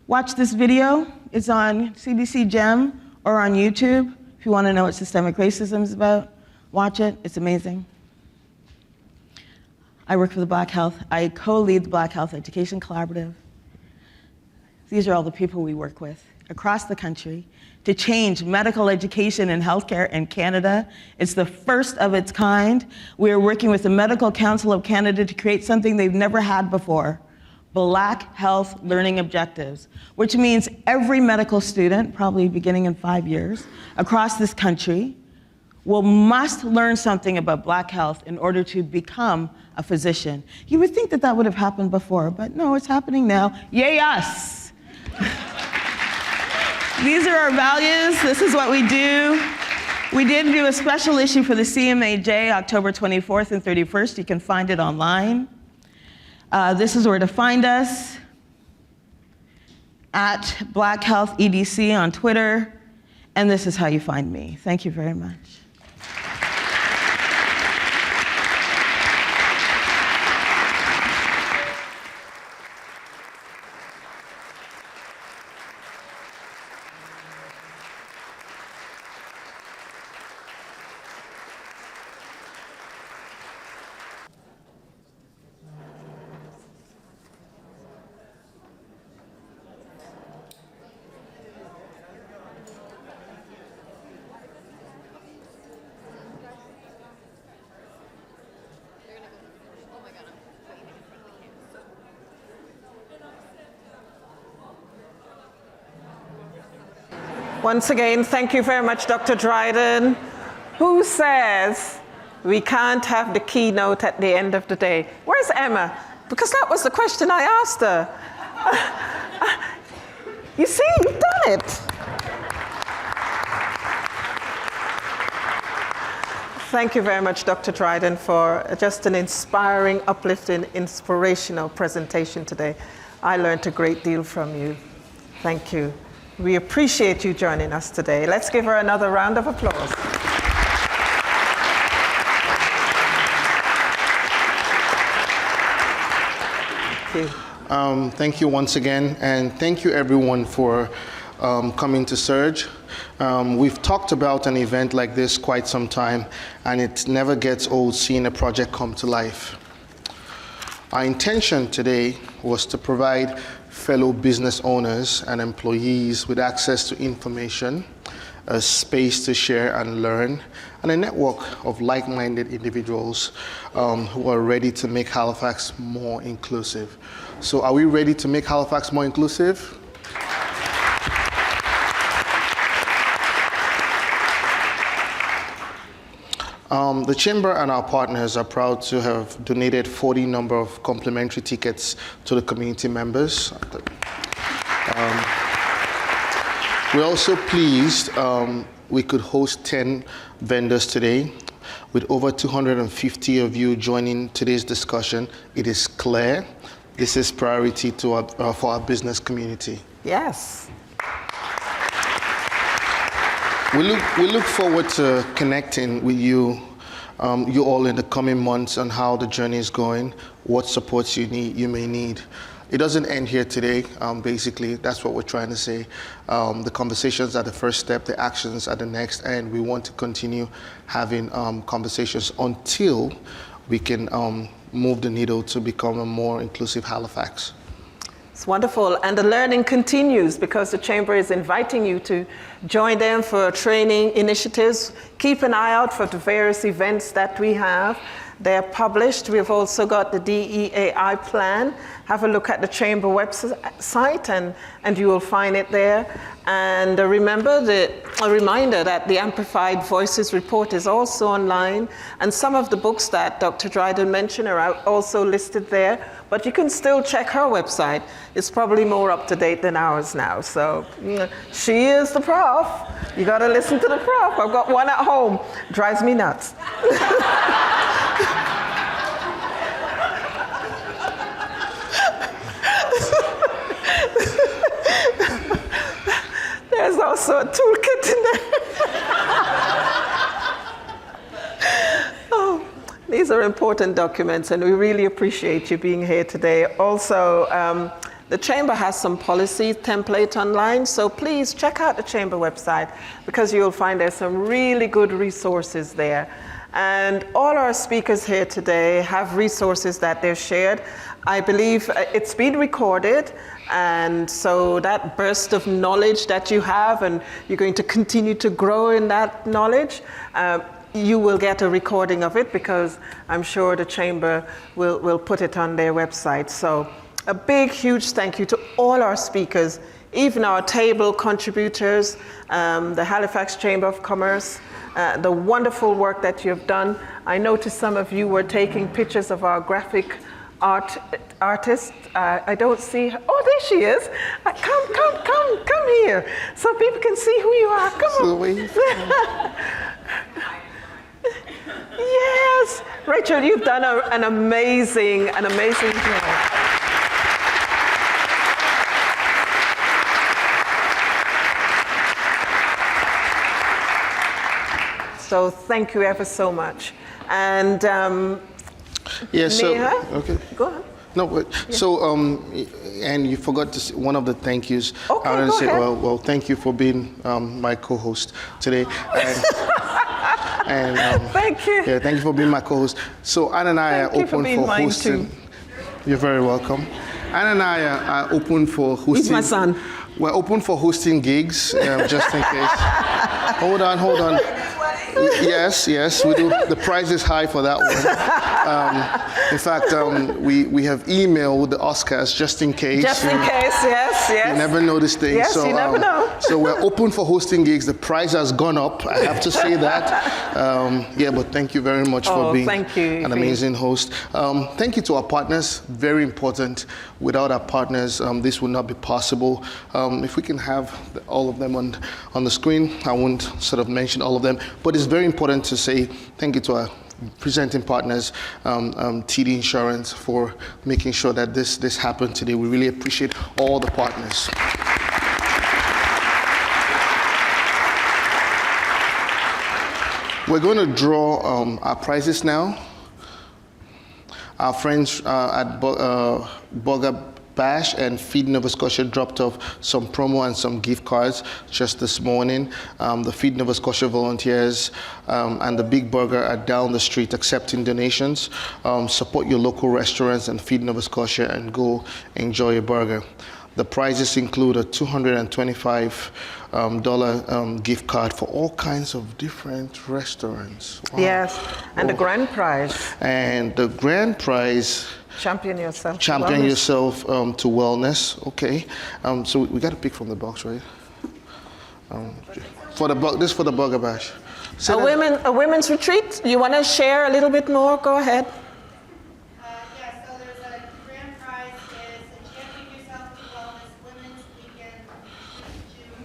Watch this video. It's on CBC Gem or on YouTube. If you want to know what systemic racism is about, watch it. It's amazing. I work for the Black Health. I co-lead the Black Health Education Collaborative. These are all the people we work with across the country to change medical education and healthcare in Canada. It's the first of its kind. We are working with the Medical Council of Canada to create something they've never had before, Black Health Learning Objectives, which means every medical student, probably beginning in 5 years, across this country, must learn something about Black health in order to become a physician. You would think that that would have happened before, but no, it's happening now. Yay us! These are our values. This is what we do. We did do a special issue for the CMAJ, October 24th and 31st. You can find it online. This is where to find us, at Black Health EDC on Twitter, and this is how you find me. Thank you very much. Once again, thank you very much, Dr. Dryden. Who says we can't have the keynote at the end of the day? Where's Emma? Because that was the question I asked her. You see, you've done it. Thank you very much, Dr. Dryden, for just an inspiring, uplifting, inspirational presentation today. I learned a great deal from you. Thank you. We appreciate you joining us today. Let's give her another round of applause. Thank you once again, and thank you everyone for coming to Surge. We've talked about an event like this quite some time, and it never gets old seeing a project come to life. Our intention today was to provide fellow business owners and employees with access to information, a space to share and learn, and a network of like-minded individuals who are ready to make Halifax more inclusive. So are we ready to make Halifax more inclusive? The Chamber and our partners are proud to have donated 40 number of complimentary tickets to the community members. We're also pleased we could host 10 vendors today. With over 250 of you joining today's discussion, it is clear this is priority to for our business community. Yes. We look forward to connecting with you all in the coming months on how the journey is going, what supports you may need. It doesn't end here today. Basically, that's what we're trying to say. The conversations are the first step, the actions are the next, and we want to continue having conversations until we can move the needle to become a more inclusive Halifax. It's wonderful, and the learning continues because the Chamber is inviting you to join them for training initiatives. Keep an eye out for the various events that we have. They're published. We've also got the DEAI plan. Have a look at the Chamber website and you will find it there. And remember, a reminder that the Amplified Voices report is also online, and some of the books that Dr. Dryden mentioned are also listed there, but you can still check her website. It's probably more up to date than ours now. So she is the prof. You gotta listen to the prof. I've got one at home. Drives me nuts. There's also a toolkit in there. Oh, these are important documents, and we really appreciate you being here today. Also, the Chamber has some policy template online, so please check out the Chamber website because you'll find there's some really good resources there. And all our speakers here today have resources that they've shared. I believe it's been recorded, and so that burst of knowledge that you have, and you're going to continue to grow in that knowledge, you will get a recording of it because I'm sure the Chamber will put it on their website. So a big, huge thank you to all our speakers, even our table contributors, the Halifax Chamber of Commerce, the wonderful work that you've done. I noticed some of you were taking pictures of our graphic artist. I don't see her. Oh, there she is. Come here, so people can see who you are. Come on. Yes, Rachel, you've done an amazing job. So thank you ever so much. And yeah, so Neha? okay. Go ahead. No, but, yeah. So and you forgot to say one of the thank yous. Okay, I wanted to say, ahead. well, thank you for being my co-host today. And thank you. Yeah, thank you for being my co-host. So Anne and I are open for hosting. You're very welcome. Anne and I are open for hosting. He's my son. We're open for hosting gigs, just in case. Hold on. Yes, we do. The price is high for that one. In fact, we have emailed the Oscars just in case. Just in case, yes. You never know this thing. Yes, you never know. So we're open for hosting gigs. The price has gone up. I have to say that. Yeah, but thank you very much for being an amazing host. Thank you to our partners. Very important. Without our partners, this would not be possible. If we can have all of them on the screen, I won't sort of mention all of them, but it's very important to say thank you to our presenting partners, TD Insurance, for making sure that this happened today. We really appreciate all the partners. We're going to draw our prizes now. Our friends at Bash and Feed Nova Scotia dropped off some promo and some gift cards just this morning. The Feed Nova Scotia volunteers and the Big Burger are down the street accepting donations. Support your local restaurants and Feed Nova Scotia and go enjoy a burger. The prizes include a $225 gift card for all kinds of different restaurants. Wow. Yes, and the grand prize. And the grand prize, champion yourself. Champion yourself to wellness. Okay. So we got to pick from the box, right? This for the Burger Bash. A women's retreat. You want to share a little bit more? Go ahead. Yes. So there's a grand prize is a champion yourself to wellness women's weekend, June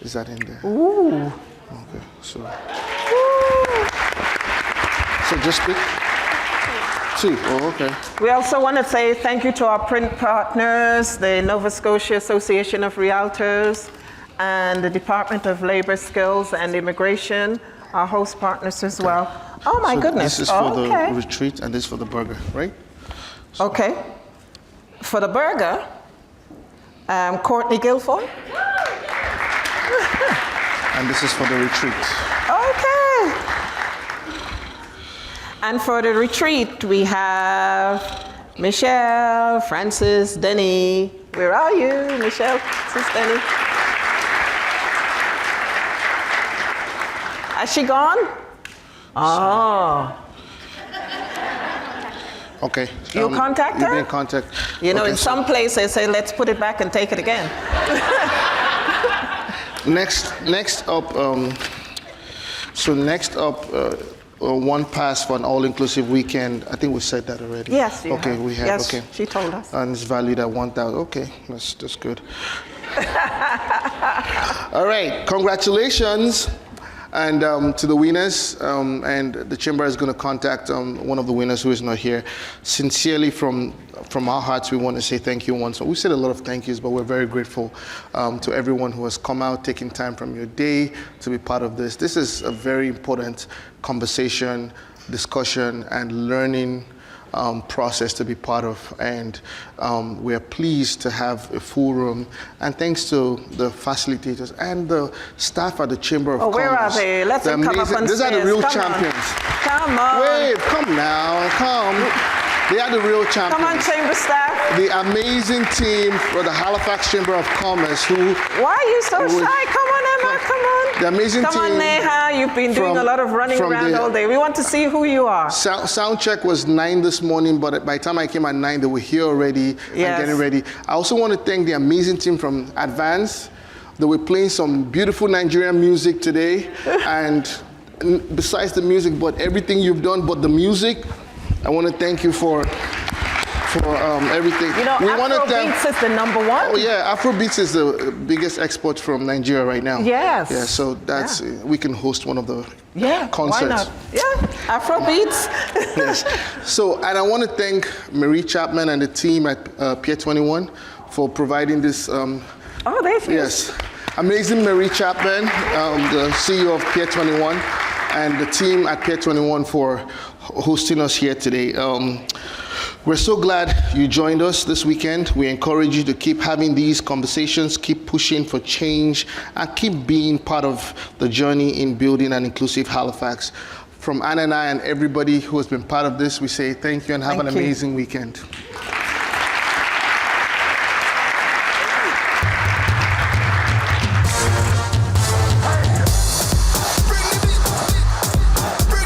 16th. Is that in there? Ooh. Okay. So just pick. 2. Oh, okay. We also want to say thank you to our print partners, the Nova Scotia Association of Realtors and the Department of Labor Skills and Immigration, our host partners as well. Oh my goodness. This is for the retreat and this is for the burger, right? Okay. For the burger, Courtney Guilford. And this is for the retreat. Okay. And for the retreat, we have Michelle, Francis, Denny. Where are you, Michelle, Francis, Denny? Has she gone? Oh. Okay. You contact her? You've been in contact. You know, okay, in some places they say, let's put it back and take it again. Next up, one pass for an all-inclusive weekend. I think we said that already. Yes, we have. Yes, okay. She told us. And it's valued at $1,000. Okay, that's good. All right, congratulations. And to the winners, and the Chamber is going to contact one of the winners who is not here. Sincerely, from our hearts, we want to say thank you once. We said a lot of thank yous, but we're very grateful to everyone who has come out, taking time from your day to be part of this. This is a very important conversation, discussion, and learning process to be part of, and we're pleased to have a full room, and thanks to the facilitators and the staff at the Chamber of Commerce. Where are they? Let them come up on These are the real come champions. Come on. Wait, come now, come. They are the real champions. Come on, Chamber staff. The amazing team for the Halifax Chamber of Commerce who... Why are you so shy? Come on, Emma, come on. The amazing team. Come on, Neha. You've been doing a lot of running around all day. We want to see who you are. Sound check was 9 this morning, but by the time I came at 9, they were here already and getting ready. I also want to thank the amazing team from Advance. They were playing some beautiful Nigerian music today. And besides the music, but everything you've done, but the music, I want to thank you for everything. You know, Afrobeats is the number one. Oh yeah, Afrobeats is the biggest export from Nigeria right now. Yes. Yeah, so that's we can host one of the concerts. Why not? Yeah, Afrobeats. Yes. So, and I want to thank Marie Chapman and the team at Pier 21 for providing this. Oh, there she is. Yes, amazing Marie Chapman, the CEO of Pier 21, and the team at Pier 21 for hosting us here today. We're so glad you joined us this weekend. We encourage you to keep having these conversations, keep pushing for change, and keep being part of the journey in building an inclusive Halifax. From Anna and I and everybody who has been part of this, we say thank you and have an amazing weekend.